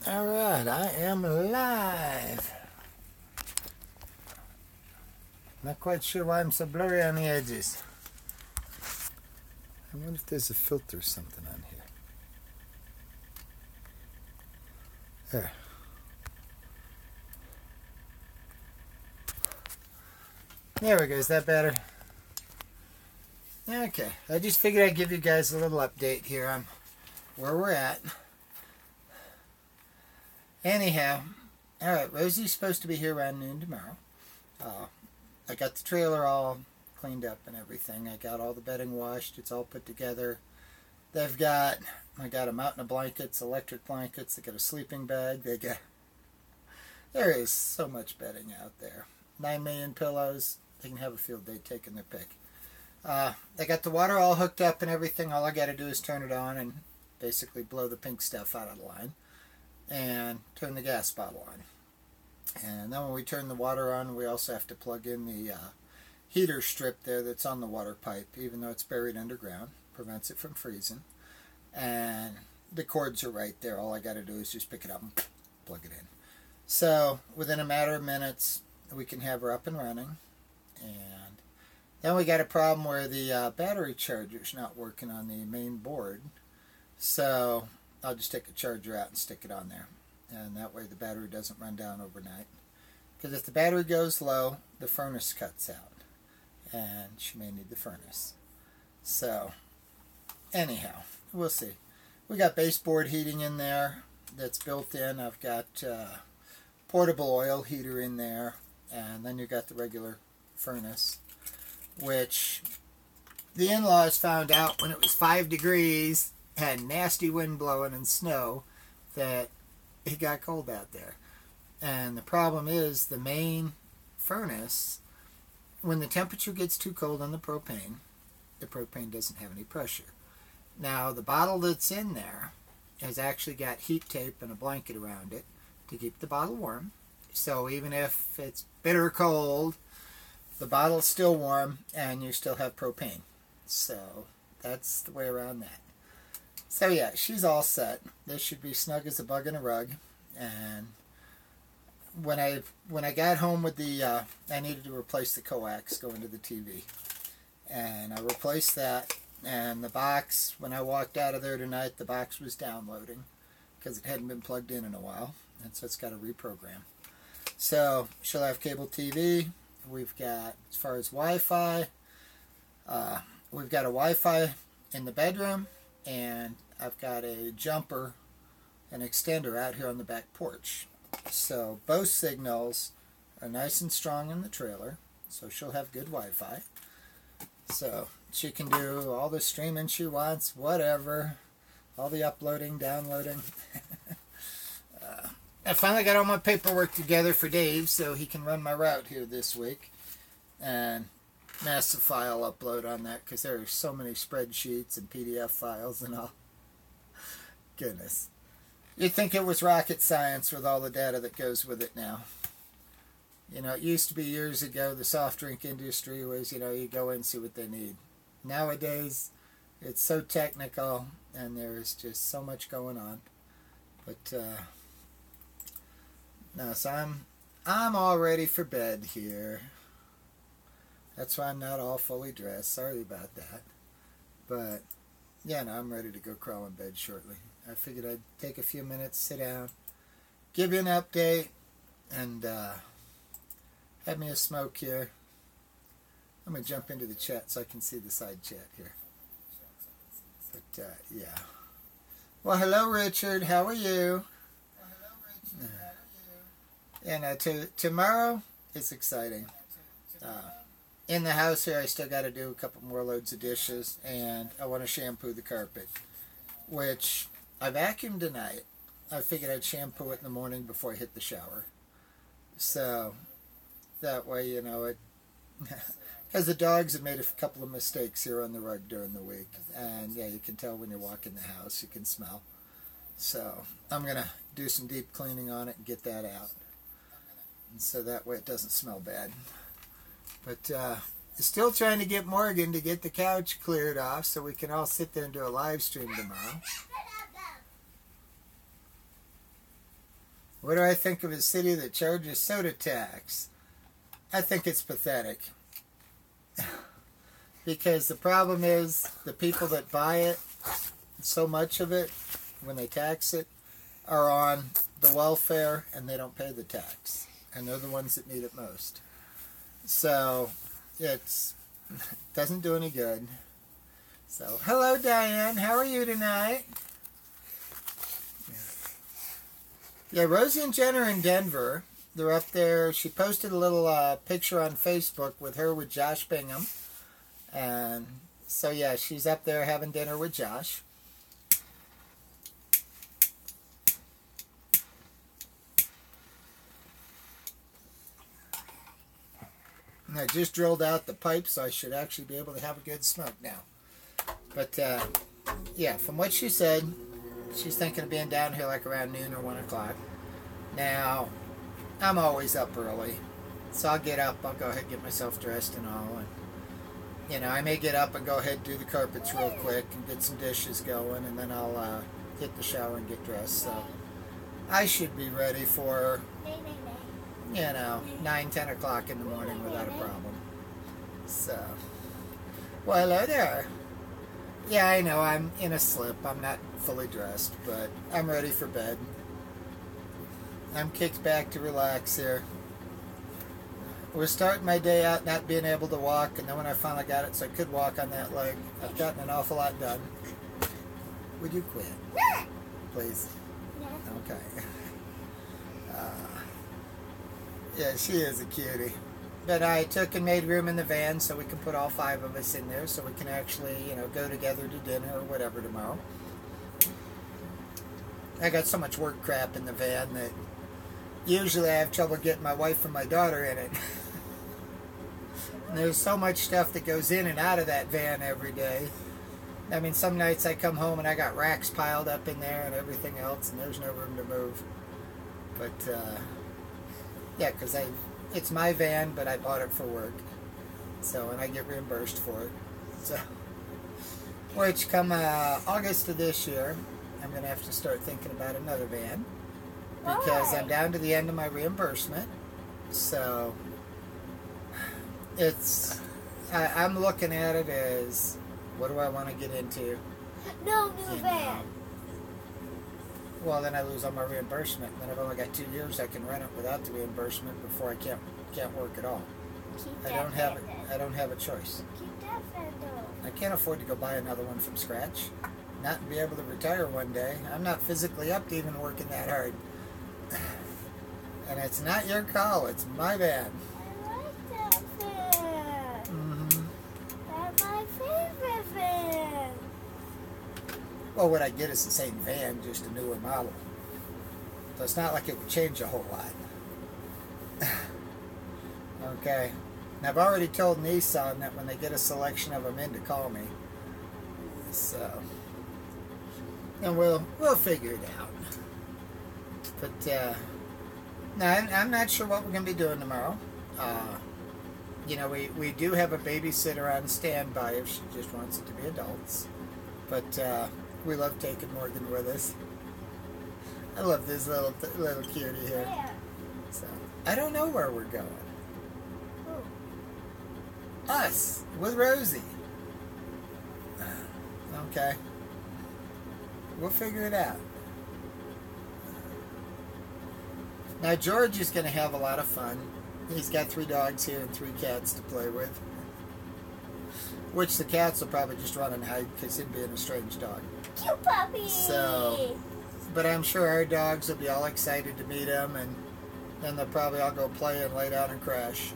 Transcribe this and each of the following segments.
Alright, I am live. Not quite sure why I'm so blurry on the edges. I wonder if there's a filter or something on here. There. There we go. Is that better? Okay. I just figured I'd give you guys a little update here on where we're at. Anyhow, alright, Rosie's supposed to be here around noon tomorrow. I got the trailer all cleaned up and everything. I got all the bedding washed. It's all put together. I got a mountain of blankets, electric blankets. They got a sleeping bag. There is so much bedding out there. 9 million pillows. They can have a field day taking their pick. I got the water all hooked up and everything. All I got to do is turn it on and basically blow the pink stuff out of the line and turn the gas bottle on. And then when we turn the water on, we also have to plug in the heater strip there that's on the water pipe, even though it's buried underground. Prevents it from freezing. And the cords are right there. All I got to do is just pick it up and plug it in. So within a matter of minutes, we can have her up and running. And then we got a problem where the battery charger's not working on the main board. So I'll just take a charger out and stick it on there. And that way the battery doesn't run down overnight. Because if the battery goes low, the furnace cuts out. And she may need the furnace. So, anyhow, we'll see. We got baseboard heating in there that's built in. I've got portable oil heater in there. And then you've got the regular furnace, which the in-laws found out when it was 5 degrees, had nasty wind blowing and snow, that it got cold out there. And the problem is the main furnace, when the temperature gets too cold on the propane doesn't have any pressure. Now the bottle that's in there has actually got heat tape and a blanket around it to keep the bottle warm. So even if it's bitter cold, the bottle's still warm and you still have propane. So that's the way around that. So yeah, she's all set. This should be snug as a bug in a rug. And when I got home with the, I needed to replace the coax going to the TV. And I replaced that. And the box, when I walked out of there tonight, the box was downloading because it hadn't been plugged in a while. And so it's got to reprogram. So she'll have cable TV. We've got, as far as Wi-Fi, we've got a Wi-Fi in the bedroom. And I've got a jumper, an extender out here on the back porch. So both signals are nice and strong in the trailer. So she'll have good Wi-Fi. So she can do all the streaming she wants, whatever. All the uploading, downloading. I finally got all my paperwork together for Dave so he can run my route here this week. And massive file upload on that because there are so many spreadsheets and PDF files and all. Goodness. You'd think it was rocket science with all the data that goes with it now. You know, it used to be years ago the soft drink industry was, you know, you go in and see what they need. Nowadays, it's so technical and there's just so much going on. But, no, so I'm all ready for bed here. That's why I'm not all fully dressed. Sorry about that. But, yeah, no, I'm ready to go crawl in bed shortly. I figured I'd take a few minutes, sit down, give you an update, and have me a smoke here. I'm going to jump into the chat so I can see the side chat here. But, yeah. Well, hello, Richard. How are you? And tomorrow is exciting. In the house here, I still got to do a couple more loads of dishes, and I want to shampoo the carpet, which I vacuumed tonight. I figured I'd shampoo it in the morning before I hit the shower. So that way, you know, because the dogs have made a couple of mistakes here on the rug during the week, and yeah, you can tell when you walk in the house, you can smell. So I'm going to do some deep cleaning on it and get that out. And so that way it doesn't smell bad. But still trying to get Morgan to get the couch cleared off so we can all sit there and do a live stream tomorrow. What do I think of a city that charges soda tax? I think it's pathetic. Because the problem is the people that buy it, so much of it, when they tax it, are on the welfare and they don't pay the tax. And they're the ones that need it most. So it doesn't do any good. So, hello Diane, how are you tonight? Yeah, Rosie and Jen are in Denver. They're up there. She posted a little picture on Facebook with her with Josh Bingham. And so, yeah, she's up there having dinner with Josh. And I just drilled out the pipe, so I should actually be able to have a good smoke now. But, yeah, from what she said, she's thinking of being down here like around noon or 1 o'clock. Now, I'm always up early. So I'll get up, I'll go ahead and get myself dressed and all. And, you know, I may get up and go ahead and do the carpets real quick and get some dishes going. And then I'll hit the shower and get dressed. So I should be ready for, you know, 9, 10 o'clock in the morning without a problem. So, well, hello there. Yeah, I know, I'm in a slip. I'm not fully dressed, but I'm ready for bed. I'm kicked back to relax here. We're starting my day out not being able to walk, and then when I finally got it so I could walk on that leg, I've gotten an awful lot done. Would you quit? Please? Okay. Yeah, she is a cutie. But I took and made room in the van so we can put all 5 of us in there so we can actually, you know, go together to dinner or whatever tomorrow. I got so much work crap in the van that usually I have trouble getting my wife and my daughter in it. And there's so much stuff that goes in and out of that van every day. I mean, some nights I come home and I got racks piled up in there and everything else, and there's no room to move. But, yeah, because it's my van, but I bought it for work. So, and I get reimbursed for it. So, which come August of this year, I'm going to have to start thinking about another van. Because I'm down to the end of my reimbursement. So, I'm looking at it as, what do I want to get into? No new van. Well, then I lose all my reimbursement. And then I've only got 2 years I can rent it without the reimbursement before I can't work at all. I don't have a choice. Keep that van though. I can't afford to go buy another one from scratch. Not be able to retire one day. I'm not physically up to even working that hard. And it's not your call, it's my van. I like that van. Mm-hmm. That's my favorite van. Well, what I get is the same van, just a newer model. So it's not like it would change a whole lot. Okay. And I've already told Nissan that when they get a selection of them in to call me. So, and we'll figure it out. But, no, I'm not sure what we're going to be doing tomorrow. You know, we do have a babysitter on standby if she just wants it to be adults. But, we love taking Morgan with us. I love this little cutie here. Where? So, I don't know where we're going. Who? Us, with Rosie. Okay. We'll figure it out. Now, George is going to have a lot of fun. He's got 3 dogs here and 3 cats to play with. Which the cats will probably just run and hide because him being a strange dog. Cute puppy! So, but I'm sure our dogs will be all excited to meet him, and then they'll probably all go play and lay down and crash.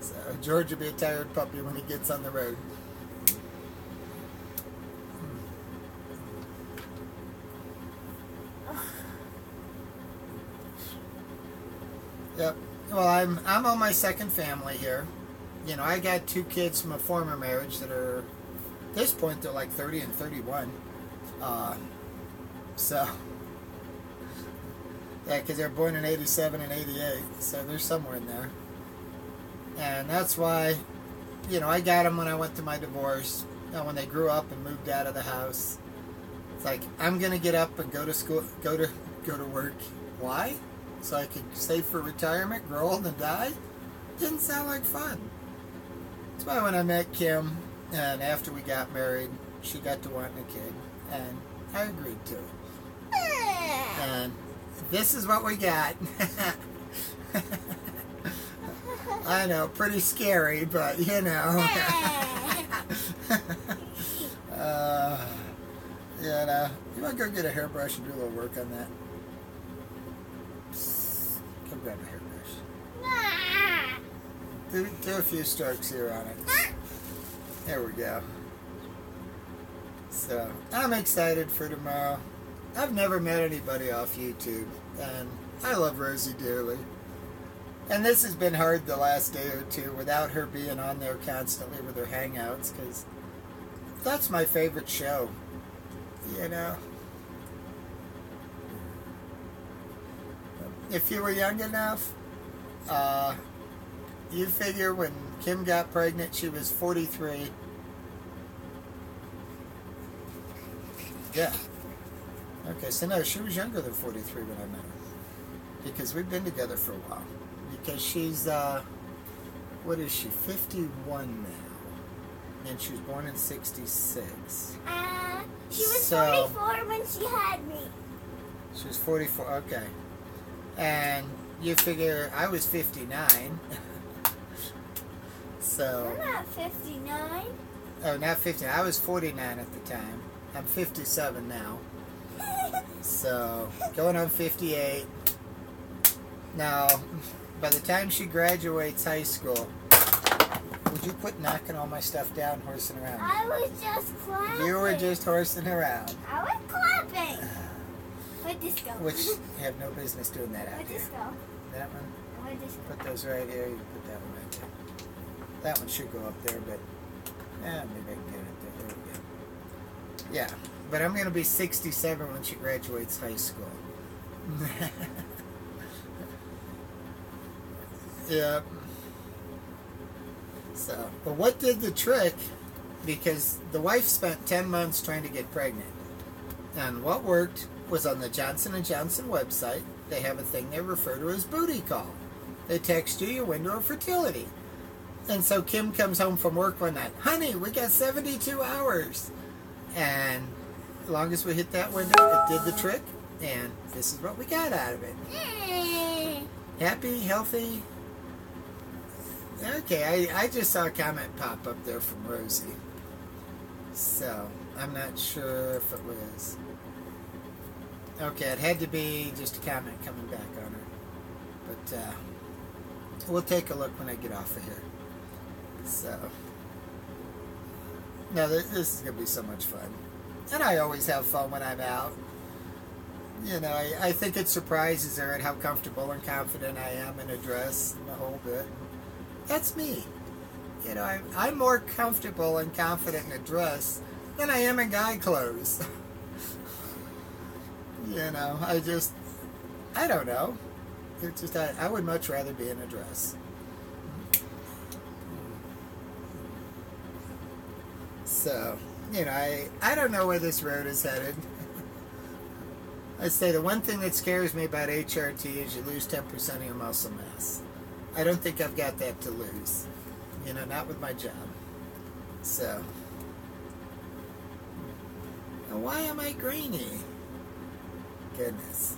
So, George will be a tired puppy when he gets on the road. Yep. Well, I'm on my second family here. You know, I got 2 kids from a former marriage that are, at this point, they're like 30 and 31. So, yeah, because they're born in 87 and 88, so they're somewhere in there. And that's why, you know, I got them when I went to my divorce. You know, when they grew up and moved out of the house. It's like, I'm going to get up and go to school, go to work, Why? So I could save for retirement, grow old, and die? Didn't sound like fun. That's why when I met Kim, and after we got married, she got to wanting a kid, and I agreed to it. And this is what we got. I know, pretty scary, but you know. You want to go get a hairbrush and do a little work on that? Come grab a hairbrush. Do a few strokes here on it. There we go. So, I'm excited for tomorrow. I've never met anybody off YouTube, and I love Rosie dearly. And this has been hard the last day or two without her being on there constantly with her hangouts, because that's my favorite show, you know. If you were young enough, you figure when Kim got pregnant, she was 43. Yeah. Okay, so no, she was younger than 43 when I met her. Because we've been together for a while. Because she's, what is she, 51 now. And she was born in 66. She was 44 when she had me. She was 44, okay. And you figure I was 59. So. You're not 59. Oh, not 59. I was 49 at the time. I'm 57 now. So, going on 58. Now, by the time she graduates high school, would you quit knocking all my stuff down, horsing around? I was just clapping. You were just horsing around. I was clapping. Where'd this go? Which you have no business doing that out Where'd there. this go? That one? Where'd this go? Put those right here. You put that one right there. That one should go up there, but maybe I can get it there. There we go. Yeah, but I'm going to be 67 when she graduates high school. Yeah. So, but what did the trick? Because the wife spent 10 months trying to get pregnant. And what worked was on the Johnson & Johnson website, they have a thing they refer to as booty call. They text you your window of fertility. And so Kim comes home from work one night, honey, we got 72 hours. And as long as we hit that window, it did the trick. And this is what we got out of it. Happy, healthy. Okay, I just saw a comment pop up there from Rosie. So, I'm not sure if it was. Okay, it had to be just a comment coming back on her. But, we'll take a look when I get off of here. So, no, this is going to be so much fun. And I always have fun when I'm out. You know, I think it surprises her at how comfortable and confident I am in a dress and the whole bit. That's me. You know, I'm more comfortable and confident in a dress than I am in guy clothes. You know, I don't know. It's just, I would much rather be in a dress. So, you know, I don't know where this road is headed. I say the one thing that scares me about HRT is you lose 10% of your muscle mass. I don't think I've got that to lose. You know, not with my job. So. Now why am I grainy? Goodness.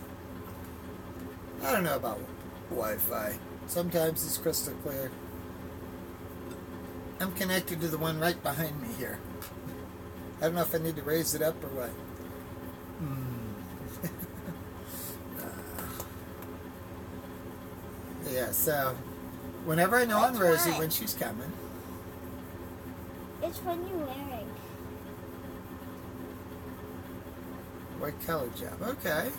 I don't know about Wi-Fi. Sometimes it's crystal clear. I'm connected to the one right behind me here. I don't know if I need to raise it up or what. Yeah, so whenever I know on Rosie when she's coming. It's when you're wearing. White collar job, okay.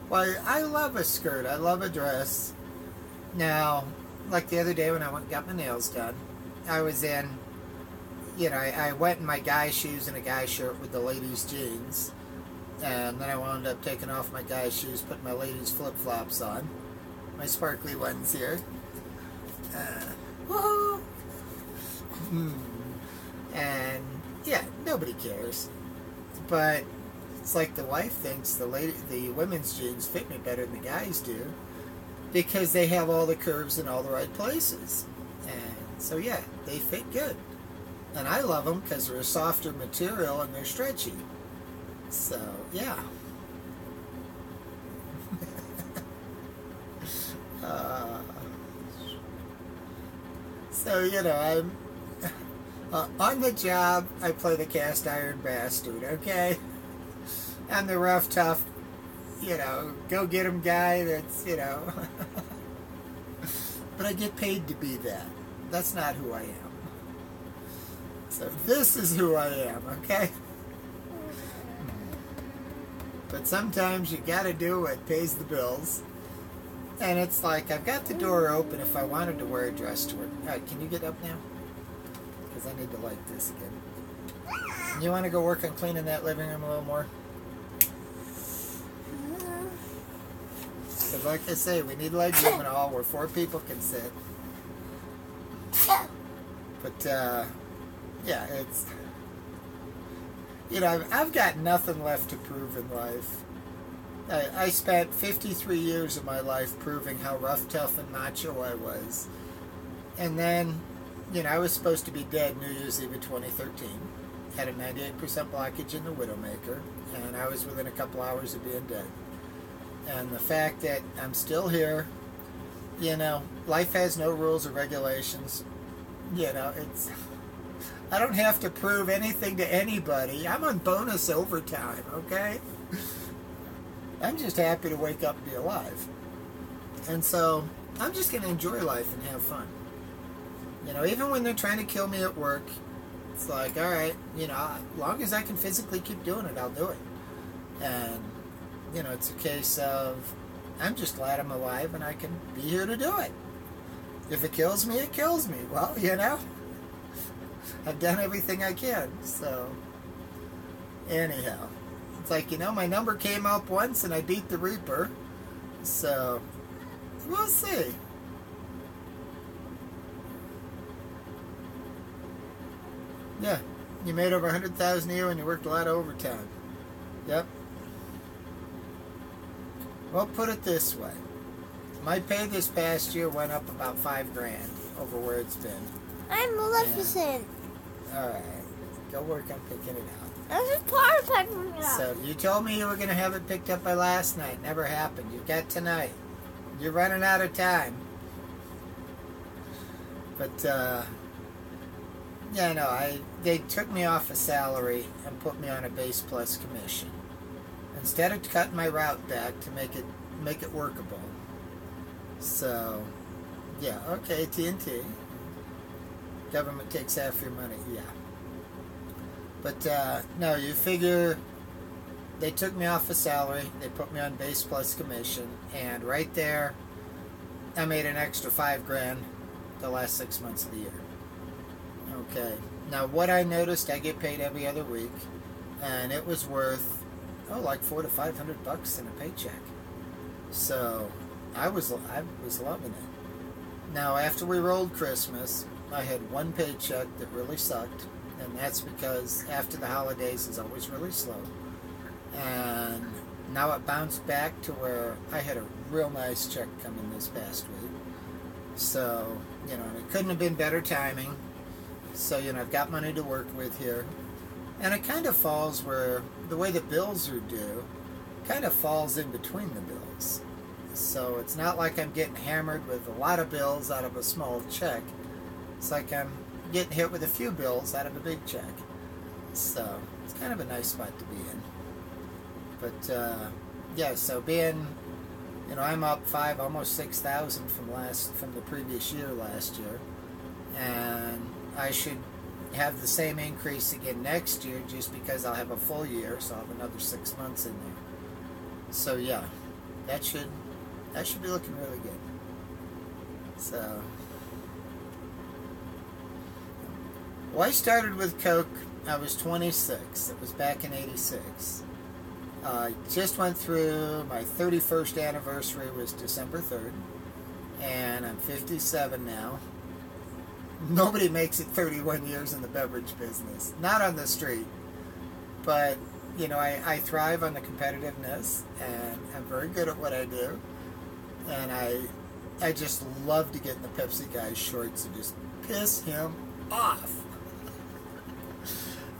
Well, I love a skirt. I love a dress. Now, like the other day when I went and got my nails done, I was in, you know, I went in my guy shoes and a guy shirt with the ladies' jeans. And then I wound up taking off my guy shoes, putting my ladies' flip-flops on. My sparkly ones here. Woohoo! And, yeah, nobody cares. But It's like the wife thinks the women's jeans fit me better than the guys do because they have all the curves in all the right places. And so yeah, they fit good. And I love them because they're a softer material and they're stretchy. So yeah. So you know, I'm on the job. I play the cast iron bastard. Okay, I'm the rough, tough, you know, go get 'em guy. That's, you know, but I get paid to be that. That's not who I am. So this is who I am. Okay. But sometimes you gotta do what pays the bills. And it's like, I've got the door open if I wanted to wear a dress to work. Alright, can you get up now? Because I need to light this again. You want to go work on cleaning that living room a little more? Because like I say, we need leg room and all where 4 people can sit. But, yeah, it's... You know, I've got nothing left to prove in life. I spent 53 years of my life proving how rough, tough, and macho I was. And then, you know, I was supposed to be dead New Year's Eve of 2013. Had a 98% blockage in the Widowmaker, and I was within a couple hours of being dead. And the fact that I'm still here, you know, life has no rules or regulations. You know, it's... I don't have to prove anything to anybody. I'm on bonus overtime, okay? I'm just happy to wake up and be alive. And so, I'm just going to enjoy life and have fun. You know, even when they're trying to kill me at work, it's like, alright, you know, as long as I can physically keep doing it, I'll do it. And, you know, it's a case of, I'm just glad I'm alive and I can be here to do it. If it kills me, it kills me. Well, you know, I've done everything I can. So, anyhow. It's like, you know, my number came up once and I beat the Reaper. So, we'll see. Yeah, you made over 100,000 a year and you worked a lot of overtime. Yep. Well, put it this way. My pay this past year went up about $5 grand over where it's been. I'm Maleficent. Alright, go work on picking it out. I'm just part of picking it up. So, you told me you were going to have it picked up by last night. Never happened. You've got tonight. You're running out of time. But, yeah, no, they took me off a salary and put me on a base plus commission. Instead of cutting my route back to make it workable. So, yeah, okay, TNT. Government takes half your money, yeah. But, no, you figure they took me off a salary, they put me on base plus commission, and right there, I made an extra $5 grand the last 6 months of the year. Okay. Now, what I noticed, I get paid every other week, and it was worth, like $400 to $500 in a paycheck. So, I was loving it. Now, after we rolled Christmas, I had one paycheck that really sucked, and that's because after the holidays is always really slow. And now it bounced back to where I had a real nice check coming this past week. So, you know, it couldn't have been better timing. So, you know, I've got money to work with here. And it kind of falls where the way the bills are due kind of falls in between the bills. So it's not like I'm getting hammered with a lot of bills out of a small check. It's like I'm getting hit with a few bills out of a big check. So it's kind of a nice spot to be in. But yeah, so being, you know, I'm up almost 6,000 from the previous year last year, and I should have the same increase again next year just because I'll have a full year, so I'll have another 6 months in there. So yeah, that should be looking really good. So, well, I started with Coke. I was 26. It was back in '86. Just went through my 31st anniversary was December 3rd, and I'm 57 now. Nobody makes it 31 years in the beverage business. Not on the street. But, you know, I thrive on the competitiveness, and I'm very good at what I do. And I just love to get in the Pepsi guy's shorts and just piss him off.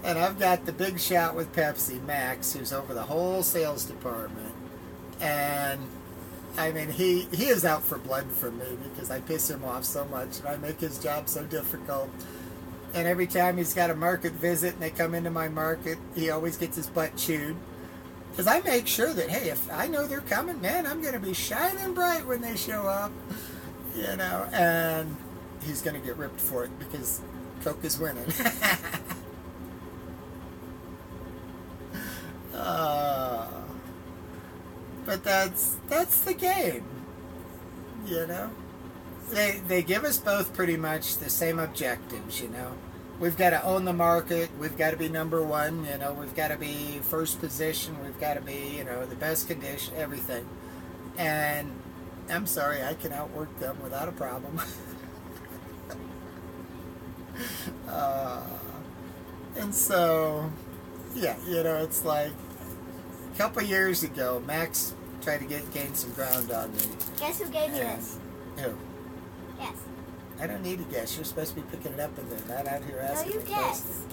And I've got the big shot with Pepsi, Max, who's over the whole sales department. And, I mean, he is out for blood from me because I piss him off so much and I make his job so difficult. And every time he's got a market visit and they come into my market, he always gets his butt chewed. Because I make sure that, hey, if I know they're coming, man, I'm going to be shining bright when they show up. You know, and he's going to get ripped for it because Coke is winning. But that's the game, you know. They give us both pretty much the same objectives, you know. We've got to own the market. We've got to be number one, you know. We've got to be first position. We've got to be, you know, the best condition, everything. And I'm sorry, I can outwork them without a problem. And so, yeah, you know, it's like a couple years ago, Max tried to gain some ground on me. Guess who gave me this? Who? Yes. I don't need to guess. You're supposed to be picking it up in there, not out here asking No, you me guess. questions.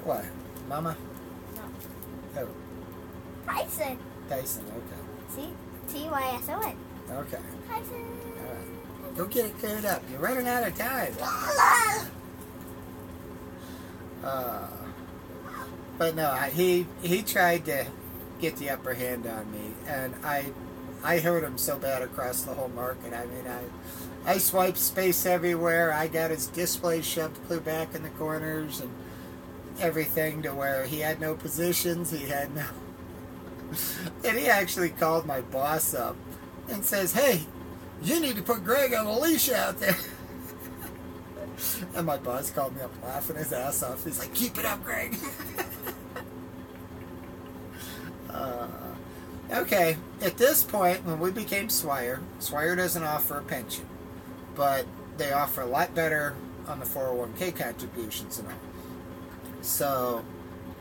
What? Mama? No. Who? Tyson. Tyson, okay. See? Tyson. Okay. Tyson. All right. Go get it cleared up. You're running out of time. But no, he tried to get the upper hand on me, and I hurt him so bad across the whole market. I mean, I swiped space everywhere. I got his display shoved clear back in the corners and everything, to where he had no positions. He had no. And he actually called my boss up and says, "Hey, you need to put Greg on a leash out there." And my boss called me up laughing his ass off. He's like, "Keep it up, Greg." Okay, at this point, when we became Swire doesn't offer a pension, but they offer a lot better on the 401k contributions and all. So,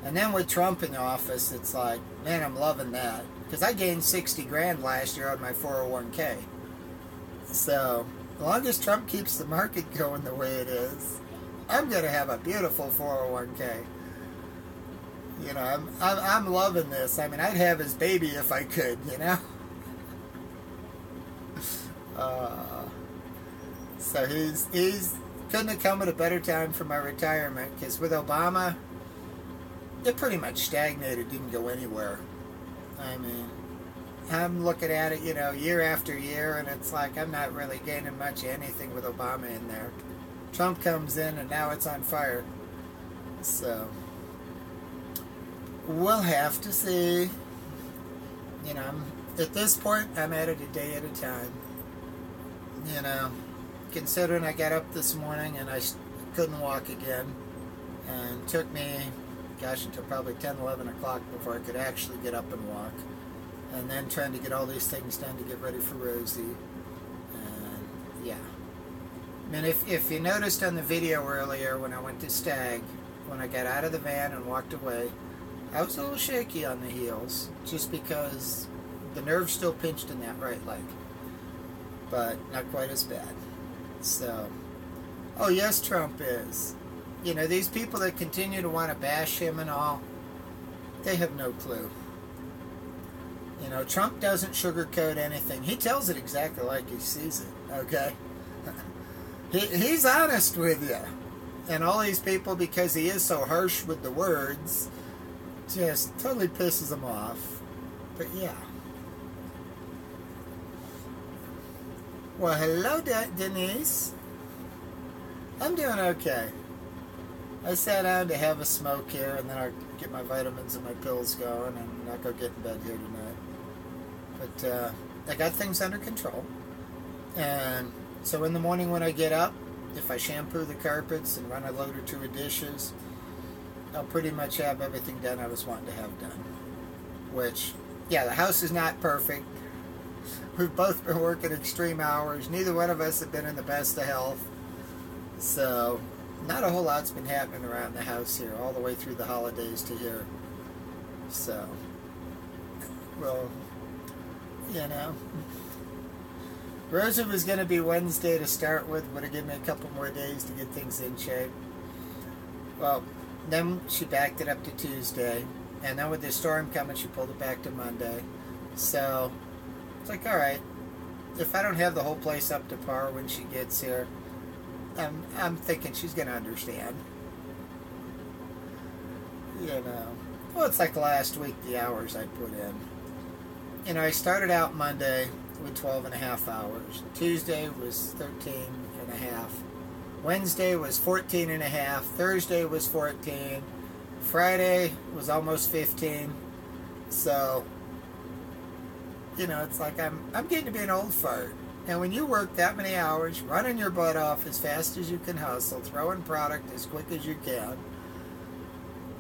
and then with Trump in office, it's like, man, I'm loving that. Because I gained 60 grand last year on my 401k. So, as long as Trump keeps the market going the way it is, I'm going to have a beautiful 401k. You know, I'm loving this. I mean, I'd have his baby if I could, you know. So he's couldn't have come at a better time for my retirement, because with Obama, it pretty much stagnated, didn't go anywhere. I mean, I'm looking at it, you know, year after year, and it's like I'm not really gaining much of anything with Obama in there. Trump comes in, and now it's on fire. So we'll have to see. You know, at this point, I'm at it a day at a time. You know, considering I got up this morning and I couldn't walk again, and it took me, gosh, until probably 10, 11 o'clock before I could actually get up and walk. And then trying to get all these things done to get ready for Rosie. And, yeah. I mean, if you noticed on the video earlier when I went to Stag, when I got out of the van and walked away, I was a little shaky on the heels, just because the nerve's still pinched in that right leg. But not quite as bad. So, oh yes, Trump is. You know, these people that continue to want to bash him and all, they have no clue. You know, Trump doesn't sugarcoat anything. He tells it exactly like he sees it, okay? He's honest with you. And all these people, because he is so harsh with the words, just totally pisses them off. But yeah. Well, hello, Denise. I'm doing okay. I sat down to have a smoke here, and then I'll get my vitamins and my pills going, and I'll go get in bed here tonight. But I got things under control. And so in the morning when I get up, if I shampoo the carpets and run a load or two of dishes, I'll pretty much have everything done I was wanting to have done. Which, yeah, the house is not perfect. We've both been working extreme hours. Neither one of us have been in the best of health. So, not a whole lot's been happening around the house here, all the way through the holidays to here. So, well, you know, Rosa was going to be Wednesday to start with. Would have given me a couple more days to get things in shape. Well, then she backed it up to Tuesday. And then with the storm coming, she pulled it back to Monday. So, it's like, all right, if I don't have the whole place up to par when she gets here, I'm thinking she's going to understand. You know, well, it's like last week, the hours I put in. You know, I started out Monday with 12 and a half hours. Tuesday was 13 and a half. Wednesday was 14 and a half. Thursday was 14. Friday was almost 15. So, you know, it's like I'm getting to be an old fart. And when you work that many hours, running your butt off as fast as you can hustle, throwing product as quick as you can,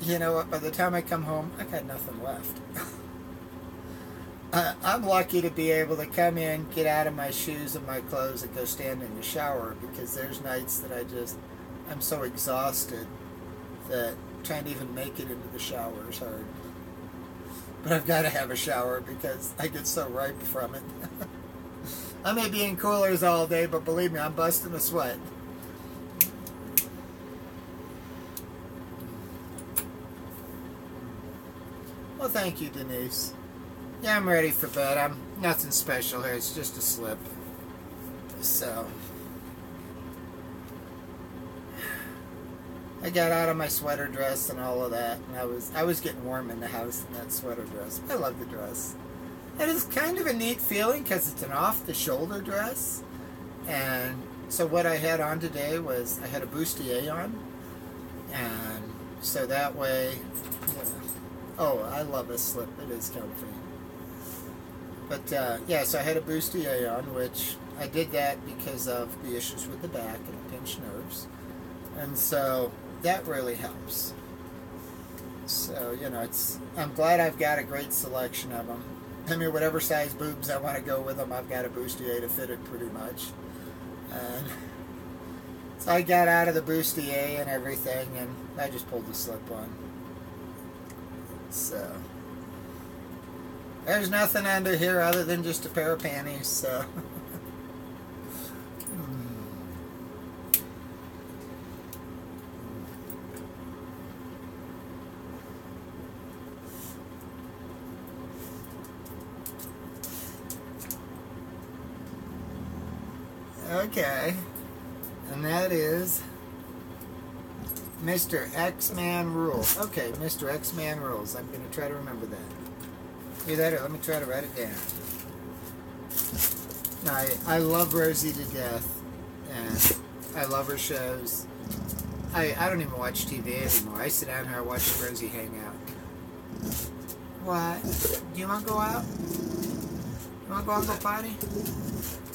you know what, by the time I come home, I got nothing left. I'm lucky to be able to come in, get out of my shoes and my clothes and go stand in the shower, because there's nights that I'm so exhausted that trying to even make it into the shower is hard. But I've got to have a shower because I get so ripe from it. I may be in coolers all day, but believe me, I'm busting a sweat. Well, thank you, Denise. Yeah, I'm ready for bed. I'm nothing special here. It's just a slip. So, I got out of my sweater dress and all of that, and I was getting warm in the house in that sweater dress. I love the dress. It is kind of a neat feeling because it's an off-the-shoulder dress. And so what I had on today was I had a bustier on, and so that way, you know, oh, I love a slip. It is comfy. But yeah, so I had a bustier on, which I did that because of the issues with the back and the pinched nerves, and so that really helps. So, you know, I'm glad I've got a great selection of them. I mean, whatever size boobs I want to go with them, I've got a bustier to fit it pretty much. And so I got out of the bustier and everything, and I just pulled the slip on. So there's nothing under here other than just a pair of panties, so. Okay, and that is Mr. X-Man Rules. Okay, Mr. X-Man Rules. I'm going to try to remember that. Either that or let me try to write it down. I love Rosie to death, and I love her shows. I don't even watch TV anymore. I sit down here and watch Rosie hang out. What? Do you want to go out? You want to go out and go potty?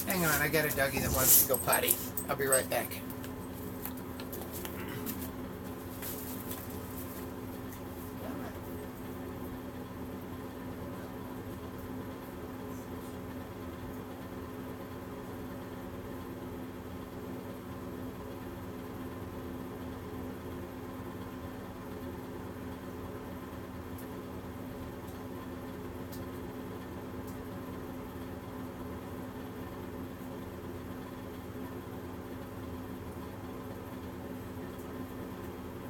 Hang on, I got a doggy that wants to go potty. I'll be right back.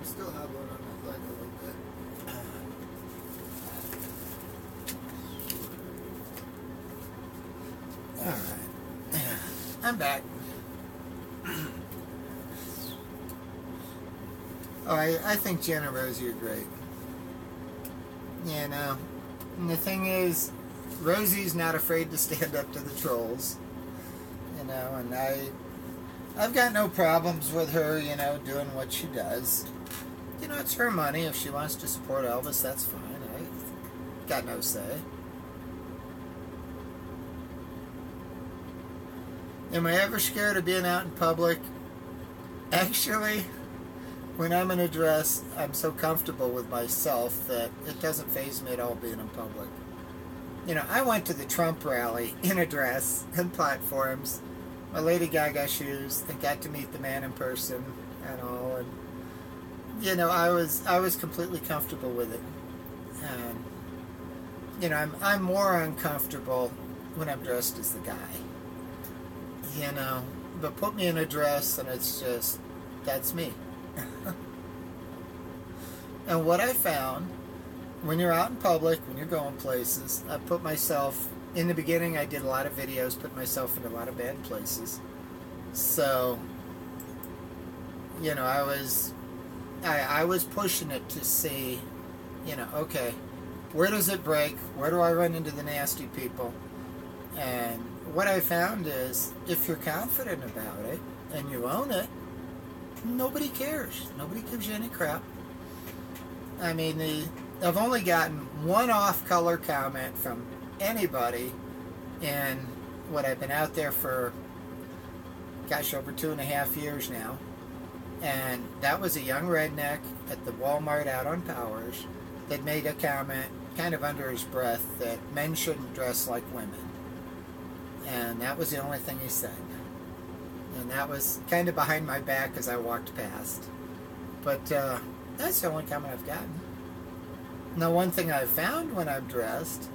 Still have one on my leg a little bit. Alright. I'm back. Oh, I think Jen and Rosie are great. You know, and the thing is, Rosie's not afraid to stand up to the trolls. You know, and I've got no problems with her, you know, doing what she does. You know, it's her money. If she wants to support Elvis, that's fine. I got no say. Am I ever scared of being out in public? Actually, when I'm in a dress, I'm so comfortable with myself that it doesn't faze me at all being in public. You know, I went to the Trump rally in a dress and platforms, my Lady Gaga shoes, and got to meet the man in person and all, and you know, I was completely comfortable with it. And you know, I'm more uncomfortable when I'm dressed as the guy. You know, but put me in a dress and it's just, that's me. And what I found, when you're out in public, when you're going places, I put myself, in the beginning I did a lot of videos, put myself in a lot of bad places. So, you know, I was pushing it to see, you know, okay, where does it break? Where do I run into the nasty people? And what I found is, if you're confident about it and you own it, nobody cares. Nobody gives you any crap. I mean, I've only gotten one off-color comment from anybody in what I've been out there for, gosh, over 2.5 years now. And that was a young redneck at the Walmart out on Powers that made a comment kind of under his breath that men shouldn't dress like women. And that was the only thing he said. And that was kind of behind my back as I walked past. But that's the only comment I've gotten. Now, one thing I've found when I'm dressed,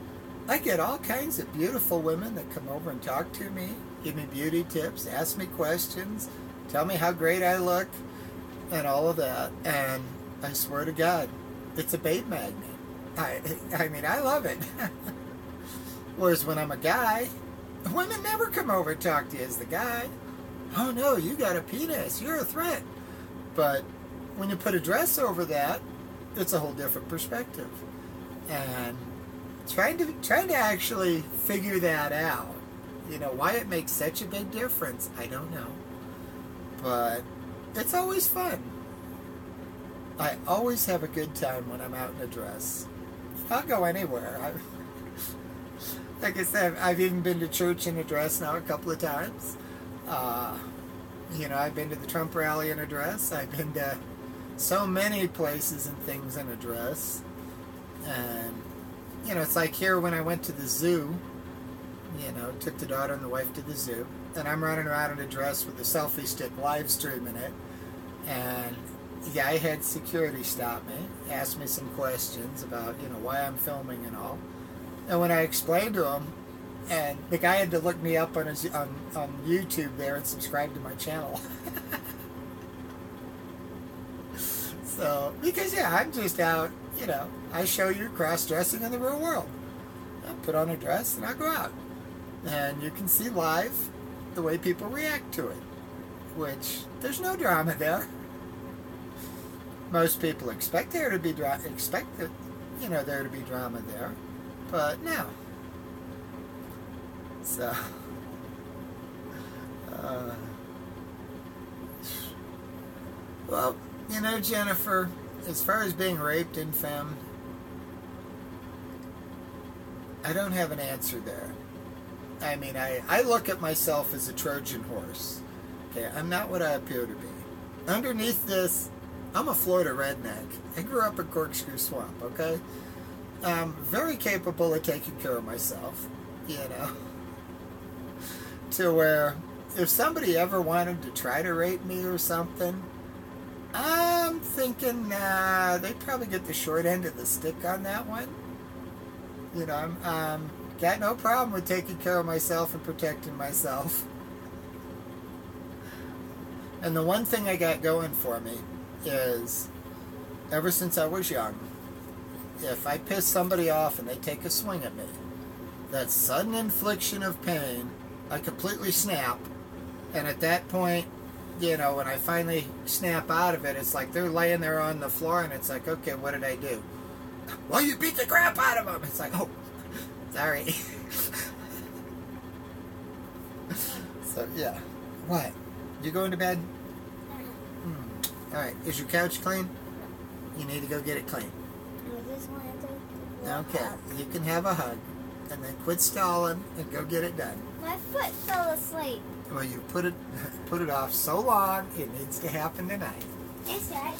I get all kinds of beautiful women that come over and talk to me, give me beauty tips, ask me questions, tell me how great I look, and all of that. And I swear to God, it's a bait magnet. I mean, I love it. Whereas when I'm a guy, women never come over and talk to you as the guy. Oh no, you got a penis, you're a threat. But when you put a dress over that, it's a whole different perspective. And trying to actually figure that out, you know, why it makes such a big difference, I don't know. But it's always fun. I always have a good time when I'm out in a dress. I'll go anywhere. Like I said, I've even been to church in a dress now a couple of times. You know, I've been to the Trump rally in a dress. I've been to so many places and things in a dress. And, you know, it's like here when I went to the zoo, you know, took the daughter and the wife to the zoo, and I'm running around in a dress with a selfie stick live streaming it. And yeah, I had security stop me, ask me some questions about, you know, why I'm filming and all. And when I explained to him, and the guy had to look me up on YouTube there and subscribe to my channel. So, because yeah, I'm just out, you know, I show you cross-dressing in the real world. I put on a dress and I go out. And you can see live the way people react to it, which there's no drama there. Most people expect there to be there to be drama there, but no. So, well, you know, Jennifer, as far as being raped in femme, I don't have an answer there. I mean, I look at myself as a Trojan horse. Okay, I'm not what I appear to be. Underneath this, I'm a Florida redneck. I grew up in Corkscrew Swamp, okay? I'm very capable of taking care of myself, you know? To where, if somebody ever wanted to try to rape me or something, I'm thinking, nah, they'd probably get the short end of the stick on that one. You know, I'm got no problem with taking care of myself and protecting myself. And the one thing I got going for me is, ever since I was young, if I piss somebody off and they take a swing at me, that sudden infliction of pain, I completely snap. And at that point, you know, when I finally snap out of it, it's like they're laying there on the floor and it's like, okay, what did I do? Well, you beat the crap out of them. It's like, oh, sorry. So, yeah. What? You going to bed? Alright, is your couch clean? You need to go get it clean. Okay, you can have a hug. And then quit stalling and go get it done. My foot fell asleep. Well, you put it off so long, it needs to happen tonight. Yes, Dad.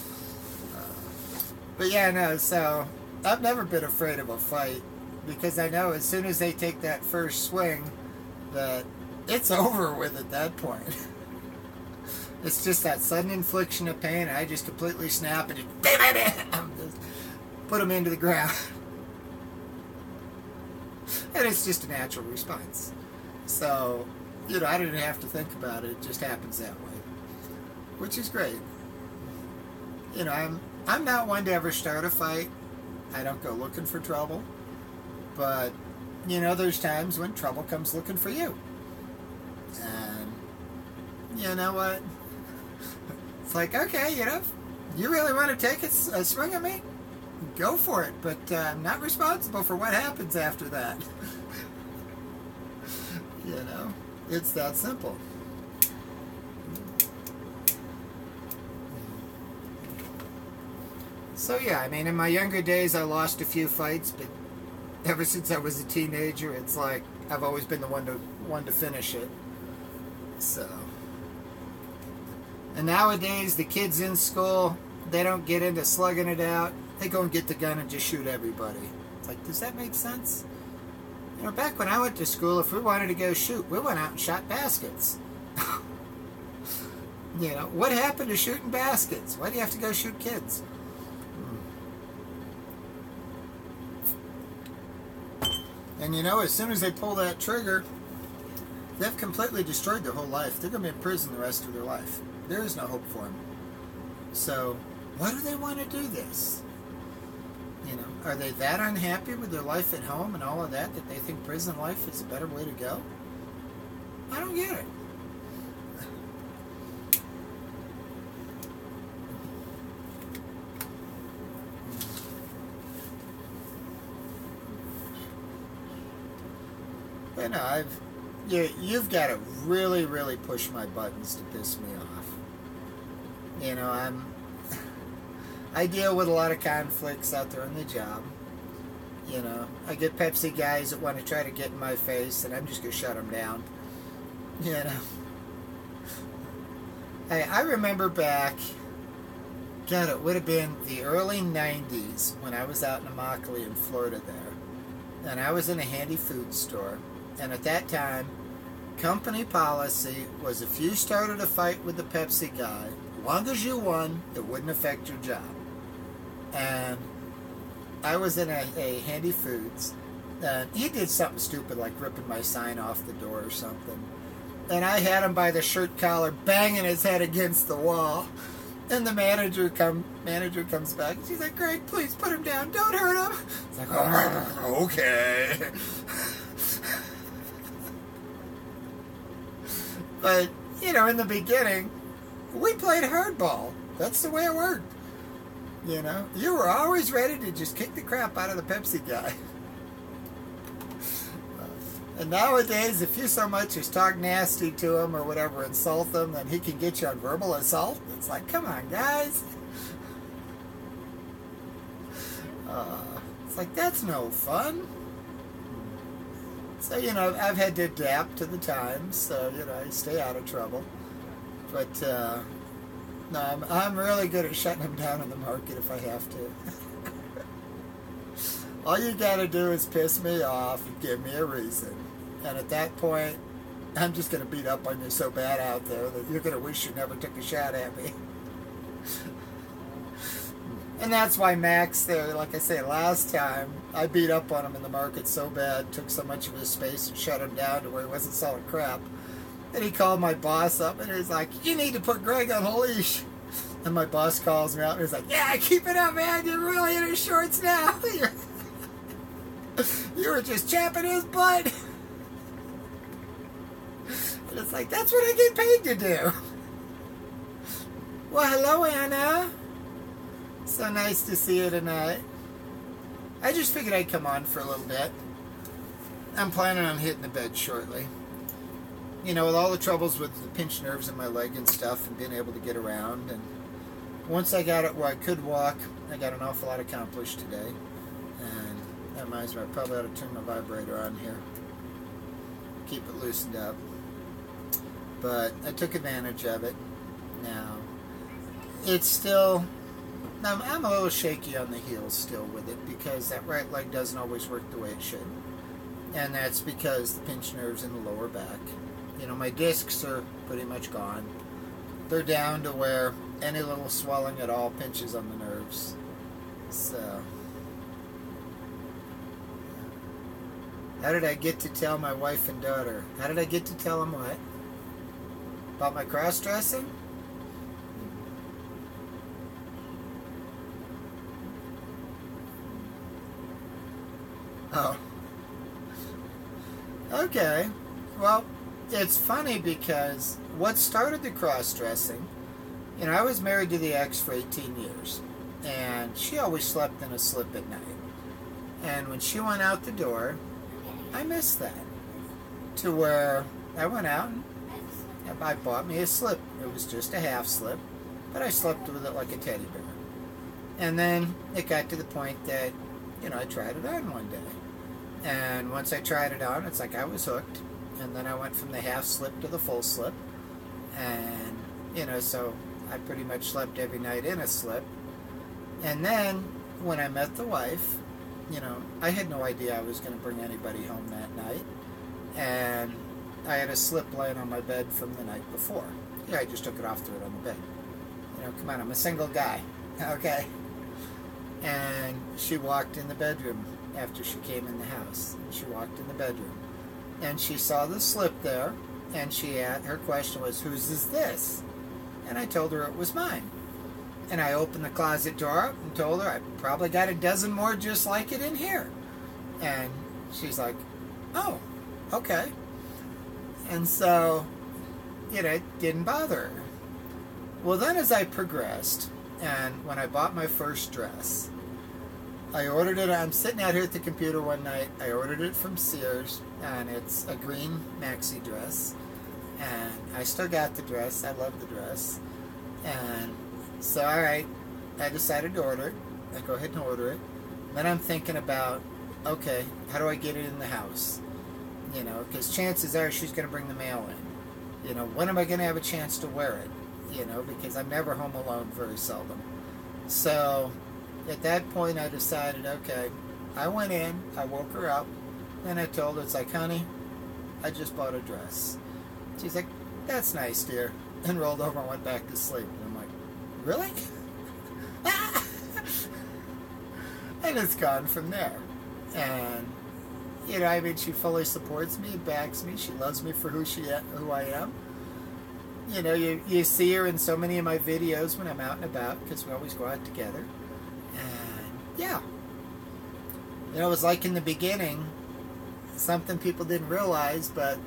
But yeah, no, so I've never been afraid of a fight because I know as soon as they take that first swing that it's over with at that point. It's just that sudden infliction of pain, and I just completely snap and just put them into the ground. And it's just a natural response. So, you know, I didn't have to think about it. It just happens that way. Which is great. You know, I'm not one to ever start a fight. I don't go looking for trouble. But, you know, there's times when trouble comes looking for you. And, you know what? It's like, okay, you know, you really want to take a swing at me? Go for it. But I'm not responsible for what happens after that. You know, it's that simple. So yeah, I mean, in my younger days, I lost a few fights, but ever since I was a teenager, it's like I've always been the one to finish it. So, and nowadays, the kids in school, they don't get into slugging it out. They go and get the gun and just shoot everybody. It's like, does that make sense? You know, back when I went to school, if we wanted to go shoot, we went out and shot baskets. You know, what happened to shooting baskets? Why do you have to go shoot kids? And you know, as soon as they pull that trigger, they've completely destroyed their whole life. They're going to be in prison the rest of their life. There is no hope for them. So, why do they want to do this? You know, are they that unhappy with their life at home and all of that they think prison life is a better way to go? I don't get it. But no, you've got to really, really push my buttons to piss me off. You know, I deal with a lot of conflicts out there in the job. You know, I get Pepsi guys that want to try to get in my face, and I'm just going to shut them down. You know. I remember back, God, it would have been the early 90s when I was out in Immokalee in Florida there. And I was in a handy food store. And at that time, company policy was if you started a fight with the Pepsi guy, as long as you won, it wouldn't affect your job. And I was in a Handy Foods, and he did something stupid like ripping my sign off the door or something. And I had him by the shirt collar, banging his head against the wall. And the manager comes back, and she's like, "Greg, please put him down. Don't hurt him." It's like, "Oh, okay." But, you know, in the beginning, we played hardball. That's the way it worked. You know, you were always ready to just kick the crap out of the Pepsi guy. And nowadays, if you so much as talk nasty to him or whatever, insult him, then he can get you on verbal assault. It's like, come on, guys. It's like, that's no fun. So, you know, I've had to adapt to the times, so, you know, I stay out of trouble. But, no, I'm really good at shutting them down in the market if I have to. All you gotta do is piss me off and give me a reason. And at that point, I'm just gonna beat up on you so bad out there that you're gonna wish you never took a shot at me. And that's why Max there, like I say, last time, I beat up on him in the market so bad, took so much of his space and shut him down to where he wasn't selling crap. And he called my boss up and he's like, "You need to put Greg on a leash." And my boss calls me out and he's like, "Yeah, keep it up, man. You're really in his shorts now. You were just chapping his butt." And it's like, that's what I get paid to do. Well, hello, Anna. So nice to see you tonight. I just figured I'd come on for a little bit. I'm planning on hitting the bed shortly. You know, with all the troubles with the pinched nerves in my leg and stuff and being able to get around. And once I got it where I could walk, I got an awful lot accomplished today. And that reminds me, I probably ought to turn my vibrator on here. Keep it loosened up. But I took advantage of it. Now, it's still... I'm a little shaky on the heels still with it because that right leg doesn't always work the way it should. And that's because the pinched nerves in the lower back. You know, my discs are pretty much gone. They're down to where any little swelling at all pinches on the nerves. So, How did I get to tell my wife and daughter? How did I get to tell them what? About my cross-dressing? Oh. Okay. Well, it's funny because what started the cross-dressing, you know, I was married to the ex for 18 years, and she always slept in a slip at night. And when she went out the door, I missed that. To where I went out and I bought me a slip. It was just a half slip, but I slept with it like a teddy bear. And then it got to the point that, you know, I tried it on one day. And once I tried it on, it's like I was hooked. And then I went from the half slip to the full slip. And, you know, so I pretty much slept every night in a slip. And then when I met the wife, you know, I had no idea I was going to bring anybody home that night. And I had a slip laying on my bed from the night before. Yeah, I just took it off, threw it on the bed. You know, come on, I'm a single guy. Okay. And she walked in the bedroom after she came in the house. She walked in the bedroom. And she saw the slip there. And her question was, whose is this? And I told her it was mine. And I opened the closet door up and told her I probably got a dozen more just like it in here. And she's like, oh, okay. And so, you know, it didn't bother her. Well, then as I progressed, and when I bought my first dress, I ordered it. I'm sitting out here at the computer one night. I ordered it from Sears, and it's a green maxi dress. And I still got the dress. I love the dress. And so, all right, I decided to order it. I go ahead and order it. Then I'm thinking about, okay, how do I get it in the house? You know, because chances are she's going to bring the mail in. You know, when am I going to have a chance to wear it? You know, because I'm never home alone very seldom. So at that point I decided, okay, I went in, I woke her up, and I told her, it's like, honey, I just bought a dress. She's like, that's nice, dear, and rolled over and went back to sleep. And I'm like, really? And it's gone from there. And, you know, I mean, she fully supports me, backs me, she loves me for who I am. You know, you see her in so many of my videos when I'm out and about, because we always go out together. And, yeah. You know, it was like in the beginning, something people didn't realize, but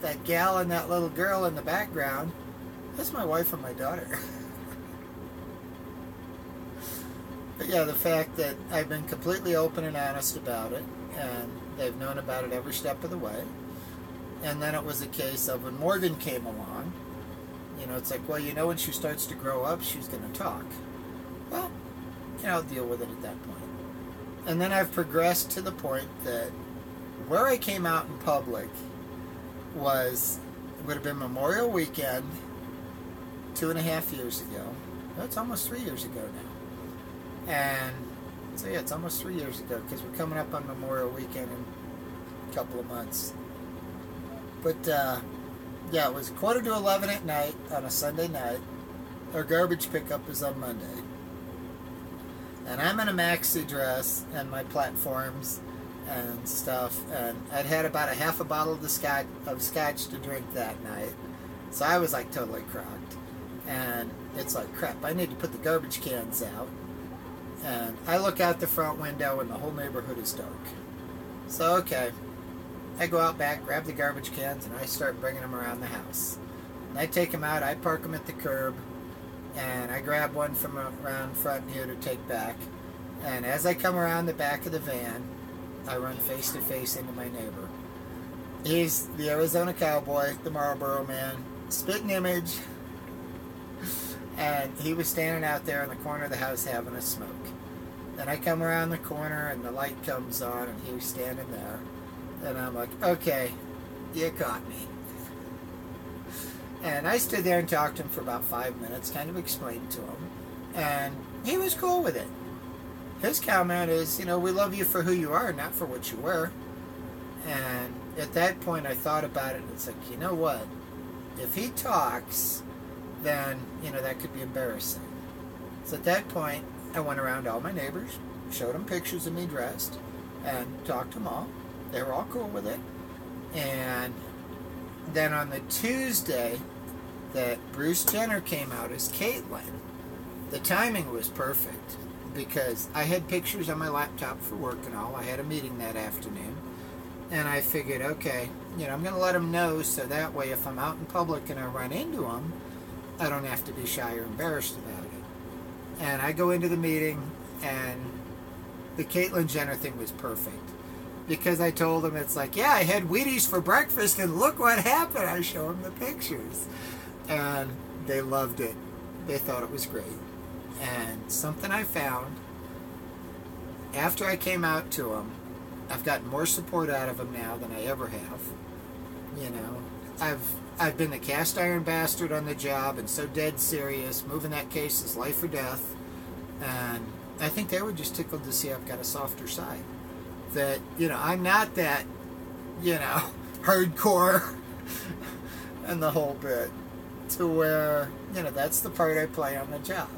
that gal and that little girl in the background, that's my wife and my daughter. But yeah, the fact that I've been completely open and honest about it, and they've known about it every step of the way. And then it was a case of when Morgan came along, you know, it's like, well, you know, when she starts to grow up, she's going to talk. Well, you know, I'll deal with it at that point. And then I've progressed to the point that where I came out in public would have been Memorial Weekend 2.5 years ago. That's almost 3 years ago now. And so yeah, it's almost 3 years ago, because we're coming up on Memorial Weekend in a couple of months. But yeah, it was 11:15 at night on a Sunday night. Our garbage pickup is on Monday. And I'm in a maxi dress and my platforms and stuff, and I'd had about a half a bottle of scotch to drink that night. So I was like totally crocked. And it's like, crap, I need to put the garbage cans out. And I look out the front window and the whole neighborhood is dark. So, okay, I go out back, grab the garbage cans, and I start bringing them around the house. And I take them out, I park them at the curb, and I grab one from around front here to take back. And as I come around the back of the van, I run face to face into my neighbor. He's the Arizona cowboy, the Marlboro man, spitting image. And he was standing out there in the corner of the house having a smoke. Then I come around the corner and the light comes on and he was standing there. And I'm like, okay, you caught me. And I stood there and talked to him for about 5 minutes, kind of explained to him. And he was cool with it. His comment is, you know, we love you for who you are, not for what you wear. And at that point I thought about it and it's like, you know what? If he talks, then, you know, that could be embarrassing. So at that point, I went around to all my neighbors, showed them pictures of me dressed, and talked to them all. They were all cool with it. And then on the Tuesday that Bruce Jenner came out as Caitlyn, the timing was perfect because I had pictures on my laptop for work and all. I had a meeting that afternoon. And I figured, okay, I'm going to let them know so that way if I'm out in public and I run into them, I don't have to be shy or embarrassed about it. And I go into the meeting, and the Caitlyn Jenner thing was perfect. Because I told them, it's like, yeah, I had Wheaties for breakfast, and look what happened. I show them the pictures. And they loved it. They thought it was great. And something I found, after I came out to them, I've gotten more support out of them now than I ever have. I've been the cast iron bastard on the job and so dead serious. Moving that case is life or death. And I think they were just tickled to see I've got a softer side. That, I'm not that, hardcore and the whole bit. To where, that's the part I play on the job.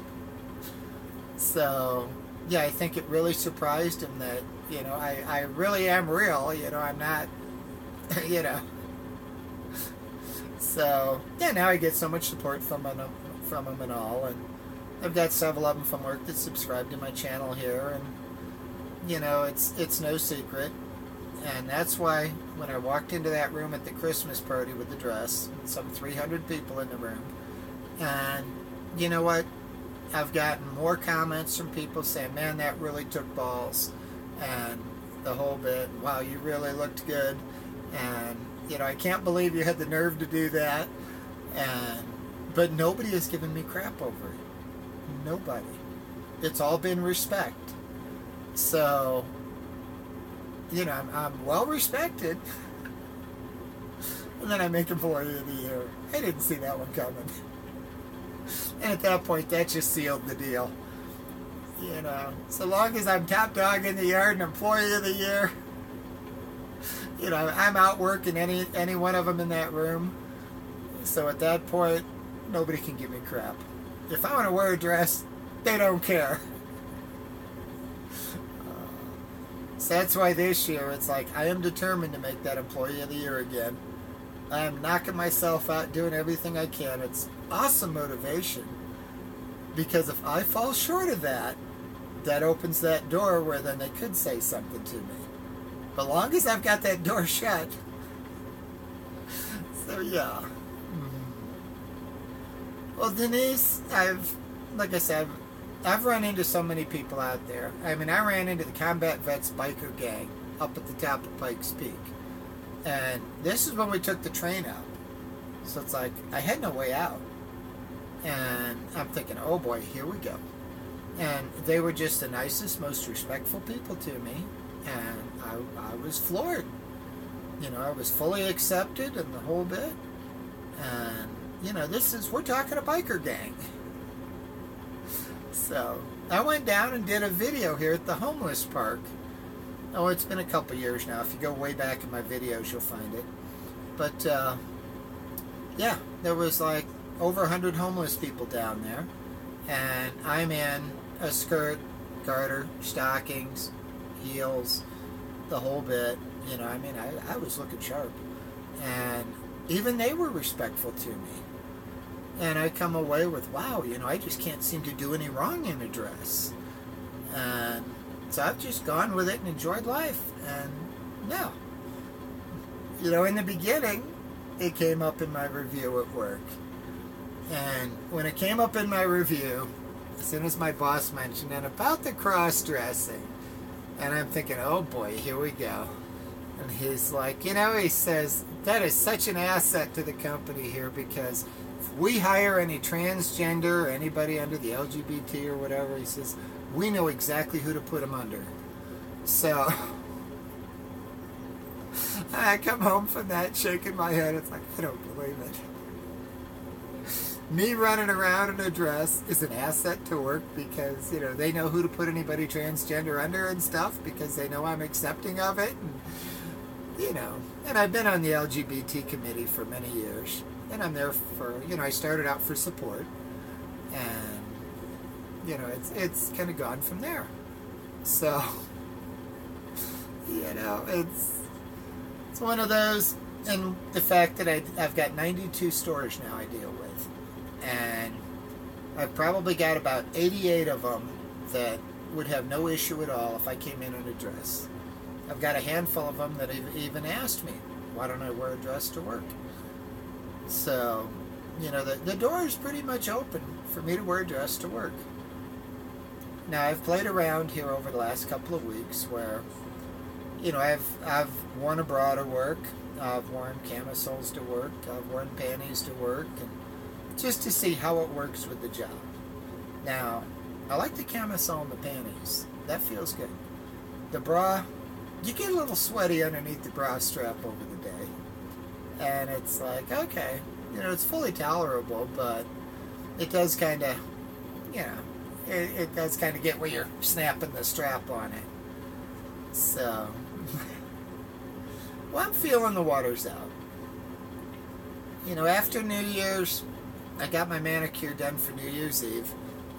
So, yeah, I think it really surprised him that, I really am real. I'm not, So, yeah, now I get so much support from them and all. And I've got several of them from work that subscribe to my channel here. And, it's no secret. And that's why when I walked into that room at the Christmas party with the dress, some 300 people in the room, and you know what? I've gotten more comments from people saying, man, that really took balls, and the whole bit, wow, you really looked good, and, I can't believe you had the nerve to do that, but nobody has given me crap over it. Nobody. It's all been respect. So, I'm well respected. And then I make Employee of the Year. I didn't see that one coming. And at that point, that just sealed the deal. So long as I'm top dog in the yard and Employee of the Year, I'm out working any one of them in that room. So at that point, nobody can give me crap. If I want to wear a dress, they don't care. So that's why this year it's like I am determined to make that Employee of the Year again. I am knocking myself out, doing everything I can. It's awesome motivation. Because if I fall short of that, that opens that door where then they could say something to me. But long as I've got that door shut. So yeah. Well, Denise, like I said, I've run into so many people out there. I mean, I ran into the Combat Vets biker gang up at the top of Pikes Peak. And this is when we took the train out. So it's like, I had no way out. And I'm thinking, oh boy, here we go. And they were just the nicest, most respectful people to me. And I was floored. I was fully accepted and the whole bit. And, we're talking a biker gang. So, I went down and did a video here at the homeless park. Oh, it's been a couple years now. If you go way back in my videos, you'll find it. But, yeah, there was like over 100 homeless people down there. And I'm in a skirt, garter, stockings, heels, the whole bit. I was looking sharp. And even they were respectful to me. And I come away with, wow, I just can't seem to do any wrong in a dress. And so I've just gone with it and enjoyed life. And no. In the beginning, it came up in my review at work. And when it came up in my review, as soon as my boss mentioned it about the cross-dressing, and I'm thinking, oh boy, here we go. And he's like, he says, that is such an asset to the company here because if we hire any transgender or anybody under the LGBT or whatever, he says, we know exactly who to put them under. So, I come home from that shaking my head. It's like, I don't believe it. Me running around in a dress is an asset to work because, they know who to put anybody transgender under and stuff because they know I'm accepting of it. And, and I've been on the LGBT committee for many years. And I'm there for, I started out for support. And, it's kind of gone from there. So, It's one of those, and the fact that I've got 92 stores now I deal with, and I've probably got about 88 of them that would have no issue at all if I came in a dress. I've got a handful of them that have even asked me, why don't I wear a dress to work? So, you know, the door is pretty much open for me to wear a dress to work. Now, I've played around here over the last couple of weeks where, you know, I've worn a bra to work, I've worn camisoles to work, I've worn panties to work, and just to see how it works with the job. Now, I like the camisole and the panties. That feels good. The bra, you get a little sweaty underneath the bra strap over the day. And it's like, okay, you know, it's fully tolerable, but it does kind of, you know, it does kind of get where you're snapping the strap on it. So, well, I'm feeling the waters out. You know, after New Year's, I got my manicure done for New Year's Eve,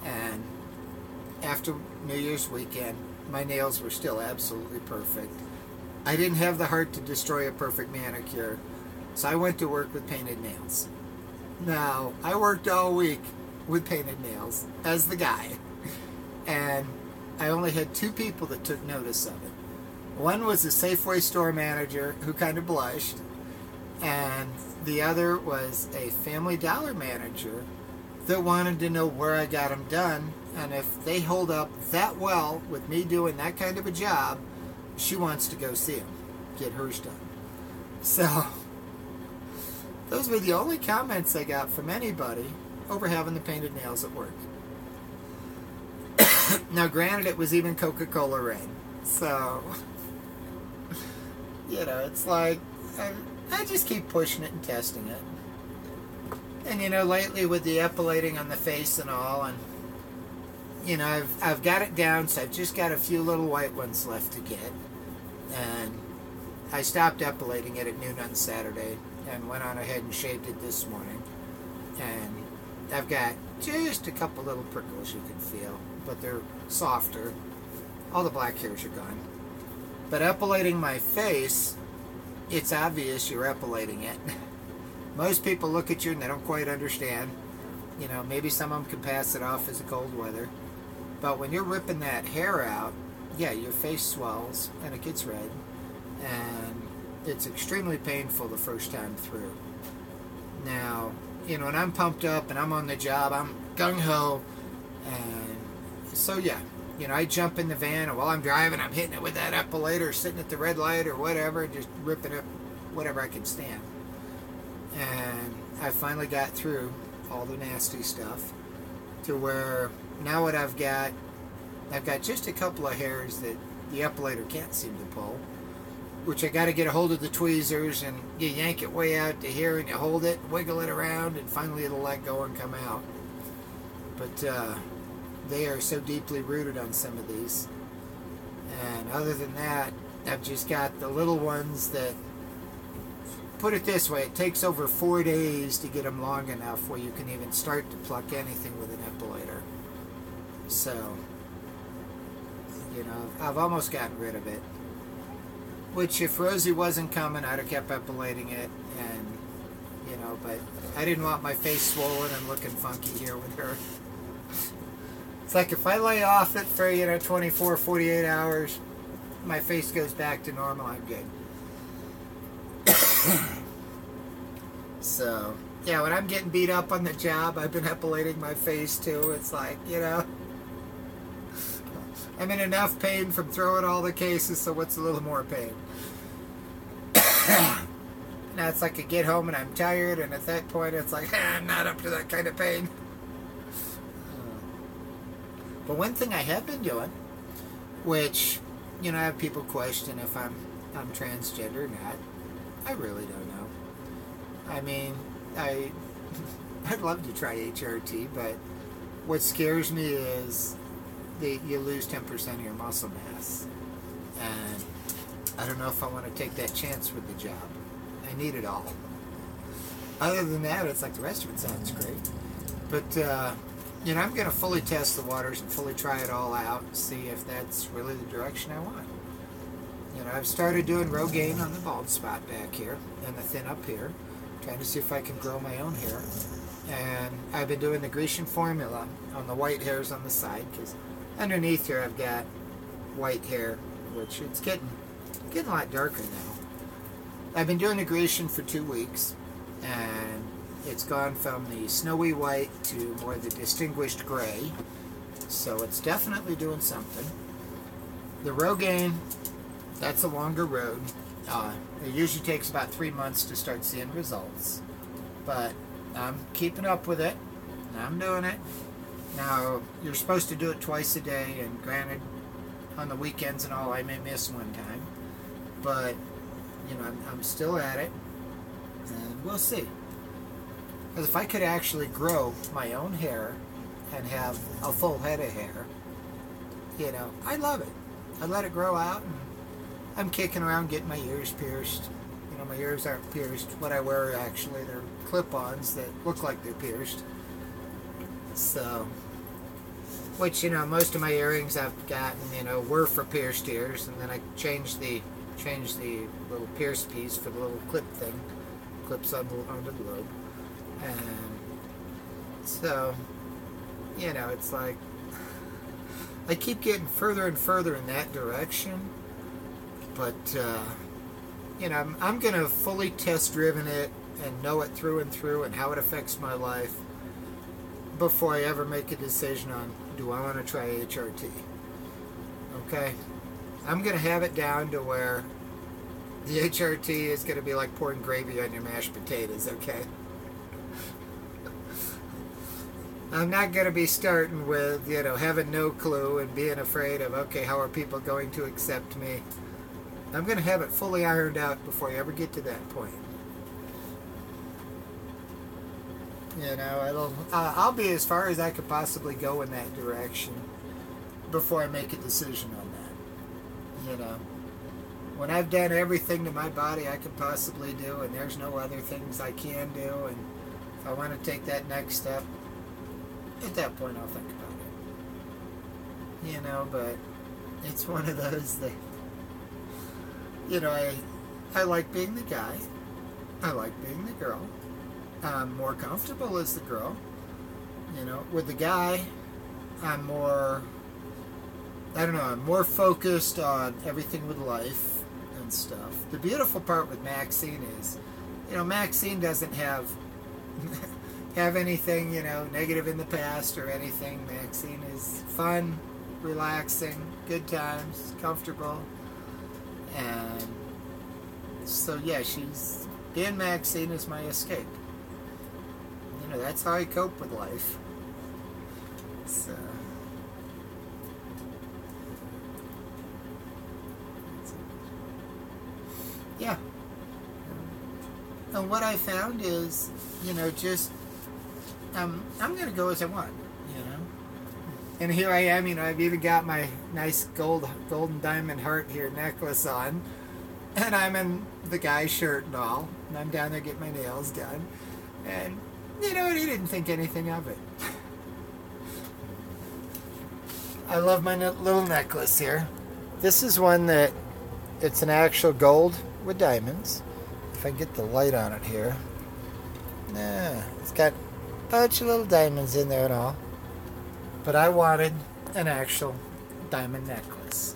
and after New Year's weekend, my nails were still absolutely perfect. I didn't have the heart to destroy a perfect manicure, so I went to work with painted nails. Now, I worked all week with painted nails as the guy, and I only had 2 people that took notice of it. One was a Safeway store manager who kind of blushed, and the other was a Family Dollar manager that wanted to know where I got them done, and if they hold up that well with me doing that kind of a job, she wants to go see them, get hers done. So, those were the only comments I got from anybody over having the painted nails at work. Now, granted, it was even Coca-Cola rain, so, you know, it's like, I just keep pushing it and testing it. And, you know, lately with the epilating on the face and all, and, you know, I've got it down, so I've just got a few little white ones left to get. And I stopped epilating it at noon on Saturday and went on ahead and shaved it this morning. And I've got just a couple little prickles you can feel, but they're softer. All the black hairs are gone. But epilating my face, it's obvious you're epilating it. Most people look at you and they don't quite understand. You know, maybe some of them can pass it off as a cold weather. But when you're ripping that hair out, yeah, your face swells and it gets red. And it's extremely painful the first time through. Now, you know, when I'm pumped up and I'm on the job, I'm gung-ho. And so, yeah, you know, I jump in the van, and while I'm driving, I'm hitting it with that epilator, sitting at the red light or whatever, just ripping up whatever I can stand. And I finally got through all the nasty stuff to where now what I've got just a couple of hairs that the epilator can't seem to pull, which I got to get a hold of the tweezers, and you yank it way out to here and you hold it, wiggle it around, and finally it'll let go and come out. But they are so deeply rooted on some of these. And other than that, I've just got the little ones that, put it this way, it takes over 4 days to get them long enough where you can even start to pluck anything with an epilator. So, you know, I've almost gotten rid of it. Which, if Rosie wasn't coming, I'd have kept epilating it, and, you know, but I didn't want my face swollen and looking funky here with her. It's like if I lay off it for, you know, 24, 48 hours, my face goes back to normal, I'm good. So, yeah, when I'm getting beat up on the job, I've been epilating my face too. It's like, you know, I'm in enough pain from throwing all the cases, so what's a little more pain? Now it's like I get home and I'm tired, and at that point it's like, I'm not up to that kind of pain. But one thing I have been doing, which, you know, I have people question if I'm transgender or not. I really don't know. I mean, I'd love to try HRT, but what scares me is that you lose 10% of your muscle mass. And I don't know if I want to take that chance with the job. I need it all. Other than that, it's like the rest of it sounds great. But, you know, I'm going to fully test the waters and fully try it all out and see if that's really the direction I want. You know, I've started doing Rogaine on the bald spot back here and the thin up here, trying to see if I can grow my own hair. And I've been doing the Grecian formula on the white hairs on the side, because underneath here I've got white hair, which it's getting a lot darker now. I've been doing the Grecian for 2 weeks, and it's gone from the snowy white to more the distinguished gray, so it's definitely doing something. The Rogaine, that's a longer road. It usually takes about 3 months to start seeing results, but I'm keeping up with it, and I'm doing it. Now, you're supposed to do it twice a day, and granted, on the weekends and all, I may miss one time, but, you know, I'm still at it, and we'll see. Because if I could actually grow my own hair and have a full head of hair, you know, I love it. I let it grow out, and I'm kicking around getting my ears pierced. You know, my ears aren't pierced. What I wear, actually, they're clip-ons that look like they're pierced. So, which, you know, most of my earrings I've gotten, you know, were for pierced ears, and then I changed the little pierced piece for the little clip thing, clips onto the lobe. And so, you know, it's like I keep getting further and further in that direction, but you know, I'm gonna fully test driven it and know it through and through and how it affects my life before I ever make a decision on, do I want to try HRT. Okay, I'm gonna have it down to where the HRT is gonna be like pouring gravy on your mashed potatoes. Okay, I'm not going to be starting with, you know, having no clue and being afraid of, okay, how are people going to accept me? I'm going to have it fully ironed out before I ever get to that point. You know, I'll be as far as I could possibly go in that direction before I make a decision on that. You know, when I've done everything to my body I could possibly do, and there's no other things I can do, and if I want to take that next step, at that point I'll think about it. You know, but it's one of those that, you know, I like being the guy. I like being the girl. I'm more comfortable as the girl. You know, with the guy, I'm more, I don't know, I'm more focused on everything with life and stuff. The beautiful part with Maxine is, you know, Maxine doesn't have anything, you know, negative in the past or anything. Maxine is fun, relaxing, good times, comfortable, and so yeah, being Maxine is my escape. You know, that's how I cope with life. So yeah. And what I found is, you know, just I'm going to go as I want, you know. And here I am, you know, I've even got my nice golden diamond heart here necklace on. And I'm in the guy's shirt and all. And I'm down there getting my nails done. And, you know, he didn't think anything of it. I love my little necklace here. This is one that, it's an actual gold with diamonds. If I can get the light on it here. Nah, it's got a bunch of little diamonds in there and all. But I wanted an actual diamond necklace.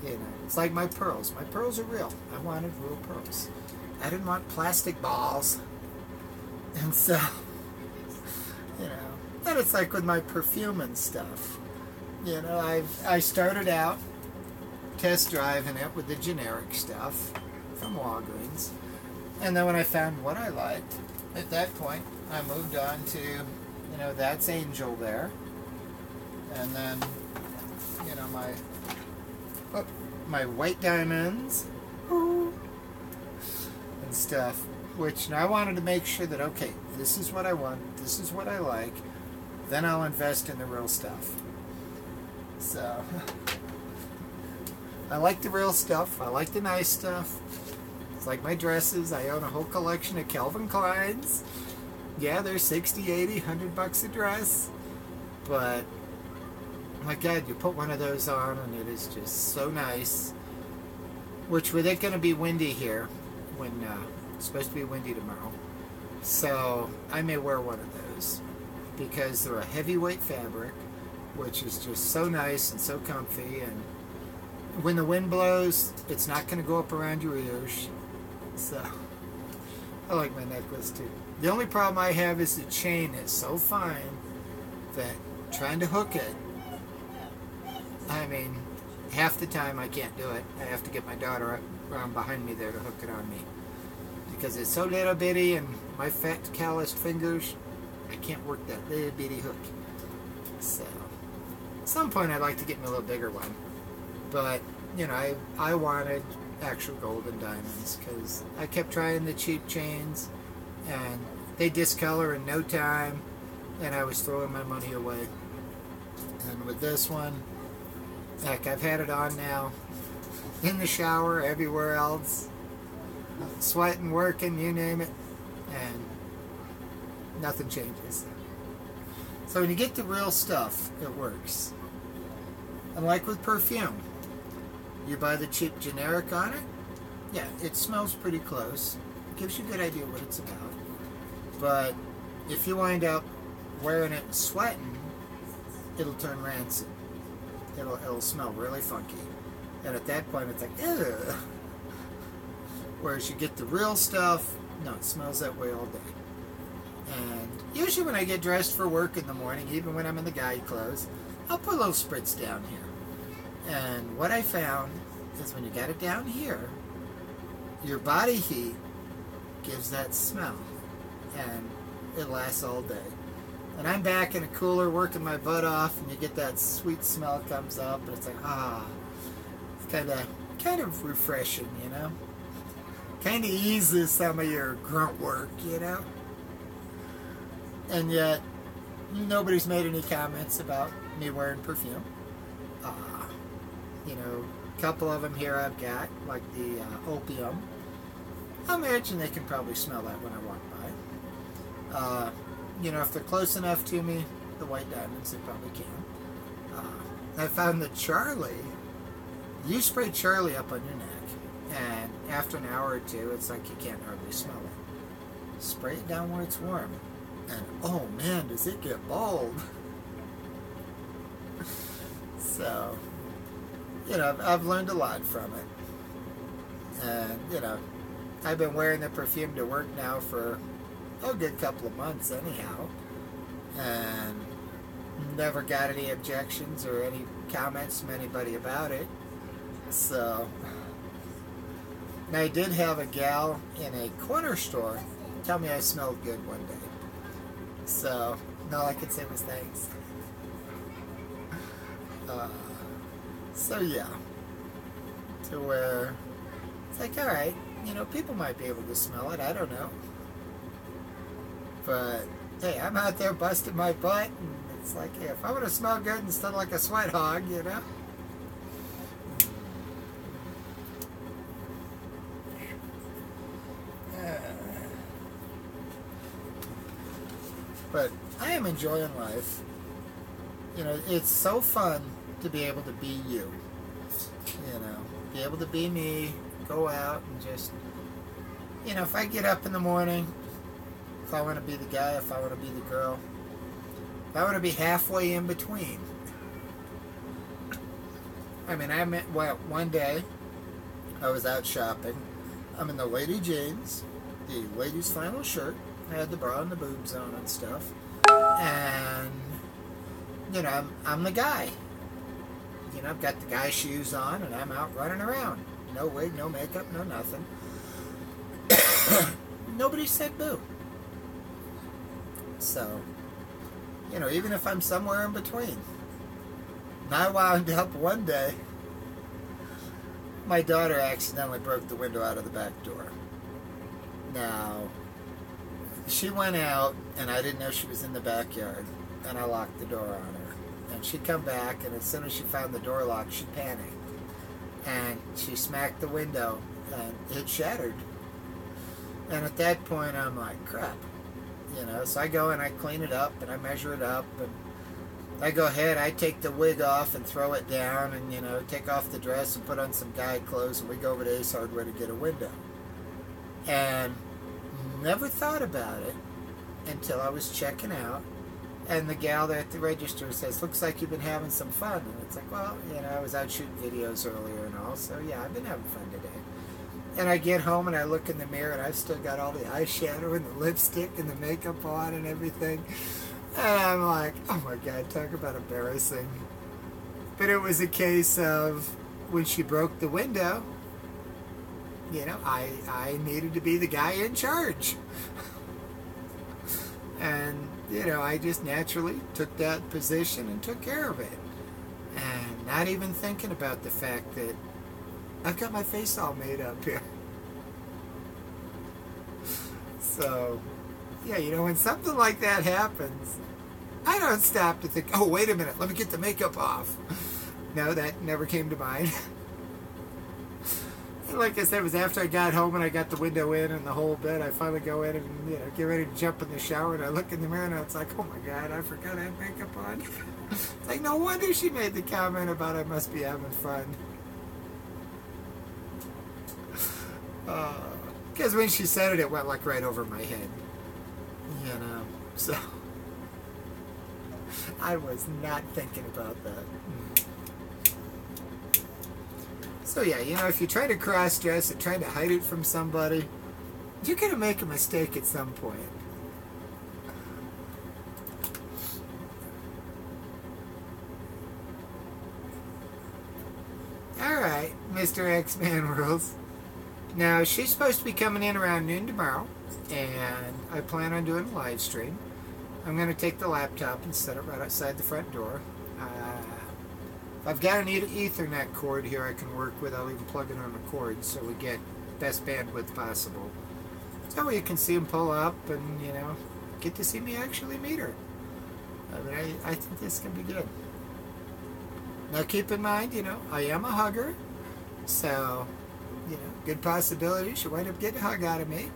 You know, it's like my pearls. My pearls are real. I wanted real pearls. I didn't want plastic balls. And so, you know, and it's like with my perfume and stuff. You know, I started out test driving it with the generic stuff from Walgreens. And then when I found what I liked, at that point, I moved on to, you know, that's Angel there. And then, you know, my white diamonds and stuff, which I wanted to make sure that, okay, this is what I want, this is what I like, then I'll invest in the real stuff. So, I like the real stuff, I like the nice stuff. It's like my dresses, I own a whole collection of Calvin Kleins. Yeah, they're 60, 80, $100 a dress, but my God, you put one of those on and it is just so nice. which with it going to be windy here, when it's supposed to be windy tomorrow. So I may wear one of those because they're a heavyweight fabric, which is just so nice and so comfy, and when the wind blows, it's not going to go up around your ears. So I like my necklace too. The only problem I have is the chain is so fine that trying to hook it, I mean, half the time I can't do it. I have to get my daughter around behind me there to hook it on me, because it's so little bitty, and my fat calloused fingers, I can't work that little bitty hook. So at some point I'd like to get me a little bigger one, but you know, I wanted actual gold and diamonds, because I kept trying the cheap chains and they discolor in no time, and I was throwing my money away. And with this one, heck, I've had it on now in the shower, everywhere else, sweating, working, you name it, and nothing changes. So when you get the real stuff, it works. And like with perfume, you buy the cheap generic on it, yeah, it smells pretty close. It gives you a good idea what it's about. But if you wind up wearing it and sweating, it'll turn rancid. It'll smell really funky. And at that point, it's like, ugh. Whereas you get the real stuff, no, it smells that way all day. And usually when I get dressed for work in the morning, even when I'm in the guy clothes, I'll put a little spritz down here. And what I found is when you got it down here, your body heat gives that smell. And it lasts all day. And I'm back in a cooler working my butt off, and you get that sweet smell comes up, and it's like, it's kind of refreshing, you know? Kind of eases some of your grunt work, you know? And yet, nobody's made any comments about me wearing perfume. You know, a couple of them here I've got, like the opium. I imagine they can probably smell that when I walk by. You know, if they're close enough to me, the white diamonds, they probably can. I found that Charlie, you spray Charlie up on your neck, and after an hour or two, it's like you can't hardly smell it. Spray it down where it's warm, and oh man, does it get bold. So, you know, I've learned a lot from it. And, you know, I've been wearing the perfume to work now for a good couple of months anyhow, and never got any objections or any comments from anybody about it. So, and I did have a gal in a corner store tell me I smelled good one day. So, all I could say was thanks. So yeah, to where it's like, alright, you know, people might be able to smell it, I don't know. But, hey, I'm out there busting my butt, and it's like, hey, if I want to smell good instead of like a sweat hog, you know? But I am enjoying life. You know, it's so fun to be able to be you. You know, be able to be me, go out and just, you know, if I get up in the morning, if I want to be the guy, if I want to be the girl, if I want to be halfway in between. I mean, one day I was out shopping. I'm in the lady jeans, the ladies' flannel shirt. I had the bra and the boobs on and stuff. And, you know, I'm the guy. You know, I've got the guy shoes on, and I'm out running around. No wig, no makeup, no nothing. Nobody said boo. So, you know, even if I'm somewhere in between. And I wound up one day, my daughter accidentally broke the window out of the back door. Now, she went out, and I didn't know she was in the backyard, and I locked the door on her. And she'd come back, and as soon as she found the door locked, she panicked. And she smacked the window, and it shattered. And at that point, I'm like, crap. You know, so I go and I clean it up, and I measure it up, and I go ahead, I take the wig off and throw it down and, take off the dress and put on some guy clothes, and we go over to Ace Hardware to get a window. And never thought about it until I was checking out, and the gal there at the register says, looks like you've been having some fun. And it's like, well, I was out shooting videos earlier and all, so yeah, I've been having fun today. And I get home and I look in the mirror and I've still got all the eyeshadow and the lipstick and the makeup on and everything. And I'm like, oh my God, talk about embarrassing. But it was a case of when she broke the window, I needed to be the guy in charge. And, I just naturally took that position and took care of it. And not even thinking about the fact that I've got my face all made up here. So, yeah, when something like that happens, I don't stop to think, oh, wait a minute, let me get the makeup off. No, that never came to mind. And like I said, it was after I got home and I got the window in and the whole bit, I finally go in and, get ready to jump in the shower, and I look in the mirror and it's like, oh my God, I forgot I had makeup on. It's like, no wonder she made the comment about I must be having fun. Because when she said it, it went like right over my head. So I was not thinking about that. So yeah, if you try to cross-dress and try to hide it from somebody, you're going to make a mistake at some point. Alright, Mr. X-Man Rules. Now, she's supposed to be coming in around noon tomorrow, and I plan on doing a live stream. I'm going to take the laptop and set it right outside the front door. If I've got an Ethernet cord here I can work with, I'll even plug it on the cord so we get best bandwidth possible. So you can see them pull up and, get to see me actually meet her. I think this can be good. Now keep in mind, I am a hugger, so, good possibility she'll wind up getting a hug out of me,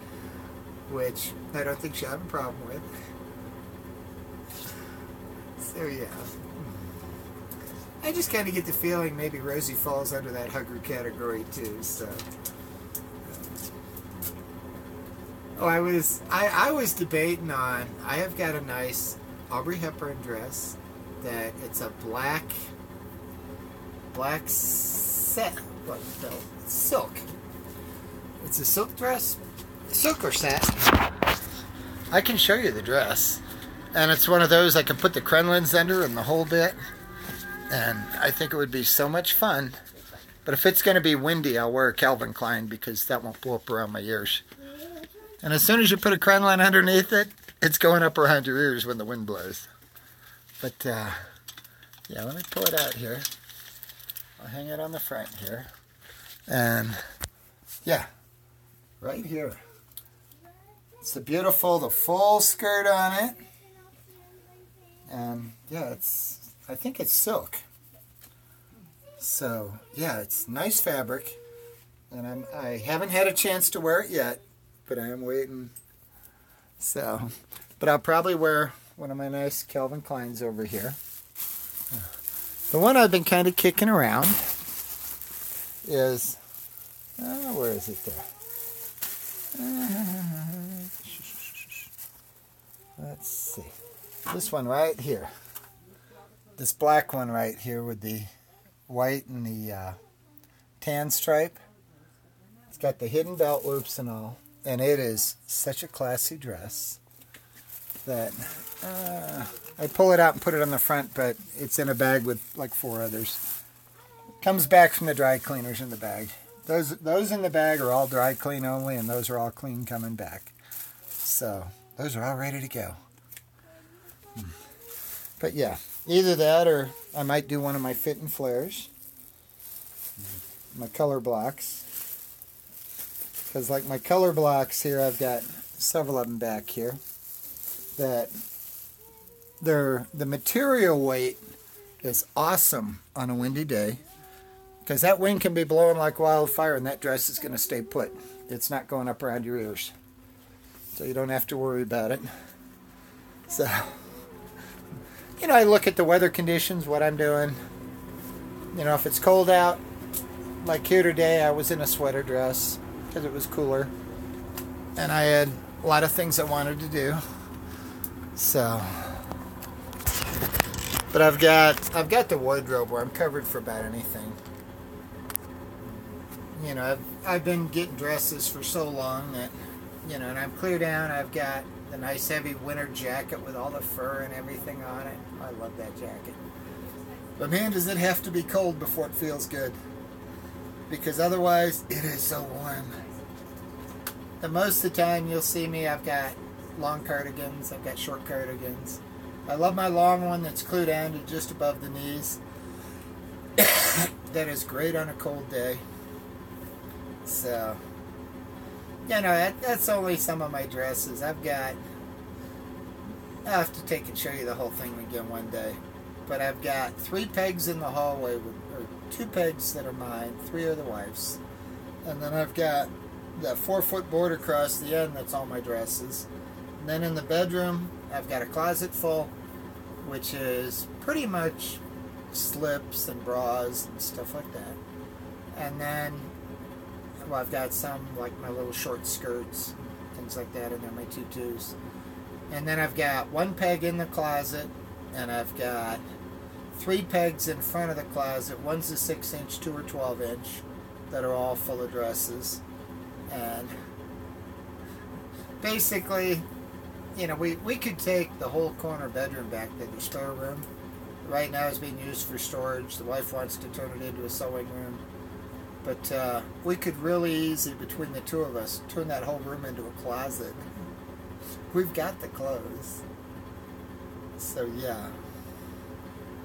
which I don't think she'll have a problem with. So yeah. I just kind of get the feeling maybe Rosie falls under that hugger category too, so. Oh, I was debating on, I have got a nice Aubrey Hepburn dress that it's a black silk. It's a silk dress, silk or satin. I can show you the dress, and it's one of those I can put the crenolines under and the whole bit, and I think it would be so much fun. But if it's going to be windy, I'll wear a Calvin Klein because that won't blow up around my ears. And as soon as you put a crinoline underneath it, it's going up around your ears when the wind blows. But yeah, let me pull it out here. I'll hang it on the front here. And yeah, right here. It's the full skirt on it. And yeah, I think it's silk. So yeah, it's nice fabric. And I haven't had a chance to wear it yet, but I am waiting. So, but I'll probably wear one of my nice Calvin Kleins over here. The one I've been kind of kicking around is, where is it there? Let's see. This one right here. This black one right here with the white and the tan stripe. It's got the hidden belt loops and all. And it is such a classy dress that I pull it out and put it on the front, but it's in a bag with like 4 others. Comes back from the dry cleaners in the bag. Those in the bag are all dry clean only, and those are all clean coming back. So those are all ready to go. But yeah, either that or I might do one of my fit and flares, my color blocks. Because like my color blocks here, I've got several of them back here, that the material weight is awesome on a windy day, because that wind can be blowing like wildfire and that dress is going to stay put. It's not going up around your ears, so you don't have to worry about it. So I look at the weather conditions, what I'm doing. If it's cold out, like here today, I was in a sweater dress because it was cooler. And I had a lot of things I wanted to do. So, but I've got the wardrobe where I'm covered for about anything. I've been getting dresses for so long that, and I'm clear down. I've got the nice heavy winter jacket with all the fur and everything on it. I love that jacket. But man, does it have to be cold before it feels good. Because otherwise, it is so warm. And most of the time, you'll see me, I've got long cardigans, I've got short cardigans. I love my long one that's clear down to just above the knees. That is great on a cold day. So, that's only some of my dresses. I'll have to take and show you the whole thing again one day. But I've got 3 pegs in the hallway, or 2 pegs that are mine, 3 are the wife's. And then I've got that 4-foot board across the end, that's all my dresses. And then in the bedroom, I've got a closet full, which is pretty much slips and bras and stuff like that. And then, well, I've got some, like my little short skirts, things like that, and then my tutus. And then I've got 1 peg in the closet, and I've got 3 pegs in front of the closet. One's a 6-inch, 2 or 12-inch, that are all full of dresses. And basically, we could take the whole corner bedroom back to the spare room. Right now it's being used for storage. The wife wants to turn it into a sewing room. But we could really easy, between the two of us, turn that whole room into a closet. We've got the clothes. So yeah.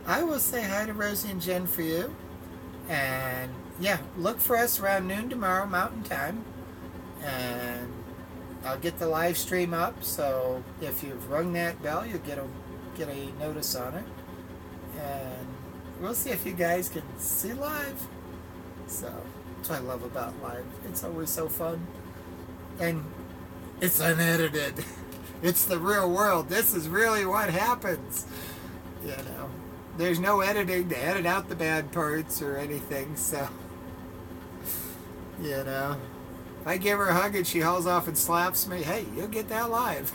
I will say hi to Rosie and Jen for you. And yeah, look for us around noon tomorrow, Mountain Time. And I'll get the live stream up, so if you've rung that bell, you'll get a notice on it. And we'll see if you guys can see live. So that's what I love about live. It's always so fun. And it's unedited. It's the real world. This is really what happens. There's no editing to edit out the bad parts or anything, so if I give her a hug and she hauls off and slaps me, hey, you'll get that live.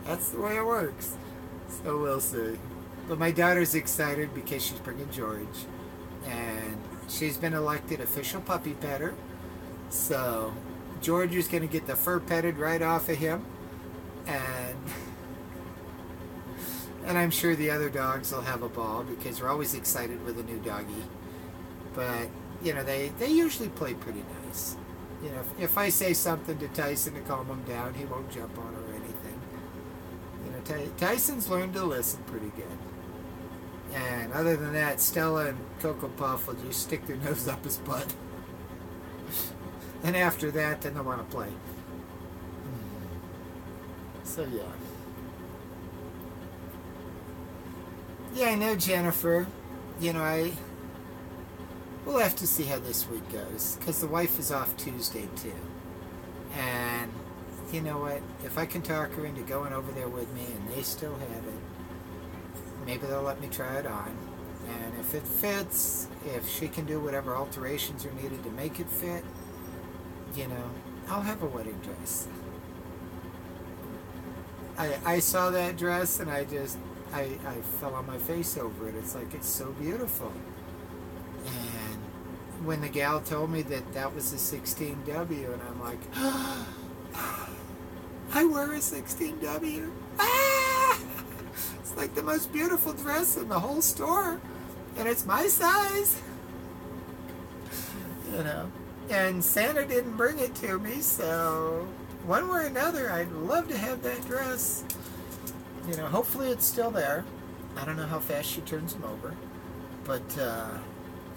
That's the way it works. So we'll see. But my daughter's excited because she's bringing George. And she's been elected official puppy petter. So George is going to get the fur petted right off of him. And I'm sure the other dogs will have a ball because we're always excited with a new doggy. But, they usually play pretty nice. If I say something to Tyson to calm him down, he won't jump on her or anything. Tyson's learned to listen pretty good. And other than that, Stella and Cocoa Puff will just stick their nose up his butt. And after that, then they'll want to play. So, yeah. Yeah, I know, Jennifer. We'll have to see how this week goes, because the wife is off Tuesday, too. And, you know what? If I can talk her into going over there with me, and they still have it, maybe they'll let me try it on. And if it fits, if she can do whatever alterations are needed to make it fit, I'll have a wedding dress. I saw that dress, and I fell on my face over it. It's like, it's so beautiful. And when the gal told me that was a 16W, and I'm like, I wear a 16W. Ah! It's like the most beautiful dress in the whole store. And it's my size. And Santa didn't bring it to me, so one way or another, I'd love to have that dress. Hopefully it's still there. I don't know how fast she turns them over. But,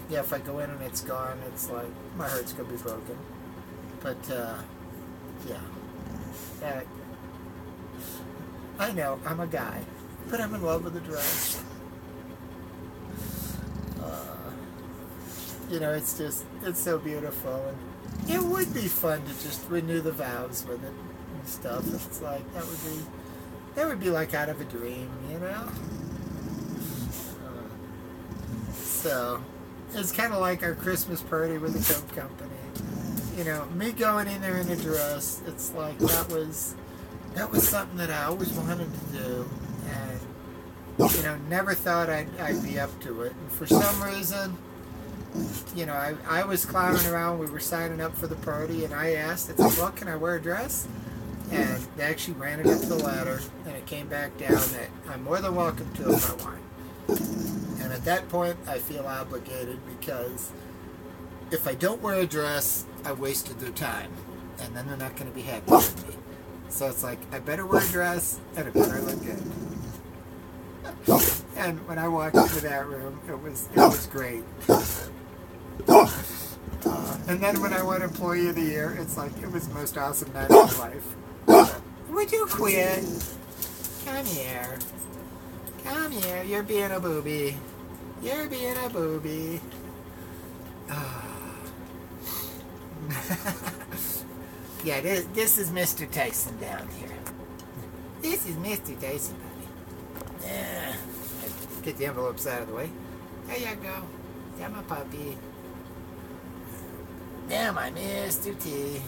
yeah, if I go in and it's gone, it's like, my heart's going to be broken. But, yeah. I know, I'm a guy. But I'm in love with the dress. It's so beautiful. And it would be fun to just renew the vows with it and stuff. It's like, that would be That would be like out of a dream, you know? So, it's kind of like our Christmas party with the Coke Company. You know, me going in there in a dress, it's like that was something that I always wanted to do. And, you know, never thought I'd be up to it. And for some reason, you know, I was clowning around. We were signing up for the party, and I asked, it's like, well, can I wear a dress? And they actually ran it up the ladder, and it came back down that I'm more than welcome to if I want. And at that point, I feel obligated because if I don't wear a dress, I wasted their time, and then they're not going to be happy with me. So it's like, I better wear a dress, and it better look good. And when I walked into that room, it was great. And then when I won Employee of the Year, it's like, it was the most awesome night of my life. Would you quit? Come here. Come here. You're being a booby. You're being a booby. Yeah, this is Mr. Tyson down here. This is Mr. Tyson, buddy. Yeah. Get the envelopes out of the way. There you go. Yeah, my puppy. Yeah, my Mr. T.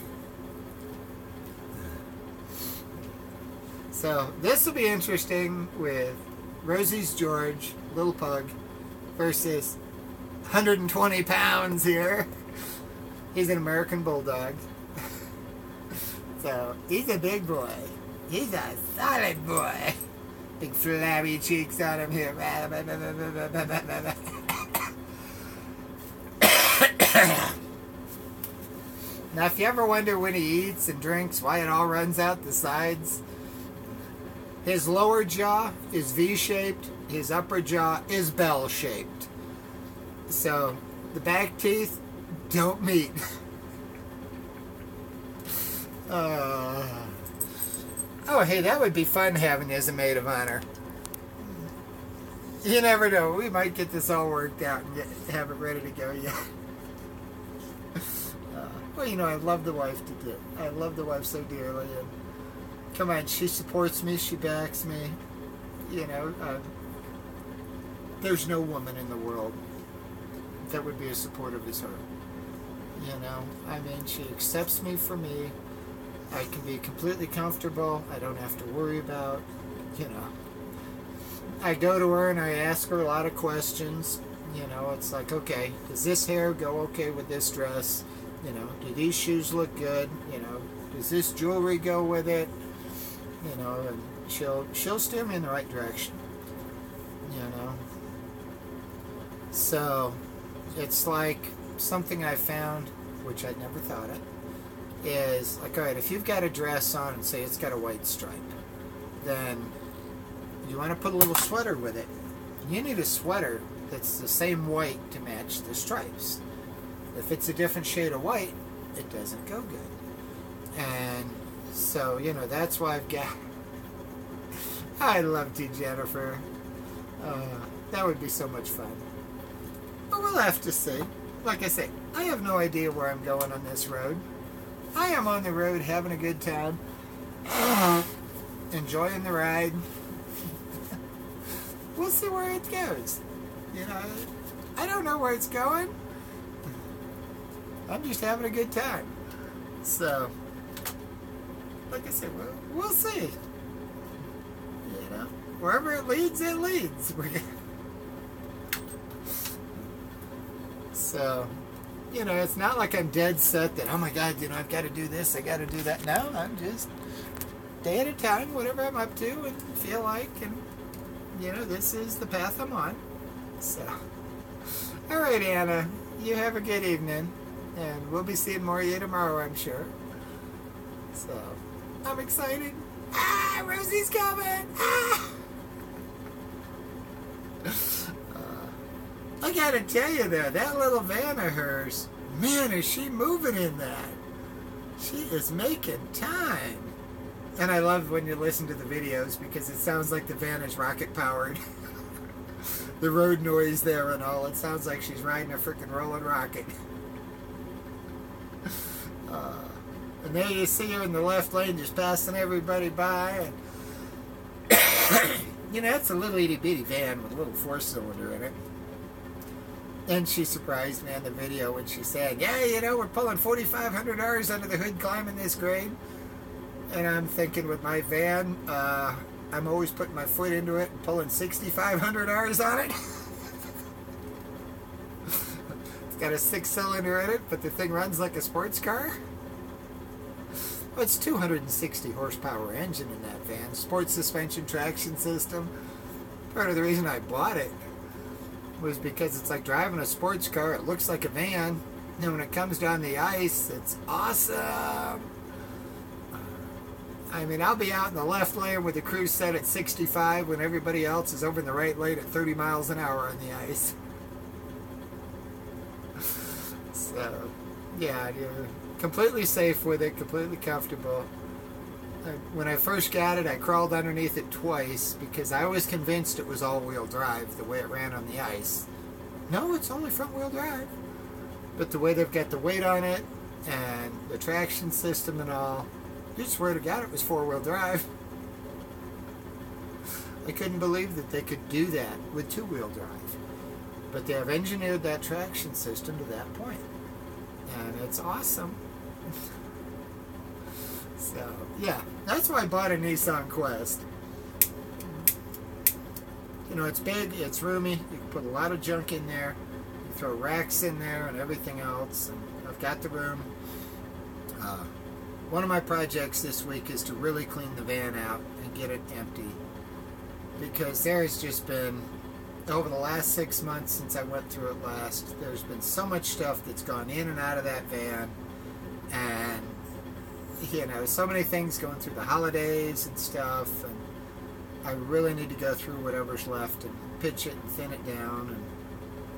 So, this will be interesting with Rosie's George, little pug, versus 120 pounds here. He's an American Bulldog. So, he's a big boy. He's a solid boy. Big flabby cheeks on him here. Now, if you ever wonder when he eats and drinks, why it all runs out the sides, his lower jaw is V-shaped, his upper jaw is bell-shaped. So, the back teeth don't meet. Oh, hey, that would be fun having as a maid of honor. You never know. We might get this all worked out and have it ready to go yet. Well, you know, I love the wife to do. I love the wife so dearly. And come on, she supports me. She backs me. You know, there's no woman in the world that would be as supportive as her. You know, I mean, she accepts me for me. I can be completely comfortable. I don't have to worry about, you know. I go to her and I ask her a lot of questions. You know, it's like, okay, does this hair go okay with this dress? You know, do these shoes look good? You know, does this jewelry go with it? You know, and she'll steer me in the right direction. You know. So, it's like something I found, which I'd never thought of, is like, all right, if you've got a dress on and say it's got a white stripe, then you want to put a little sweater with it. You need a sweater that's the same white to match the stripes. If it's a different shade of white, it doesn't go good. And so, you know, that's why I've got... I love you, Jennifer. That would be so much fun. But we'll have to see. Like I say, I have no idea where I'm going on this road. I am on the road having a good time. Enjoying the ride. We'll see where it goes. You know, I don't know where it's going. I'm just having a good time. So, like I said, we'll see. You know, wherever it leads, it leads. So, you know, it's not like I'm dead set that, oh my God, you know, I've got to do this, I got to do that. No, I'm just day at a time, whatever I'm up to and feel like, and, you know, this is the path I'm on. So, all right, Anna, you have a good evening, and we'll be seeing more of you tomorrow, I'm sure. So, I'm excited. Ah, Rosie's coming! Ah! I gotta tell you though, that little van of hers, man, is she moving in that. She is making time. And I love when you listen to the videos because it sounds like the van is rocket powered. The road noise there and all, it sounds like she's riding a freaking rolling rocket. And there you see her in the left lane just passing everybody by. And You know, it's a little itty-bitty van with a little 4-cylinder in it. And she surprised me on the video when she said, yeah, you know, we're pulling 4,500 R's under the hood climbing this grade. And I'm thinking with my van, I'm always putting my foot into it and pulling 6,500 R's on it. It's got a 6-cylinder in it, but the thing runs like a sports car. Well, it's 260 horsepower engine in that van. Sports suspension traction system. Part of the reason I bought it was because it's like driving a sports car. It looks like a van, and when it comes down the ice, it's awesome. I mean, I'll be out in the left lane with the cruise set at 65 when everybody else is over in the right lane at 30 miles an hour on the ice. So, yeah, you're completely safe with it, completely comfortable. When I first got it, I crawled underneath it twice because I was convinced it was all-wheel drive, the way it ran on the ice. No, it's only front-wheel drive. But the way they've got the weight on it and the traction system and all, you swear to God it was 4-wheel drive. I couldn't believe that they could do that with 2-wheel drive. But they have engineered that traction system to that point. And it's awesome. So, yeah, that's why I bought a Nissan Quest. You know, it's big, it's roomy, you can put a lot of junk in there, you can throw racks in there and everything else, and I've got the room. One of my projects this week is to really clean the van out and get it empty, because there has just been, over the last 6 months since I went through it last, there's been so much stuff that's gone in and out of that van, and you know, so many things going through the holidays and stuff, and I really need to go through whatever's left and pitch it and thin it down and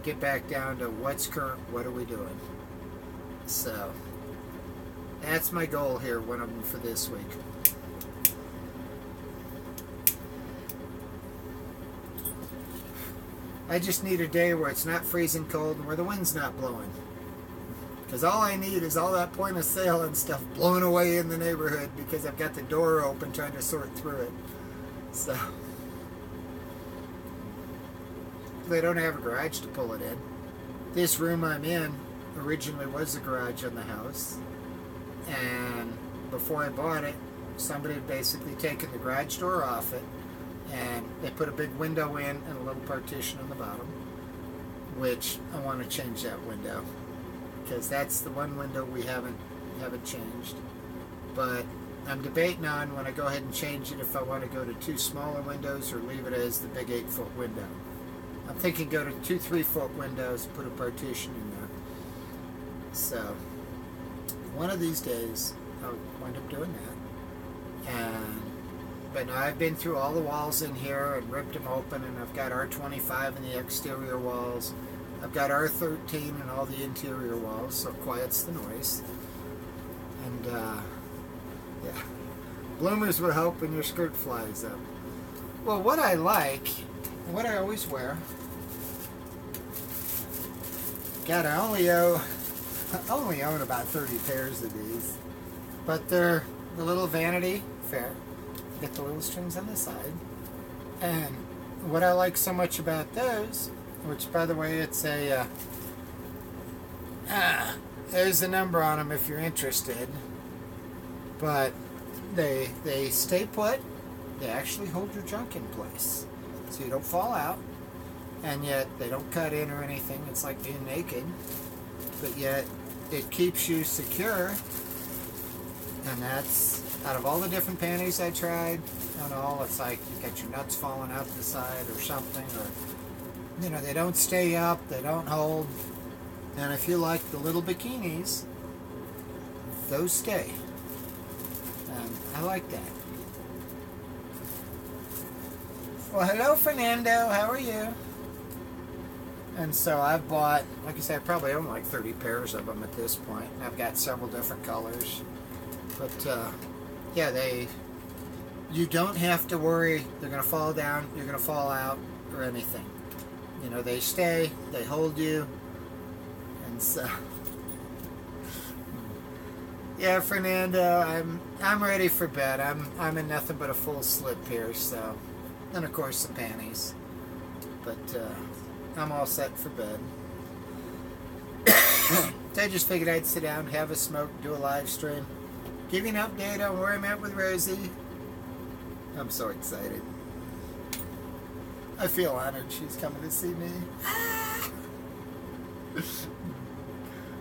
get back down to what's current, what are we doing. So that's my goal here, one of them for this week. I just need a day where it's not freezing cold and where the wind's not blowing. Because all I need is all that point of sale and stuff blowing away in the neighborhood because I've got the door open trying to sort through it. So, they don't have a garage to pull it in. This room I'm in originally was the garage on the house. And before I bought it, somebody had basically taken the garage door off it. And they put a big window in and a little partition on the bottom. Which I want to change that window, because that's the one window we haven't changed. But I'm debating on when I go ahead and change it if I want to go to 2 smaller windows or leave it as the big 8-foot window. I'm thinking go to 2 3-foot windows, put a partition in there. So one of these days I'll wind up doing that. But now I've been through all the walls in here and ripped them open, and I've got R25 in the exterior walls. I've got R13 in all the interior walls, so it quiets the noise. And, yeah. Bloomers would help when your skirt flies up. Well, what I like, what I always wear, God, I only own about 30 pairs of these. But they're the little vanity fair. Get the little strings on the side. And what I like so much about those, which by the way it's a there's a number on them if you're interested, but they stay put. They actually hold your junk in place so you don't fall out, and yet they don't cut in or anything. It's like being naked, but yet it keeps you secure. And that's, out of all the different panties I tried and all, it's like you got your nuts falling out the side or something, or, you know, they don't stay up, they don't hold. And if you like the little bikinis, those stay. And I like that. Well, hello, Fernando. How are you? And so I've bought, like I said, I probably own like 30 pairs of them at this point. I've got several different colors. But, yeah, you don't have to worry they're going to fall down, you're going to fall out, or anything. You know, they stay, they hold you, and so... Yeah, Fernando, I'm ready for bed. I'm in nothing but a full slip here, so And of course the panties. But I'm all set for bed. So I just figured I'd sit down, have a smoke, do a live stream, give you an update on where I'm at with Rosie. I'm so excited. I feel honored she's coming to see me.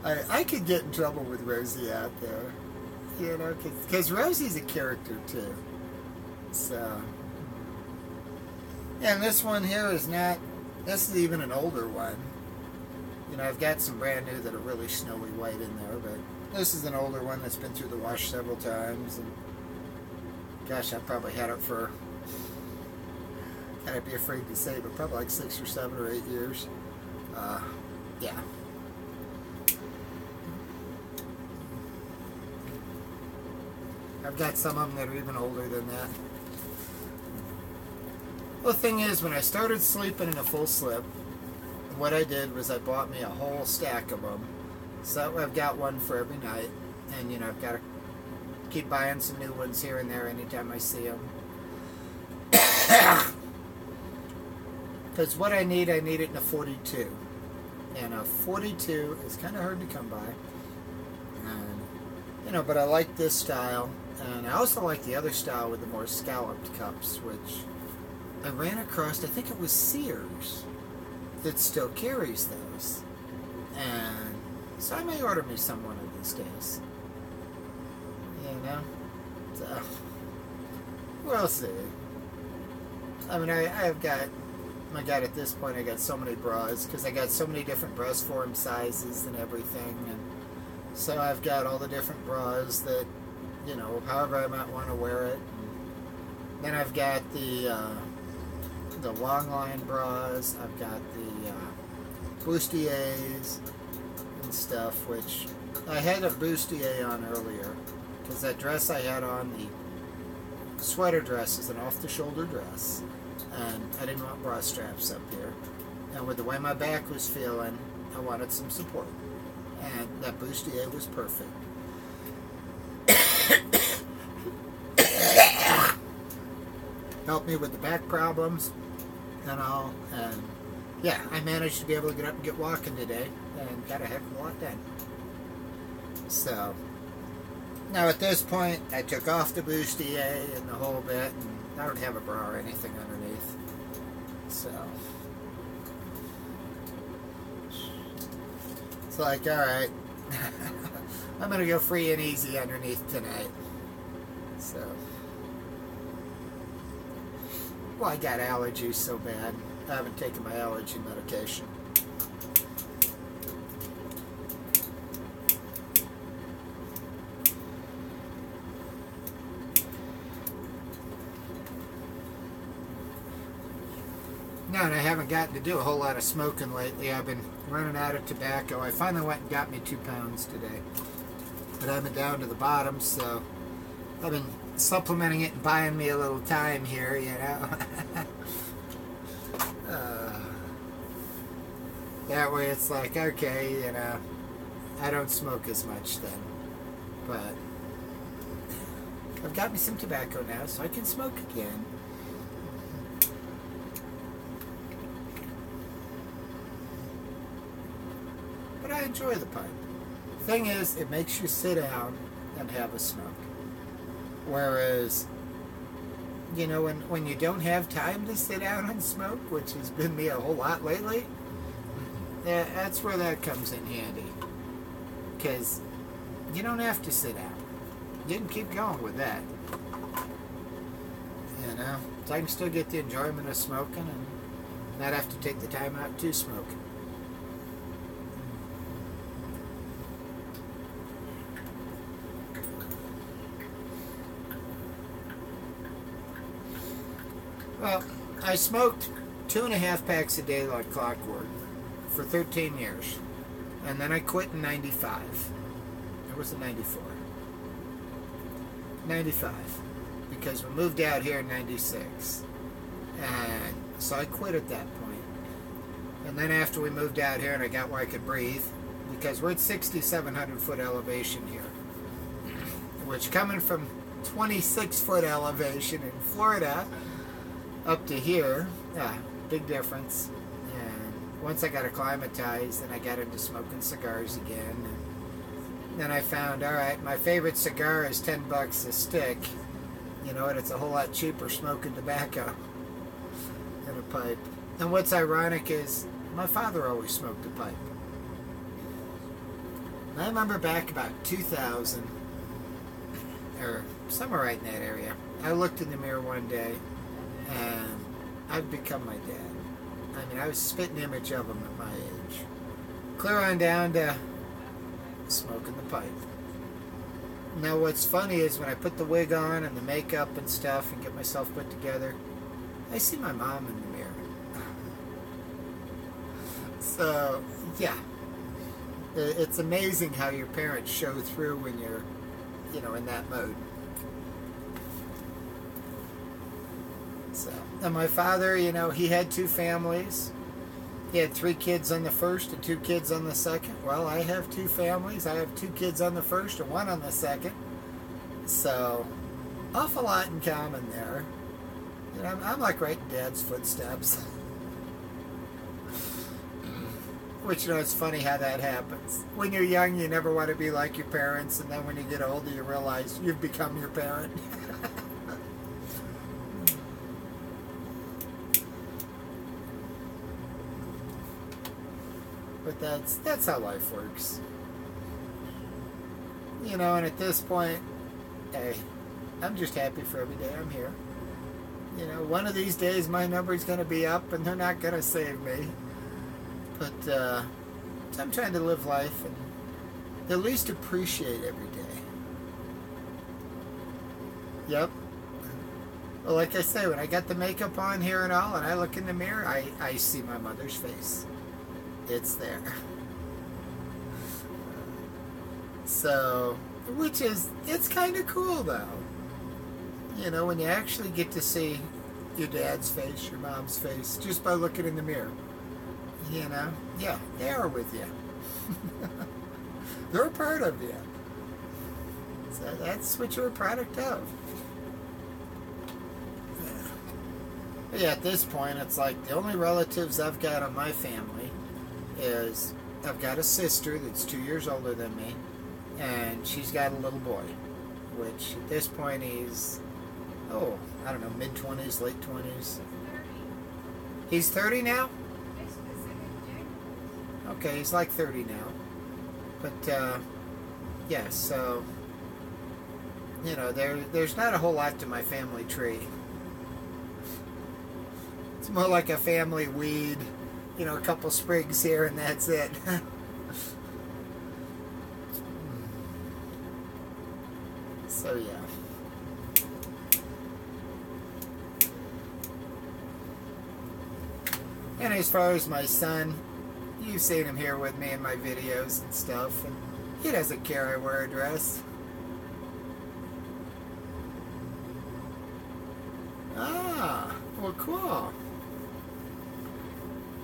I could get in trouble with Rosie out there, you know, because Rosie's a character too. So, yeah, and this one here is not, this is even an older one. You know, I've got some brand new that are really snowy white in there, but this is an older one that's been through the wash several times. And gosh, I've probably had it for, I'd be afraid to say, but probably like 6 or 7 or 8 years. Yeah. I've got some of them that are even older than that. Well, the thing is, when I started sleeping in a full slip, what I did was I bought me a whole stack of them. So that way I've got one for every night. And, you know, I've got to keep buying some new ones here and there anytime I see them. Because what I need it in a 42. And a 42 is kind of hard to come by. And, you know, but I like this style. And I also like the other style with the more scalloped cups, which I ran across, I think it was Sears, that still carries those. And so I may order me some one of these days. You know? So, we'll see. I mean, I've got, my God, at this point I got so many bras, because I got so many different breast form sizes and everything. And so I've got all the different bras that, you know, however I might want to wear it. And then I've got the long line bras. I've got the bustiers and stuff, which I had a bustier on earlier because that dress I had on, the sweater dress, is an off-the-shoulder dress, and I didn't want bra straps up here. And with the way my back was feeling, I wanted some support, and that bustier was perfect. Helped me with the back problems and all, and yeah, I managed to be able to get up and get walking today, and got a heck of a lot done. So now at this point, I took off the bustier and the whole bit, and I don't have a bra or anything underneath. So it's like, all right, I'm gonna go free and easy underneath tonight. So, well, I got allergies so bad. I haven't taken my allergy medication. No, and I haven't gotten to do a whole lot of smoking lately. I've been running out of tobacco. I finally went and got me 2 pounds today. But I've been down to the bottom, so I've been supplementing it and buying me a little time here, you know. That way it's like, okay, you know, I don't smoke as much then. But I've got me some tobacco now, so I can smoke again. But I enjoy the pipe. Thing is, it makes you sit down and have a smoke. Whereas, you know, when you don't have time to sit down and smoke, which has been me a whole lot lately, that's where that comes in handy. Because you don't have to sit down. You can keep going with that. You know, so I can still get the enjoyment of smoking and not have to take the time out to smoke. Well, I smoked 2.5 packs a day like clockwork for 13 years. And then I quit in 95. Or was it 94? 95. Because we moved out here in 96. And so I quit at that point. And then after we moved out here and I got where I could breathe, because we're at 6,700 foot elevation here. Which, coming from 26 foot elevation in Florida, up to here, yeah, big difference. And once I got acclimatized, then I got into smoking cigars again. And then I found, all right, my favorite cigar is $10 a stick. You know what? It's a whole lot cheaper smoking tobacco than a pipe. And what's ironic is my father always smoked a pipe. And I remember back about 2000, or somewhere right in that area, I looked in the mirror one day, and I've become my dad. I mean, I was a spitting image of him at my age. Clear on down to smoking the pipe. Now, what's funny is when I put the wig on and the makeup and stuff and get myself put together, I see my mom in the mirror. So, yeah. It's amazing how your parents show through when you're, you know, in that mode. So, and my father, you know, he had 2 families. He had 3 kids on the first and 2 kids on the second. Well, I have 2 families. I have 2 kids on the first and 1 on the second. So, awful lot in common there. You know, I'm like right in Dad's footsteps. Which, you know, it's funny how that happens. When you're young, you never want to be like your parents, and then when you get older, you realize you've become your parent. But that's how life works. You know, and at this point, hey, I'm just happy for every day I'm here. You know, one of these days my number's going to be up and they're not going to save me. But so I'm trying to live life and at least appreciate every day. Yep. Well, like I say, when I got the makeup on here and all, and I look in the mirror, I see my mother's face. It's there. So, which is, it's kind of cool though. You know, when you actually get to see your dad's face, your mom's face, just by looking in the mirror. You know, yeah, they are with you. They're a part of you. So that's what you're a product of. But yeah, at this point, it's like the only relatives I've got on my family is I've got a sister that's 2 years older than me, and she's got a little boy, which at this point he's, oh, I don't know, mid-20s, late 20s. He's 30 now? Okay, he's like 30 now. But, yeah, so, you know, there's not a whole lot to my family tree. It's more like a family weed, you know, a couple sprigs here and that's it. So, yeah. And as far as my son, you've seen him here with me in my videos and stuff, and he doesn't care I wear a dress. Ah, well, cool.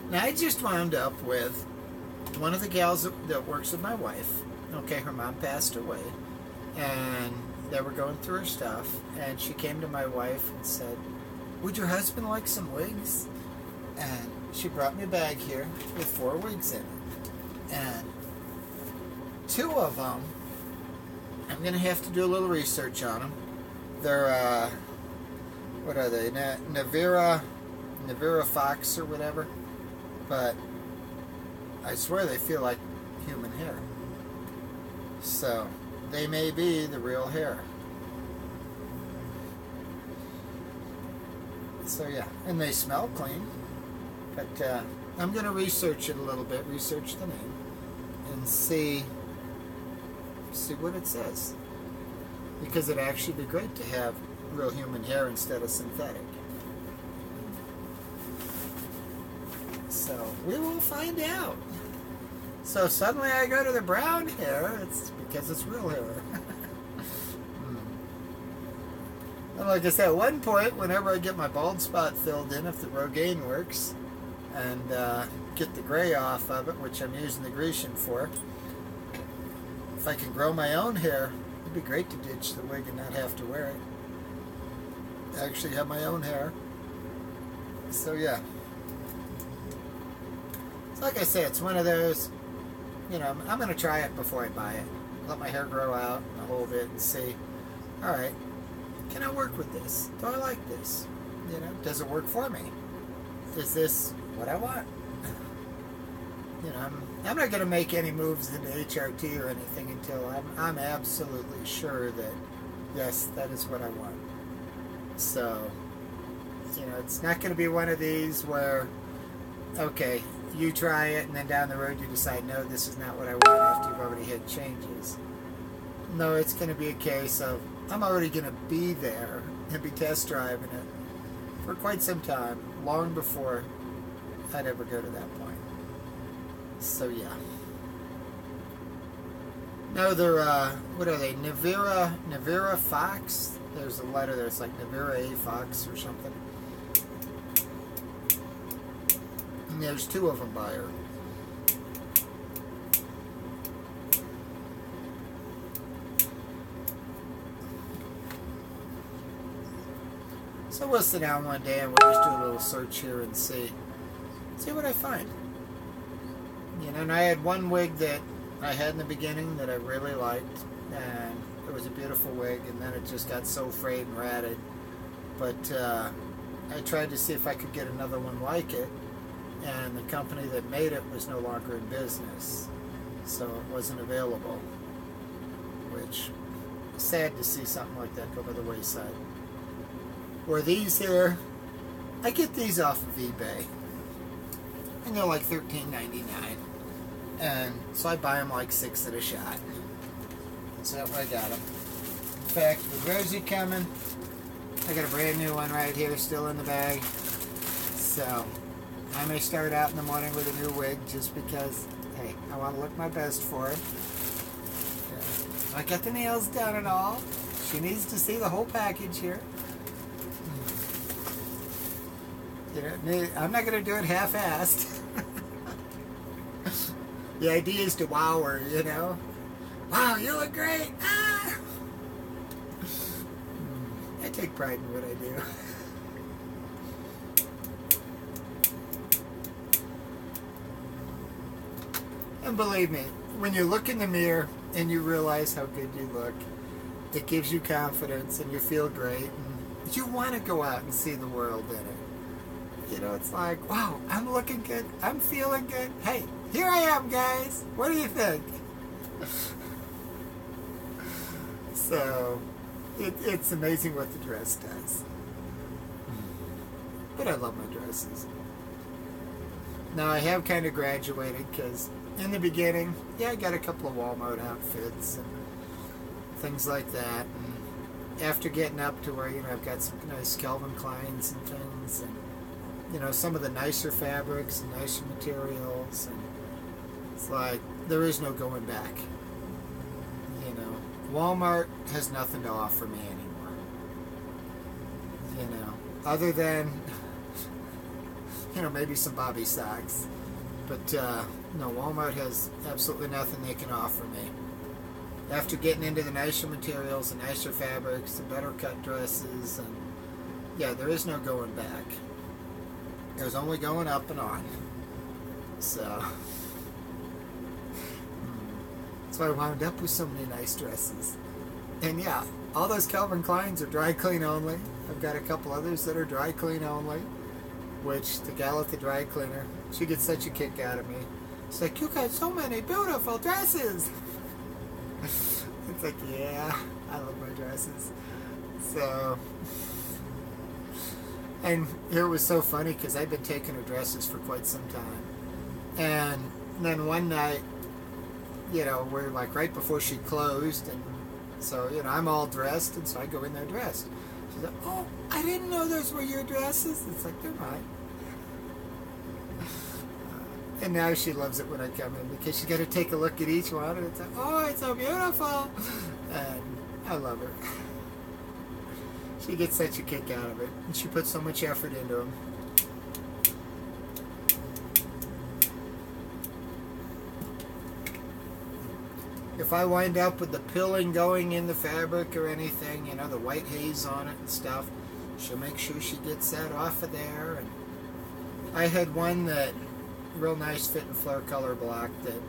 Now, I just wound up with one of the gals that works with my wife. Okay, her mom passed away, and they were going through her stuff, and she came to my wife and said, "Would your husband like some wigs?" And she brought me a bag here with 4 wigs in it. And 2 of them, I'm going to have to do a little research on them. They're, what are they? Navira Fox or whatever. But I swear they feel like human hair. So they may be the real hair. So yeah, and they smell clean. But I'm going to research it a little bit, research the name, and see what it says. Because it'd actually be great to have real human hair instead of synthetic. So we will find out. So suddenly I go to the brown hair, it's because it's real hair. And like I said, at one point, whenever I get my bald spot filled in, if the Rogaine works, and get the gray off of it, which I'm using the Grecian for, if I can grow my own hair, it'd be great to ditch the wig and not have to wear it. Actually have my own hair. So yeah. So like I say, it's one of those, you know, I'm going to try it before I buy it. Let my hair grow out a little bit and see, all right, can I work with this? Do I like this? You know, does it work for me? Is this what I want? You know, I'm not going to make any moves into HRT or anything until I'm absolutely sure that, yes, that is what I want. So, you know, it's not going to be one of these where, okay, you try it and then down the road you decide, no, this is not what I want after you've already had changes. No, it's going to be a case of, I'm already going to be there and be test driving it for quite some time, long before I'd ever go to that point. So yeah. No, they're, what are they, Navira Fox? There's a letter there, it's like Navira A Fox or something. And there's two of them by her. So we'll sit down one day and we'll just do a little search here and see what I find. You know, and I had one wig that I had in the beginning that I really liked, and it was a beautiful wig, and then it just got so frayed and ratted. But I tried to see if I could get another one like it, and the company that made it was no longer in business, so it wasn't available, which is sad to see something like that go by the wayside. Where these here, I get these off of eBay, and they're like $13.99, and so I buy them like 6 at a shot. So that's why I got them. In fact, with Rosie coming, I got a brand new one right here still in the bag, so I may start out in the morning with a new wig just because, hey, I want to look my best for it. I got the nails done and all. She needs to see the whole package here. You know, I'm not going to do it half-assed. The idea is to wow her, you know. Wow, you look great! Ah! I take pride in what I do. And believe me, when you look in the mirror and you realize how good you look, it gives you confidence and you feel great. And you want to go out and see the world in it. You know, it's like, wow, I'm looking good. I'm feeling good. Hey, here I am, guys. What do you think? So, it's amazing what the dress does. But I love my dresses. Now, I have kind of graduated because in the beginning, yeah, I got a couple of Walmart outfits and things like that. And after getting up to where, you know, I've got some nice Calvin Kleins and things, and you know, some of the nicer fabrics and nicer materials, and it's like there is no going back. You know, Walmart has nothing to offer me anymore. You know, other than, you know, maybe some Bobby socks, but no, Walmart has absolutely nothing they can offer me. After getting into the nicer materials, the nicer fabrics, the better cut dresses, and yeah, there is no going back. There's only going up and on. So that's why I wound up with so many nice dresses. And yeah, all those Calvin Kleins are dry clean only. I've got a couple others that are dry clean only, which the gal at the dry cleaner, she gets such a kick out of me. She's like, you got so many beautiful dresses. It's like, yeah, I love my dresses. So, and it was so funny because I've been taking her dresses for quite some time. And then one night, you know, we're like right before she closed, and so, you know, I'm all dressed, and so I go in there dressed. She's like, oh, I didn't know those were your dresses. It's like, they're mine. And now she loves it when I come in because she's got to take a look at each one, and it's like, oh, it's so beautiful. And I love her. She gets such a kick out of it, and she puts so much effort into them. If I wind up with the pilling going in the fabric or anything, you know, the white haze on it and stuff, she'll make sure she gets that off of there, and I had one that real nice fit and flare color black that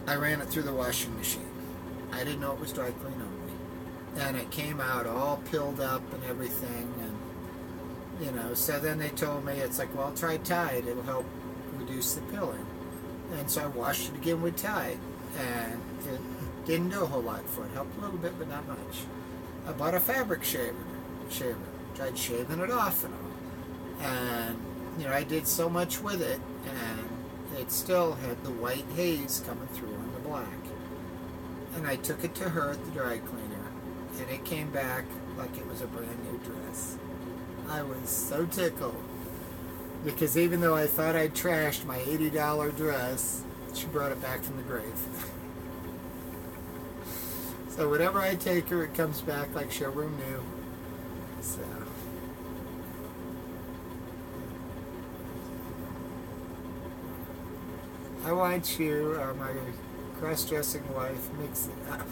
I ran it through the washing machine. I didn't know it was dry clean only. And it came out all pilled up and everything, and you know, so then they told me, it's like, well, try Tide, it'll help reduce the pilling. And so I washed it again with Tide, and it didn't do a whole lot for it. Helped a little bit, but not much. I bought a fabric shaver. Tried shaving it off and all. And, you know, I did so much with it, and it still had the white haze coming through on the black. And I took it to her at the dry cleaner, and it came back like it was a brand new dress. I was so tickled, because even though I thought I'd trashed my $80 dress, she brought it back from the grave. So whenever I take her, it comes back like showroom new. So I want you, my cross-dressing wife, mix it up.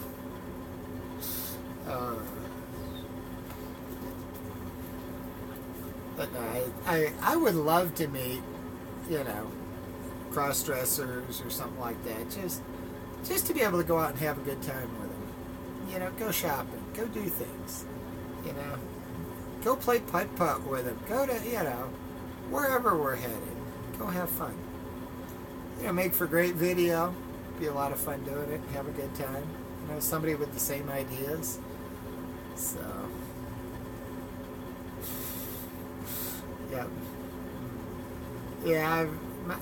But no, I would love to meet, you know, cross-dressers or something like that. Just to be able to go out and have a good time with them. You know, go shopping, go do things. You know, go play pipe putt with them. Go to, you know, wherever we're headed. Go have fun. You know, make for great video. Be a lot of fun doing it. Have a good time. You know, somebody with the same ideas. So, yeah. Yeah,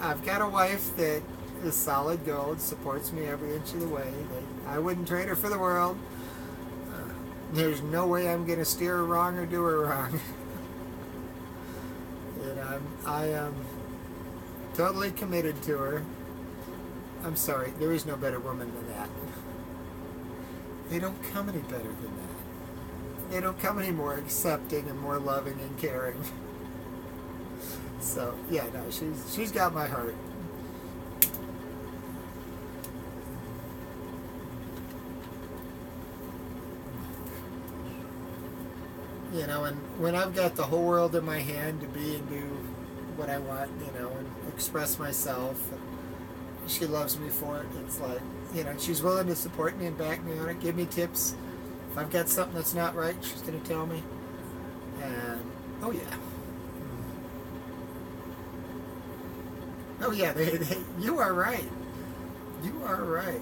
I've got a wife that is solid gold, supports me every inch of the way. I wouldn't trade her for the world. There's no way I'm going to steer her wrong or do her wrong. And I am totally committed to her. I'm sorry, there is no better woman than that. They don't come any better than that. They don't come any more accepting and more loving and caring. So, yeah, no, she's got my heart. You know, and when I've got the whole world in my hand to be and do what I want, you know, and express myself, and she loves me for it. It's like, you know, she's willing to support me and back me on it, give me tips. If I've got something that's not right, she's going to tell me. And, oh yeah. Oh yeah, you are right. You are right.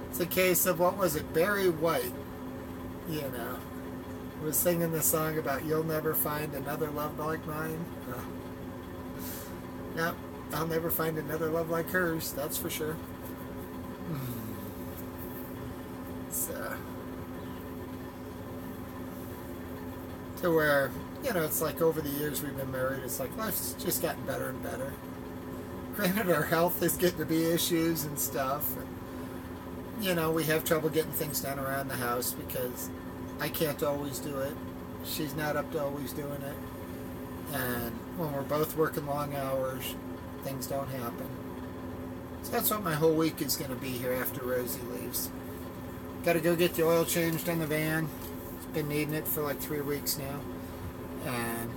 It's a case of, what was it, Barry White, you know, was singing the song about you'll never find another love like mine. No, I'll never find another love like hers, that's for sure. So, to where, you know, it's like over the years we've been married, it's like life's just gotten better and better. Granted, our health is getting to be issues and stuff. And, you know, we have trouble getting things done around the house because I can't always do it. She's not up to always doing it. And when we're both working long hours, things don't happen. So that's what my whole week is going to be here after Rosie leaves. Got to go get the oil changed on the van. It's been needing it for like 3 weeks now. And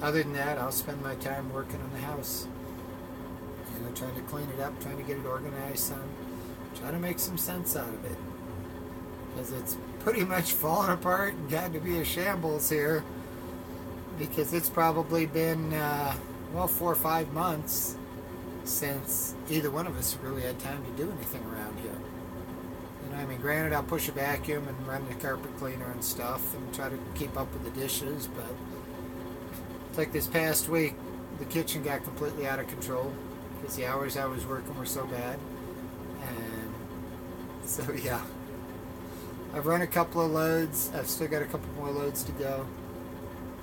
other than that, I'll spend my time working on the house. You know, trying to clean it up, trying to get it organized some. Trying to make some sense out of it. Because it's pretty much falling apart and gotten to be a shambles here. Because it's probably been, well, 4 or 5 months since either one of us really had time to do anything around here. You know, I mean, granted, I'll push a vacuum and run the carpet cleaner and stuff and try to keep up with the dishes, but it's like this past week, the kitchen got completely out of control because the hours I was working were so bad. And so, yeah. I've run a couple of loads. I've still got a couple more loads to go.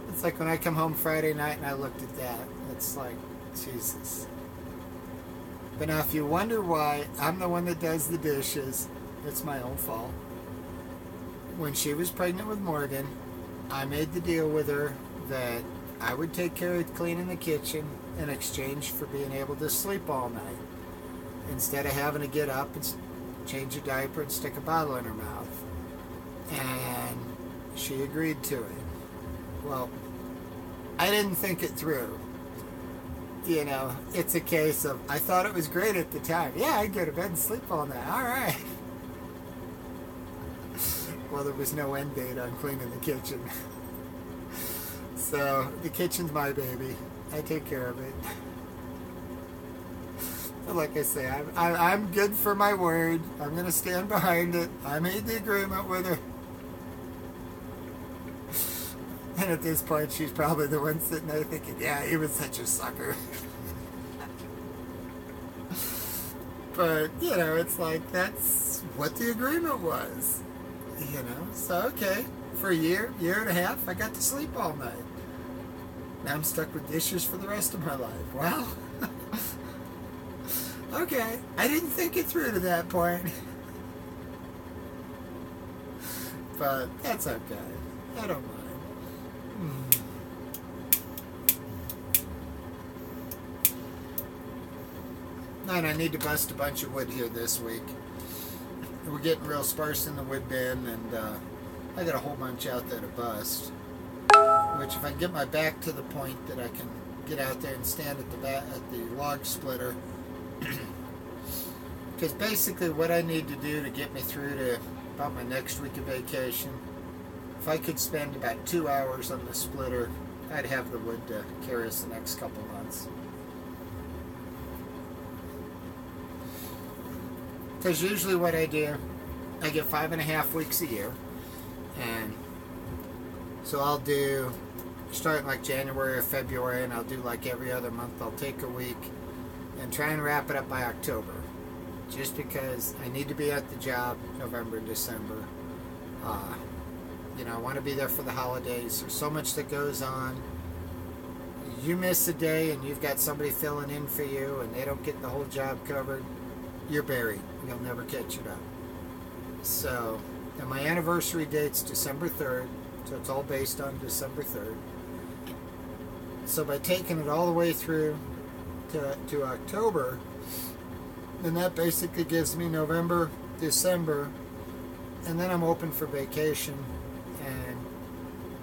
It's like when I come home Friday night and I looked at that, it's like, Jesus. But now if you wonder why I'm the one that does the dishes, it's my own fault. When she was pregnant with Morgan, I made the deal with her that I would take care of cleaning the kitchen in exchange for being able to sleep all night. Instead of having to get up and change a diaper and stick a bottle in her mouth. And she agreed to it. Well, I didn't think it through. You know, it's a case of, I thought it was great at the time. Yeah, I'd go to bed and sleep all night. All right. Well, there was no end date on cleaning the kitchen. So, the kitchen's my baby. I take care of it. But like I say, I'm good for my word. I'm going to stand behind it. I made the agreement with her. And at this point, she's probably the one sitting there thinking, yeah, he was such a sucker. But, you know, it's like, that's what the agreement was. You know, so okay, for a year and a half, I got to sleep all night. Now I'm stuck with dishes for the rest of my life. Well, okay, I didn't think it through to that point. But that's okay. I don't mind. And I need to bust a bunch of wood here this week. We're getting real sparse in the wood bin, and I got a whole bunch out there to bust. Which, if I can get my back to the point that I can get out there and stand at the log splitter, because basically what I need to do to get me through to about my next week of vacation, if I could spend about 2 hours on the splitter, I'd have the wood to carry us the next couple months. Because usually what I do, I get 5.5 weeks a year, and so I'll do, starting like January or February, and I'll do like every other month, I'll take a week and try and wrap it up by October, just because I need to be at the job November and December. You know, I want to be there for the holidays. There's so much that goes on. You miss a day and you've got somebody filling in for you and they don't get the whole job covered, you're buried. You'll never catch it up. So, and my anniversary date's December 3rd, so it's all based on December 3rd. So by taking it all the way through to October, then that basically gives me November, December, and then I'm open for vacation. And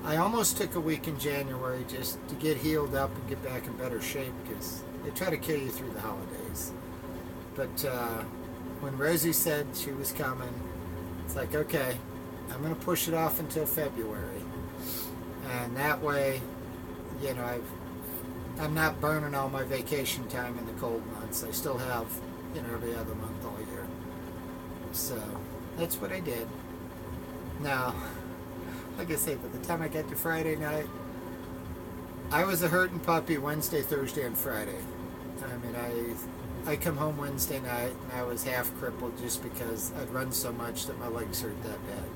I almost took a week in January just to get healed up and get back in better shape, because they try to kill you through the holidays. But when Rosie said she was coming, it's like, okay, I'm going to push it off until February. And that way, you know, I'm not burning all my vacation time in the cold months. I still have, you know, every other month all year. So that's what I did. Now, like I say, by the time I get to Friday night, I was a hurting puppy Wednesday, Thursday, and Friday. I mean, I come home Wednesday night and I was half crippled just because I'd run so much that my legs hurt that bad.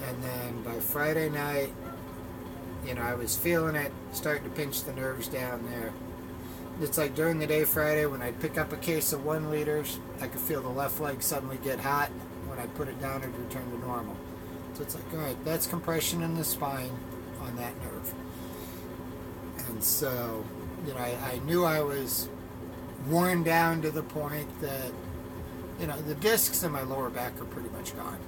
And then by Friday night, you know, I was feeling it, starting to pinch the nerves down there. It's like during the day Friday when I'd pick up a case of 1 liters, I could feel the left leg suddenly get hot. When I put it down, it'd return to normal. So it's like, all right, that's compression in the spine on that nerve. And so, you know, I knew I was worn down to the point that, you know, the discs in my lower back are pretty much gone.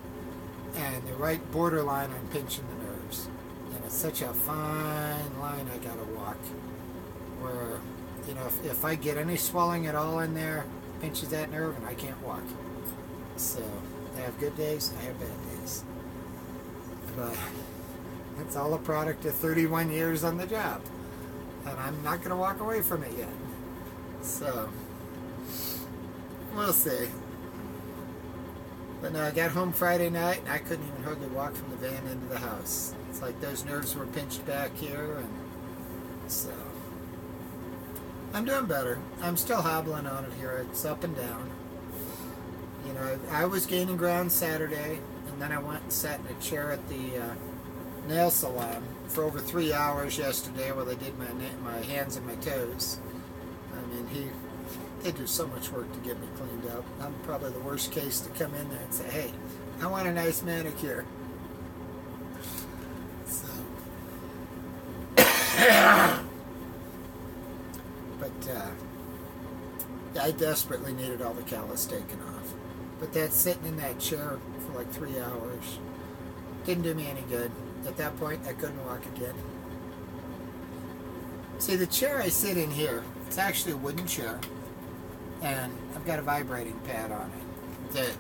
And they're right borderline on pinching the nerves. And it's such a fine line I gotta walk. Where, you know, if I get any swelling at all in there, pinches that nerve and I can't walk. So, I have good days, I have bad days. But it's all a product of 31 years on the job. And I'm not going to walk away from it yet. So, we'll see. But no, I got home Friday night and I couldn't even hardly walk from the van into the house. It's like those nerves were pinched back here, and so I'm doing better. I'm still hobbling on it here. It's up and down. You know, I was gaining ground Saturday, and then I went and sat in a chair at the nail salon for over 3 hours yesterday while they did my hands and my toes. I mean, they do so much work to get me cleaned up. I'm probably the worst case to come in there and say, hey, I want a nice manicure. So, but yeah, I desperately needed all the callus taken off. But that sitting in that chair for like 3 hours didn't do me any good. At that point, I couldn't walk again. See, the chair I sit in here, it's actually a wooden chair, and I've got a vibrating pad on it that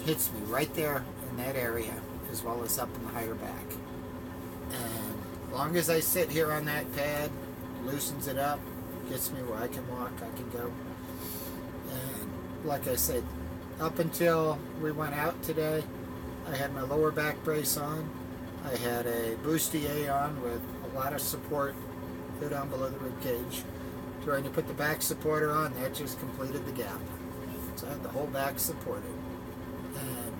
hits me right there in that area, as well as up in the higher back. And as long as I sit here on that pad, loosens it up, gets me where I can walk, I can go. And like I said, up until we went out today, I had my lower back brace on. I had a bustier on with a lot of support here down below the rib cage. Trying to put the back supporter on, that just completed the gap. So I had the whole back supported. And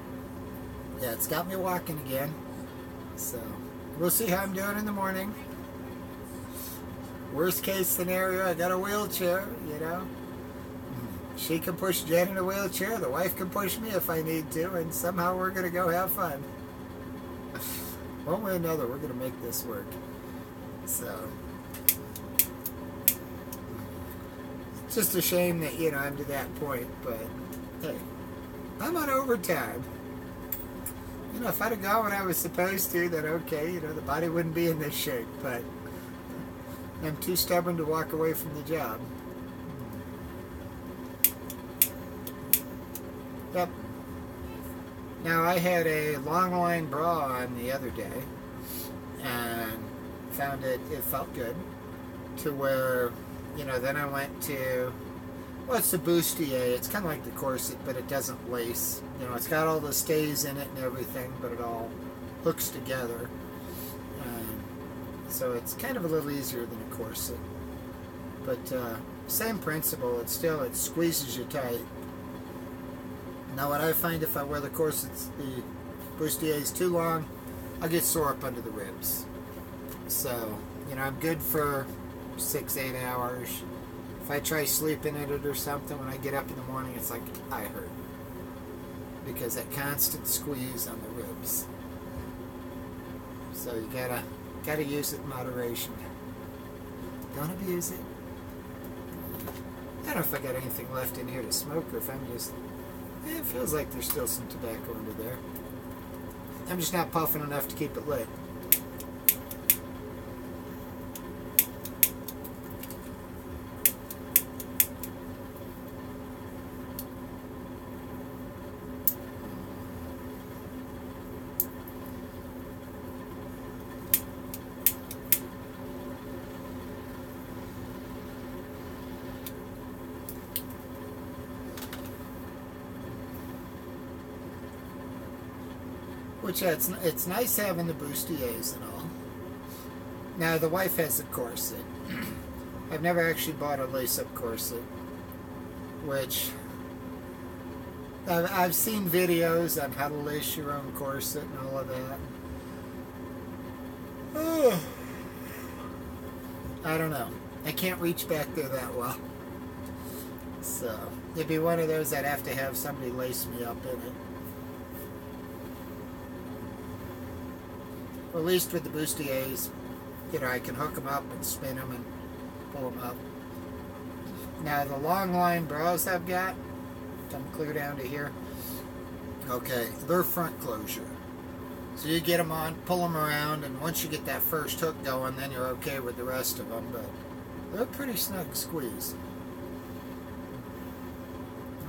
yeah, it's got me walking again. So we'll see how I'm doing in the morning. Worst case scenario, I got a wheelchair, you know. She can push Jen in a wheelchair, the wife can push me if I need to, and somehow we're going to go have fun. One way or another, we're going to make this work. So, it's just a shame that, you know, I'm to that point, but hey, I'm on overtime. You know, if I'd have gone when I was supposed to, then okay, you know, the body wouldn't be in this shape, but I'm too stubborn to walk away from the job. Yep. Now, I had a long line bra on the other day, and found it felt good, to where, you know, then I went to, well, it's the bustier. It's kind of like the corset, but it doesn't lace. You know, it's got all the stays in it and everything, but it all hooks together. So it's kind of a little easier than a corset. But same principle. It squeezes you tight. Now, what I find if I wear the corsets, the bustier is too long, I get sore up under the ribs. So, you know, I'm good for 6-8 hours. If I try sleeping in it or something, when I get up in the morning, it's like I hurt. Because that constant squeeze on the ribs. So you gotta use it in moderation. Don't abuse it. I don't know if I got anything left in here to smoke, or if I'm just... it feels like there's still some tobacco under there. I'm just not puffing enough to keep it lit. Which, it's nice having the bustiers and all. Now, the wife has a corset. I've never actually bought a lace-up corset, which I've seen videos on how to lace your own corset and all of that. Oh, I don't know. I can't reach back there that well. So, it'd be one of those I'd have to have somebody lace me up in it. At least with the bustiers, you know, I can hook them up and spin them and pull them up. Now, the long line bras I've got, come clear down to here. Okay, they're front closure. So you get them on, pull them around, and once you get that first hook going, then you're okay with the rest of them. But they're pretty snug squeeze.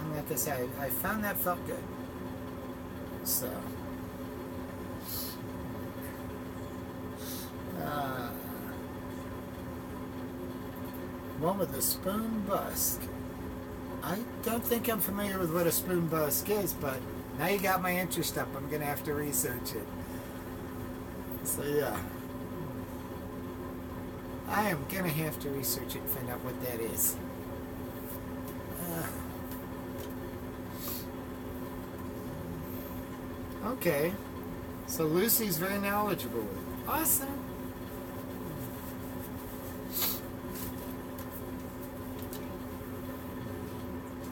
And like I said, I found that felt good. So... one with a spoon busk. I don't think I'm familiar with what a spoon busk is, but now you got my interest up. I'm going to have to research it. So yeah. I am going to have to research it and find out what that is. Okay. So Lucy's very knowledgeable with it. Awesome.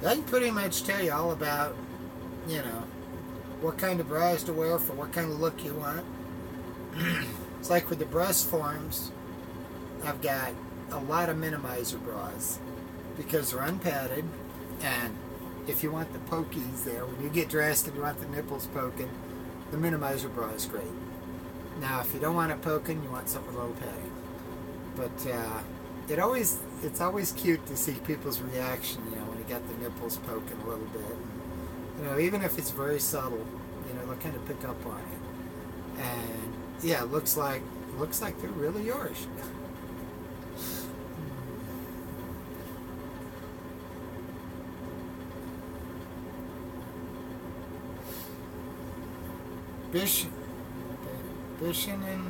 I can pretty much tell you all about, you know, what kind of bras to wear for what kind of look you want. It's like with the breast forms, I've got a lot of minimizer bras because they're unpadded, and if you want the pokies there, when you get dressed and you want the nipples poking, the minimizer bra is great. Now, if you don't want it poking, you want something with low padding. But it's always cute to see people's reaction, you know, when you got the nipples poking a little bit. You know, even if it's very subtle, you know, they'll kind of pick up on it. And yeah, it looks like they're really yours. Bishing and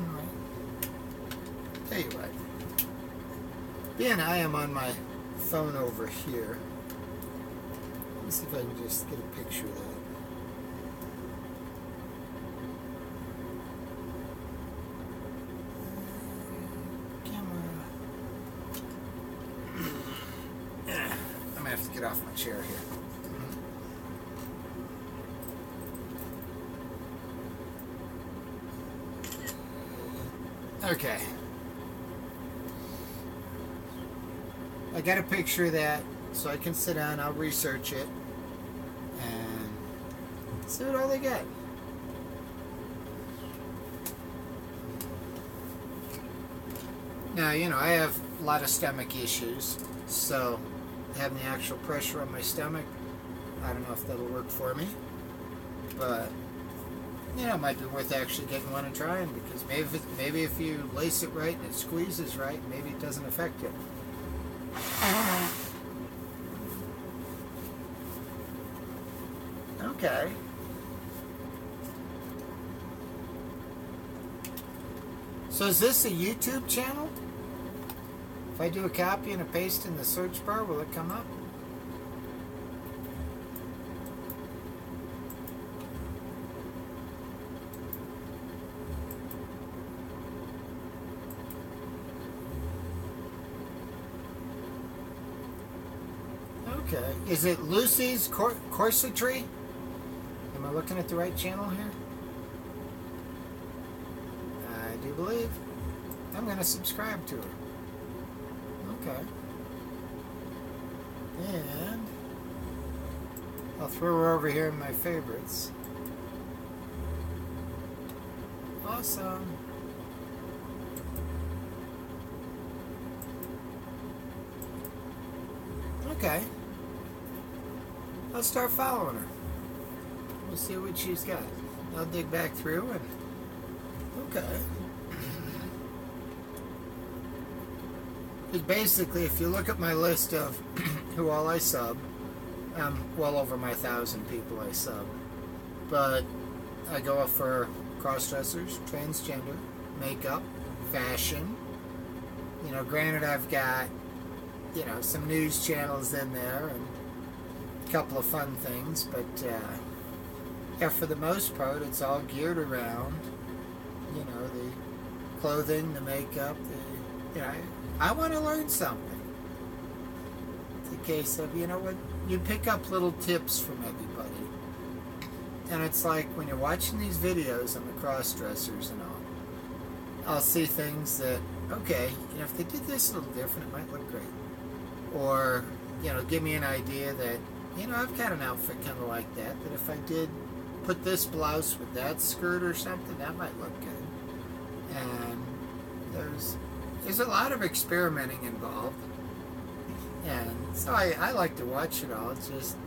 tell you what. Being I am on my phone over here. Let me see if I can just get a picture of that. I'm gonna have to get off my chair here. Okay. I got a picture of that, so I can sit down, I'll research it, and see what all they got. Now, you know, I have a lot of stomach issues, so having the actual pressure on my stomach, I don't know if that'll work for me, but you know, it might be worth actually getting one and trying, because maybe if you lace it right and it squeezes right, maybe it doesn't affect it. Okay. So is this a YouTube channel? If I do a copy and a paste in the search bar, will it come up? Okay. Is it Lucy's Corsetry? Am I looking at the right channel here? I do believe. I'm going to subscribe to her. Okay. And I'll throw her over here in my favorites. Awesome. Okay. I'll start following her. We'll see what she's got. I'll dig back through and... Okay. But basically, if you look at my list of who all I sub, I'm well over my 1,000 people I sub. But I go for cross-dressers, transgender, makeup, fashion. You know, granted I've got, you know, some news channels in there and a couple of fun things, but yeah, for the most part, it's all geared around, you know, the clothing, the makeup, the, you know, I want to learn something. It's a case of, you know what, you pick up little tips from everybody, and it's like when you're watching these videos on the cross-dressers and all, I'll see things that, okay, you know, if they did this a little different, it might look great. Or, you know, give me an idea that, you know, I've got an outfit kind of like that if I did put this blouse with that skirt or something, that might look good. And there's a lot of experimenting involved. And so I like to watch it all. It's just,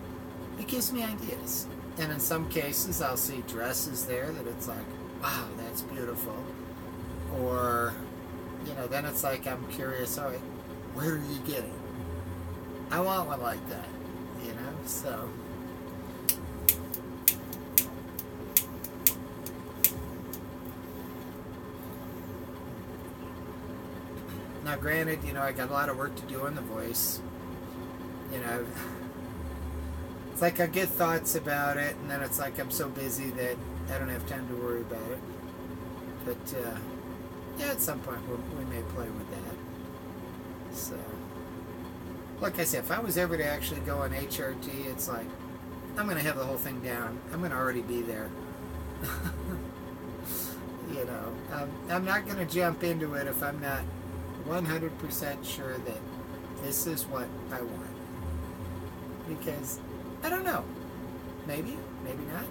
it gives me ideas. And in some cases, I'll see dresses there that it's like, wow, that's beautiful. Or, you know, then it's like I'm curious, all right, where are you getting? I want one like that, you know, so. Now, granted, you know, I got a lot of work to do on the voice. You know, it's like I get thoughts about it, and then it's like I'm so busy that I don't have time to worry about it. But, yeah, at some point we may play with that. So. Like I said, if I was ever to actually go on HRT, it's like, I'm going to have the whole thing down. I'm going to already be there. You know, I'm not going to jump into it if I'm not 100% sure that this is what I want. Because, I don't know. Maybe, maybe not.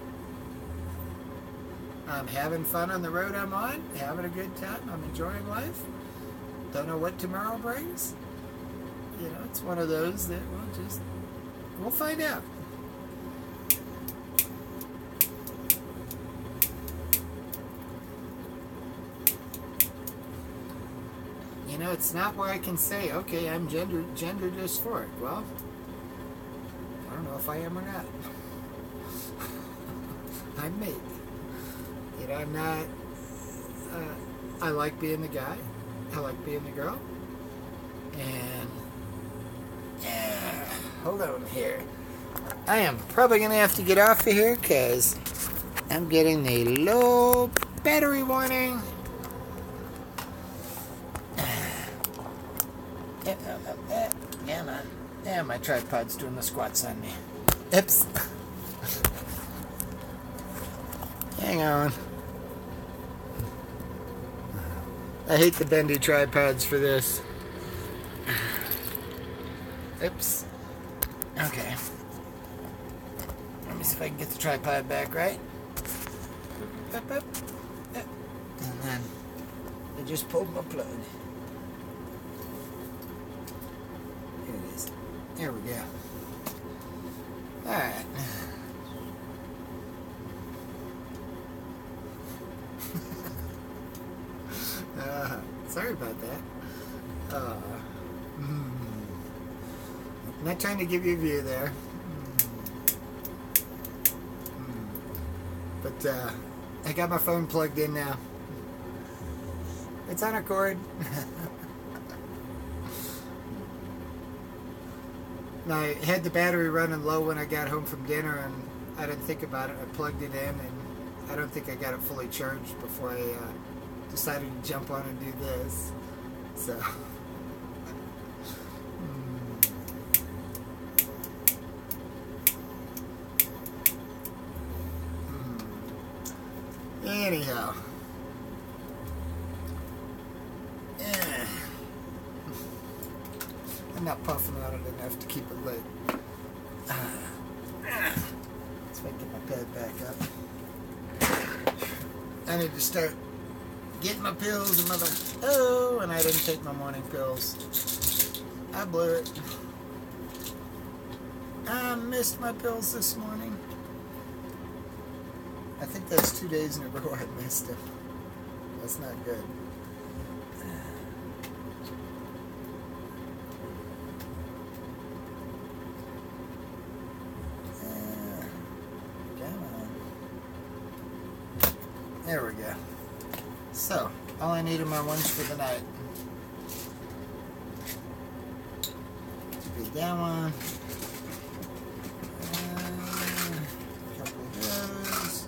I'm having fun on the road I'm on, having a good time. I'm enjoying life. Don't know what tomorrow brings. you know, it's one of those that we'll find out. You know, it's not where I can say, okay, I'm gender dysphoric. Well, I don't know if I am or not. I may be. You know, I'm not. I like being the guy. I like being the girl. And hold on here. I am probably gonna have to get off of here because I'm getting a low battery warning. Yeah, my tripod's doing the squats on me. Oops. Hang on. I hate the bendy tripods for this. Oops. Okay. Let me see if I can get the tripod back right. Up, up, up. And then I just pulled my plug. Here it is. There we go. Alright. Sorry about that. I'm not trying to give you a view there. But I got my phone plugged in now. It's on a cord. And I had the battery running low when I got home from dinner, and I didn't think about it. I plugged it in, and I don't think I got it fully charged before I decided to jump on and do this. So anyhow, I'm not puffing on it enough to keep it lit. Let's get my pad back up. I need to start getting my pills and and I didn't take my morning pills. I blew it. I missed my pills this morning. I think that's 2 days in a row I missed them. That's not good. Come on. There we go. So, all I need are my ones for the night. Get that one. A couple of those.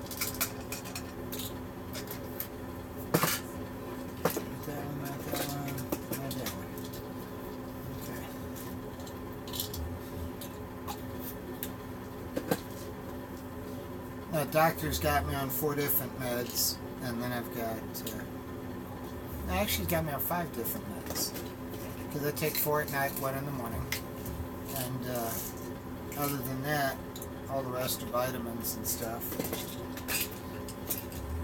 Not that one, not that one, not that one. Okay. Now, doctor's got me on 4 different meds. And then I've got, actually got me on 5 different meds. Because I take 4 at night, 1 in the morning. And other than that, all the rest are vitamins and stuff.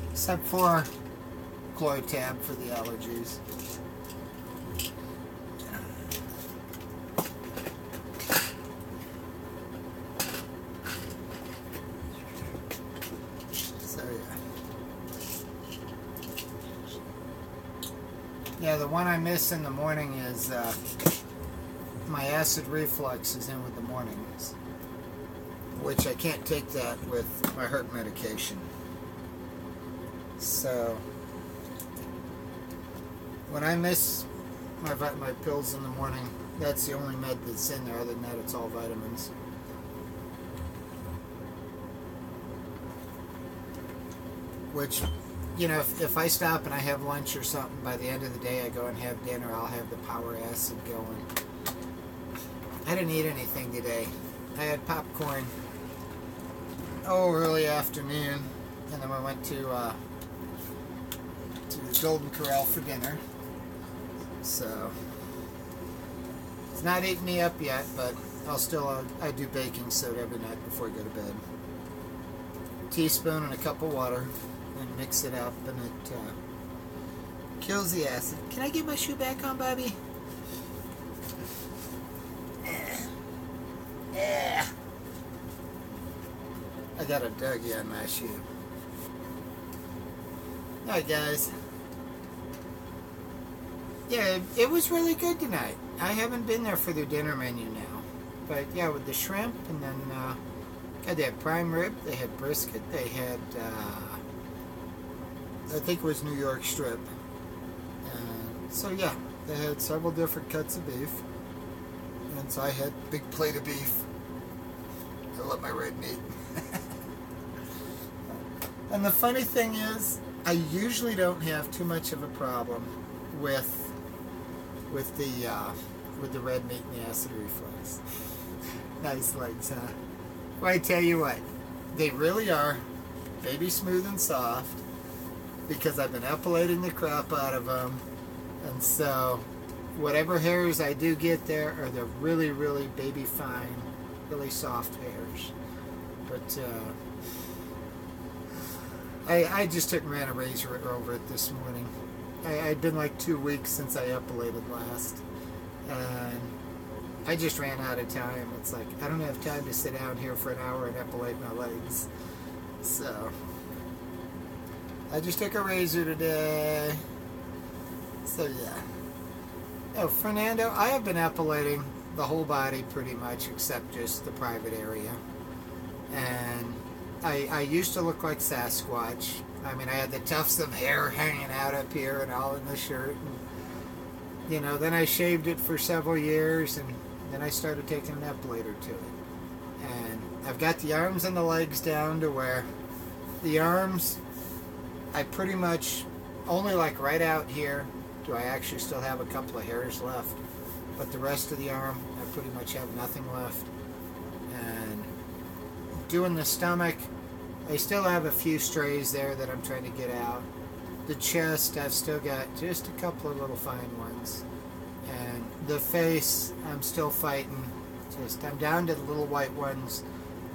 Except for Chlorotab for the allergies. Yeah, the one I miss in the morning is my acid reflux is in with the mornings, which I can't take that with my heart medication. So when I miss my pills in the morning, that's the only med that's in there. Other than that, it's all vitamins. Which, you know, if I stop and I have lunch or something, by the end of the day I go and have dinner, I'll have the power acid going. I didn't eat anything today. I had popcorn, early afternoon, and then we went to the Golden Corral for dinner. So, it's not eating me up yet, but I do baking soda every night before I go to bed. A teaspoon and a cup of water. And mix it up, and it kills the acid. Can I get my shoe back on, Bobby? got a Dougie on my shoe. Alright, guys. Yeah, it was really good tonight. I haven't been there for their dinner menu now. But yeah, with the shrimp, and then God, they had prime rib, they had brisket, they had, I think it was New York strip. So yeah, they had several different cuts of beef. And so I had a big plate of beef. I love my red meat. And the funny thing is, I usually don't have too much of a problem with the red meat and the acid reflux. Nice legs, huh? Well, I tell you what, they really are baby smooth and soft because I've been epilating the crap out of them, and so whatever hairs I do get there are the really, really baby fine, really soft hairs. But I just took and ran a razor over it this morning. I'd been like 2 weeks since I epilated last, and I just ran out of time. It's like, I don't have time to sit down here for an hour and epilate my legs. So, I just took a razor today. So, yeah. Oh, Fernando, I have been epilating the whole body pretty much, except just the private area. And I used to look like Sasquatch. I mean, I had the tufts of hair hanging out up here and all in the shirt. And, you know, then I shaved it for several years, and then I started taking an epilator to it. And I've got the arms and the legs down to where the arms, I pretty much only like right out here do I actually still have a couple of hairs left. But the rest of the arm, I pretty much have nothing left. And doing the stomach, I still have a few strays there that I'm trying to get out. The chest, I've still got just a couple of little fine ones. And the face, I'm still fighting. I'm down to the little white ones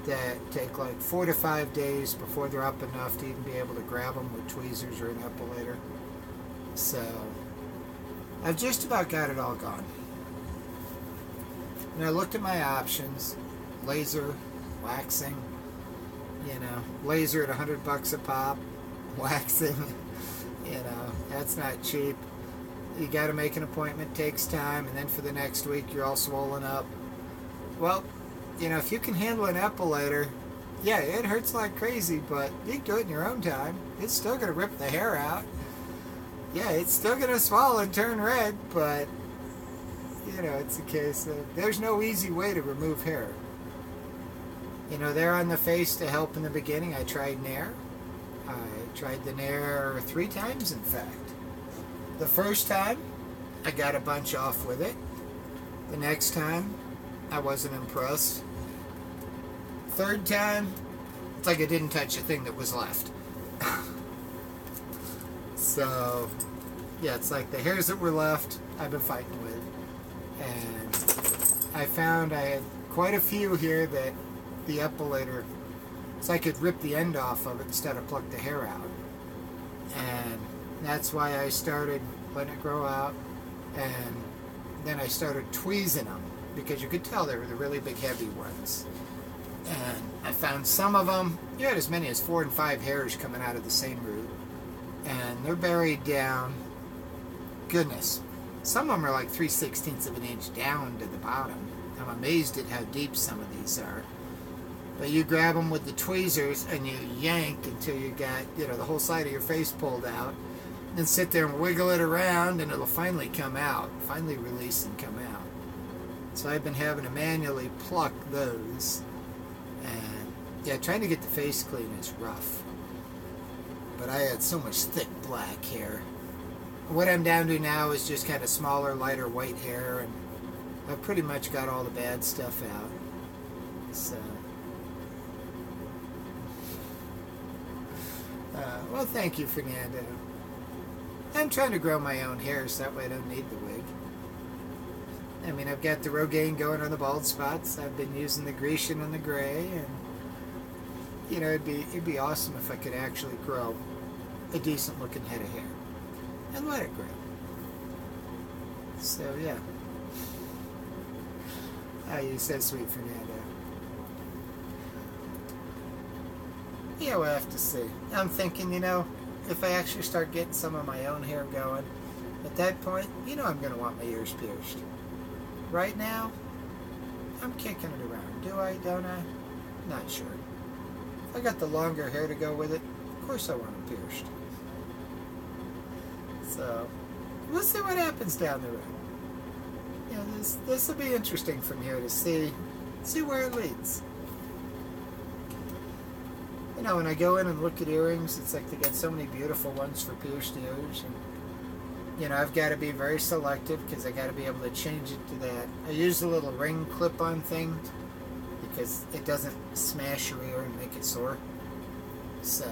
that take like 4 to 5 days before they're up enough to even be able to grab them with tweezers or an epilator. So, I've just about got it all gone. And I looked at my options: laser, waxing, you know, laser at $100 a pop, waxing, you know, that's not cheap. You got to make an appointment, takes time, and then for the next week you're all swollen up. Well, you know, if you can handle an epilator, yeah, it hurts like crazy, but you can do it in your own time. It's still going to rip the hair out. Yeah, it's still going to swell and turn red, but, you know, it's a case of there's no easy way to remove hair. You know, there on the face to help in the beginning, I tried Nair. I tried the Nair 3 times, in fact. The first time, I got a bunch off with it. The next time, I wasn't impressed. Third time, it's like I didn't touch a thing that was left. So, yeah, it's like the hairs that were left, I've been fighting with. And I found I had quite a few here that the epilator, so I could rip the end off of it instead of pluck the hair out. And that's why I started letting it grow out, and then I started tweezing them, because you could tell they were the really big heavy ones. And I found some of them, you had as many as 4 and 5 hairs coming out of the same root, and they're buried down, goodness, some of them are like 3/16 of an inch down to the bottom. I'm amazed at how deep some of these are. But you grab them with the tweezers and you yank until you got, you know, the whole side of your face pulled out. Then sit there and wiggle it around and it'll finally come out. Finally release and come out. So I've been having to manually pluck those. And yeah, trying to get the face clean is rough. But I had so much thick black hair. What I'm down to now is just kind of smaller, lighter white hair. And I've pretty much got all the bad stuff out. So... well, thank you, Fernando. I'm trying to grow my own hair so that way I don't need the wig. I mean, I've got the Rogaine going on the bald spots. I've been using the Grecian and the gray, and you know, it'd be awesome if I could actually grow a decent looking head of hair and let it grow. So yeah. Oh, you said sweet, Fernando. Yeah, we'll have to see. I'm thinking, if I actually start getting some of my own hair going, at that point, I'm going to want my ears pierced. Right now, I'm kicking it around. Do I? Don't I? Not sure. If I got the longer hair to go with it, of course I want them pierced. So, we'll see what happens down the road. This will be interesting from here to see where it leads. When I go in and look at earrings, it's like they got so many beautiful ones for pierced ears, and I've got to be very selective because I got to be able to change it to that. I use a little ring clip-on thing because it doesn't smash your ear and make it sore. So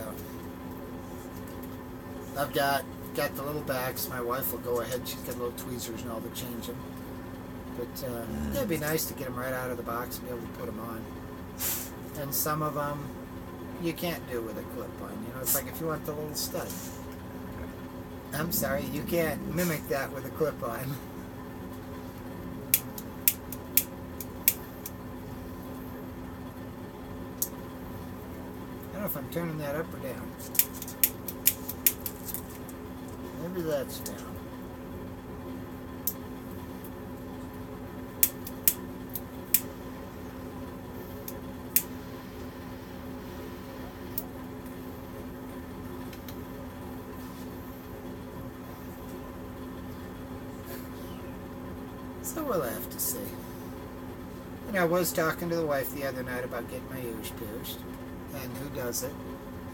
I've got the little backs. My wife will go ahead. She's got little tweezers and all to change them. But it'd be nice to get them right out of the box and be able to put them on. And some of them you can't do with a clip-on. It's like if you want the little stud. I'm sorry, you can't mimic that with a clip-on. I don't know if I'm turning that up or down. Maybe that's down. So we'll have to see. I was talking to the wife the other night about getting my ears pierced, and who does it.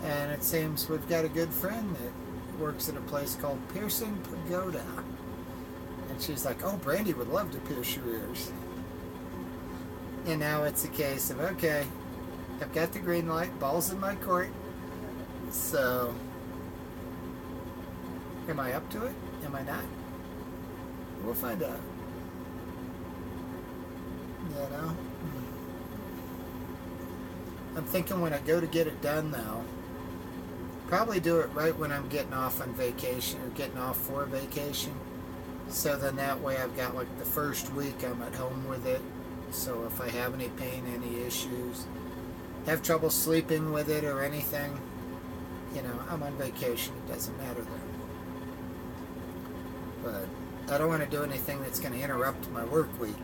And it seems we've got a good friend that works at a place called Piercing Pagoda. And she's like, oh, Brandy would love to pierce your ears. And now it's a case of, okay, I've got the green light, ball's in my court. So, am I up to it? Am I not? We'll find out. I'm thinking when I go to get it done now, probably do it right when I'm getting off on vacation or getting off for vacation. So then that way I've got like the first week I'm at home with it. So if I have any pain, any issues, have trouble sleeping with it or anything, I'm on vacation. It doesn't matter then. But I don't want to do anything that's going to interrupt my work week.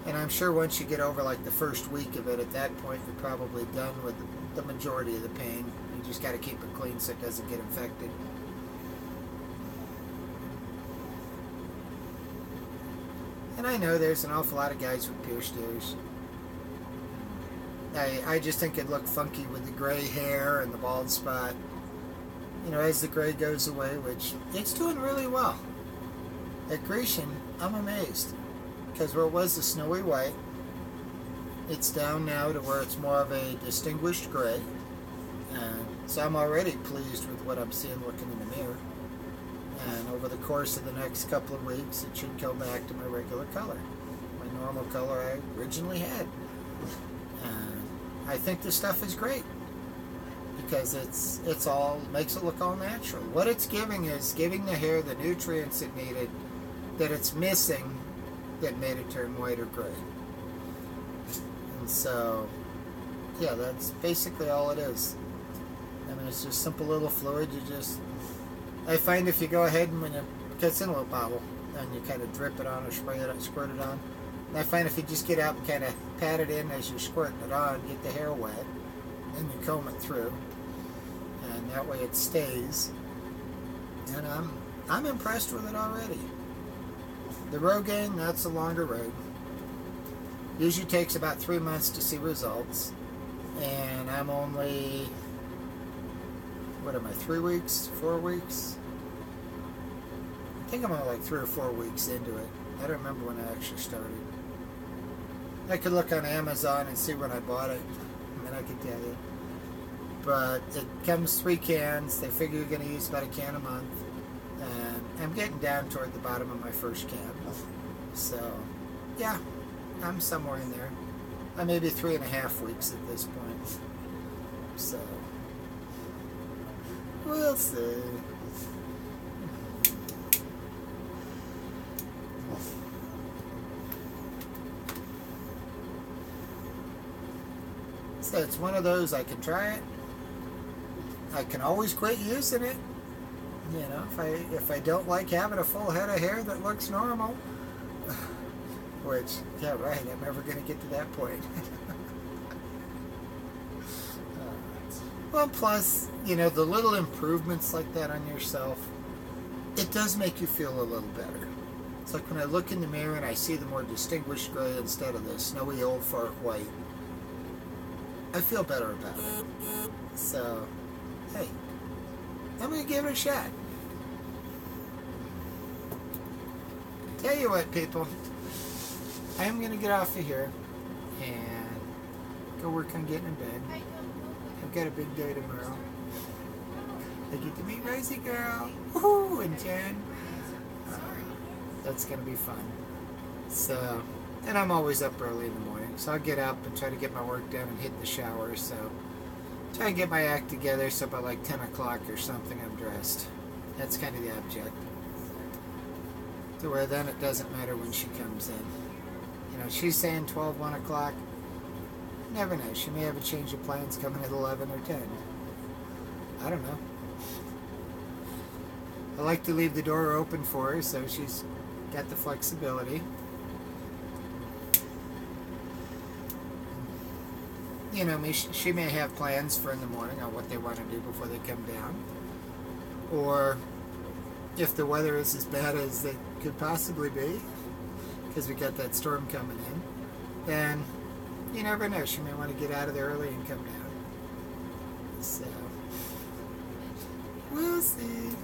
And I'm sure once you get over like the first week of it, at that point you're probably done with the majority of the pain. You just got to keep it clean so it doesn't get infected. And I know there's an awful lot of guys with pierced ears. I just think it'd look funky with the gray hair and the bald spot. As the gray goes away, which it's doing really well. At Grecian, I'm amazed. Because where it was the snowy white, it's down now to where it's more of a distinguished gray. And so I'm already pleased with what I'm seeing looking in the mirror. And over the course of the next couple of weeks, it should go back to my regular color. My normal color I originally had. And I think this stuff is great. Because it's all, makes it look all natural. What it's giving is giving the hair the nutrients it needed that it's missing that made it turn white or gray. And so, yeah, that's basically all it is. I mean, it's just simple little fluid. I find if you go ahead and when it gets in a little bottle and you kind of drip it on or spray it, squirt it on, and I find if you just get out and kind of pat it in as you're squirting it on, get the hair wet, and you comb it through, and that way it stays. And I'm impressed with it already. The Rogaine, that's a longer road. Usually takes about 3 months to see results. And I'm only, what am I, 3 weeks, 4 weeks? I think I'm only like 3 or 4 weeks into it. I don't remember when I actually started. I could look on Amazon and see when I bought it, and then I could tell you. But it comes 3 cans. They figure you're going to use about a can a month. And I'm getting down toward the bottom of my first can. So, yeah, I'm somewhere in there. I may be 3.5 weeks at this point. So, we'll see. So it's one of those, I can try it. I can always quit using it. You know, if I don't like having a full head of hair that looks normal. Which, yeah, right, I'm never going to get to that point. Well, plus, you know, the little improvements like that on yourself, it does make you feel a little better. It's like when I look in the mirror and I see the more distinguished gray instead of the snowy old fart white, I feel better about it. So, hey, I'm going to give it a shot. Tell you what, people, I'm going to get off of here and go work on getting in bed. I've got a big day tomorrow. I get to meet Rosie Girl, woohoo, and Jen. That's going to be fun. So, and I'm always up early in the morning, so I'll get up and try to get my work done and hit the shower. So, try and get my act together so by like 10 o'clock or something I'm dressed. That's kind of the object. To where then it doesn't matter when she comes in. You know, she's saying 12, 1 o'clock. Never know. She may have a change of plans coming at 11 or 10. I don't know. I like to leave the door open for her so she's got the flexibility. You know, she may have plans for in the morning on what they want to do before they come down. Or if the weather is as bad as it could possibly be, because we got that storm coming in, then you never know. She may want to get out of there early and come down. So, we'll see.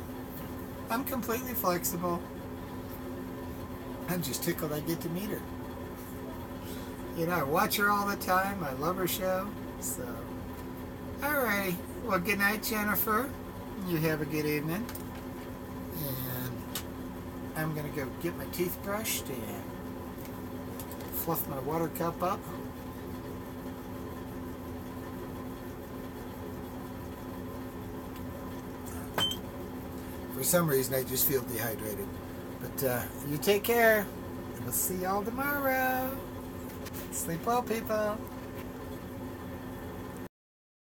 I'm completely flexible. I'm just tickled I get to meet her. You know, I watch her all the time. I love her show. So, alright. Well, good night, Jennifer. You have a good evening. And I'm going to go get my teeth brushed and fluff my water cup up. For some reason, I just feel dehydrated. But you take care. We'll see y'all tomorrow. Sleep well, people.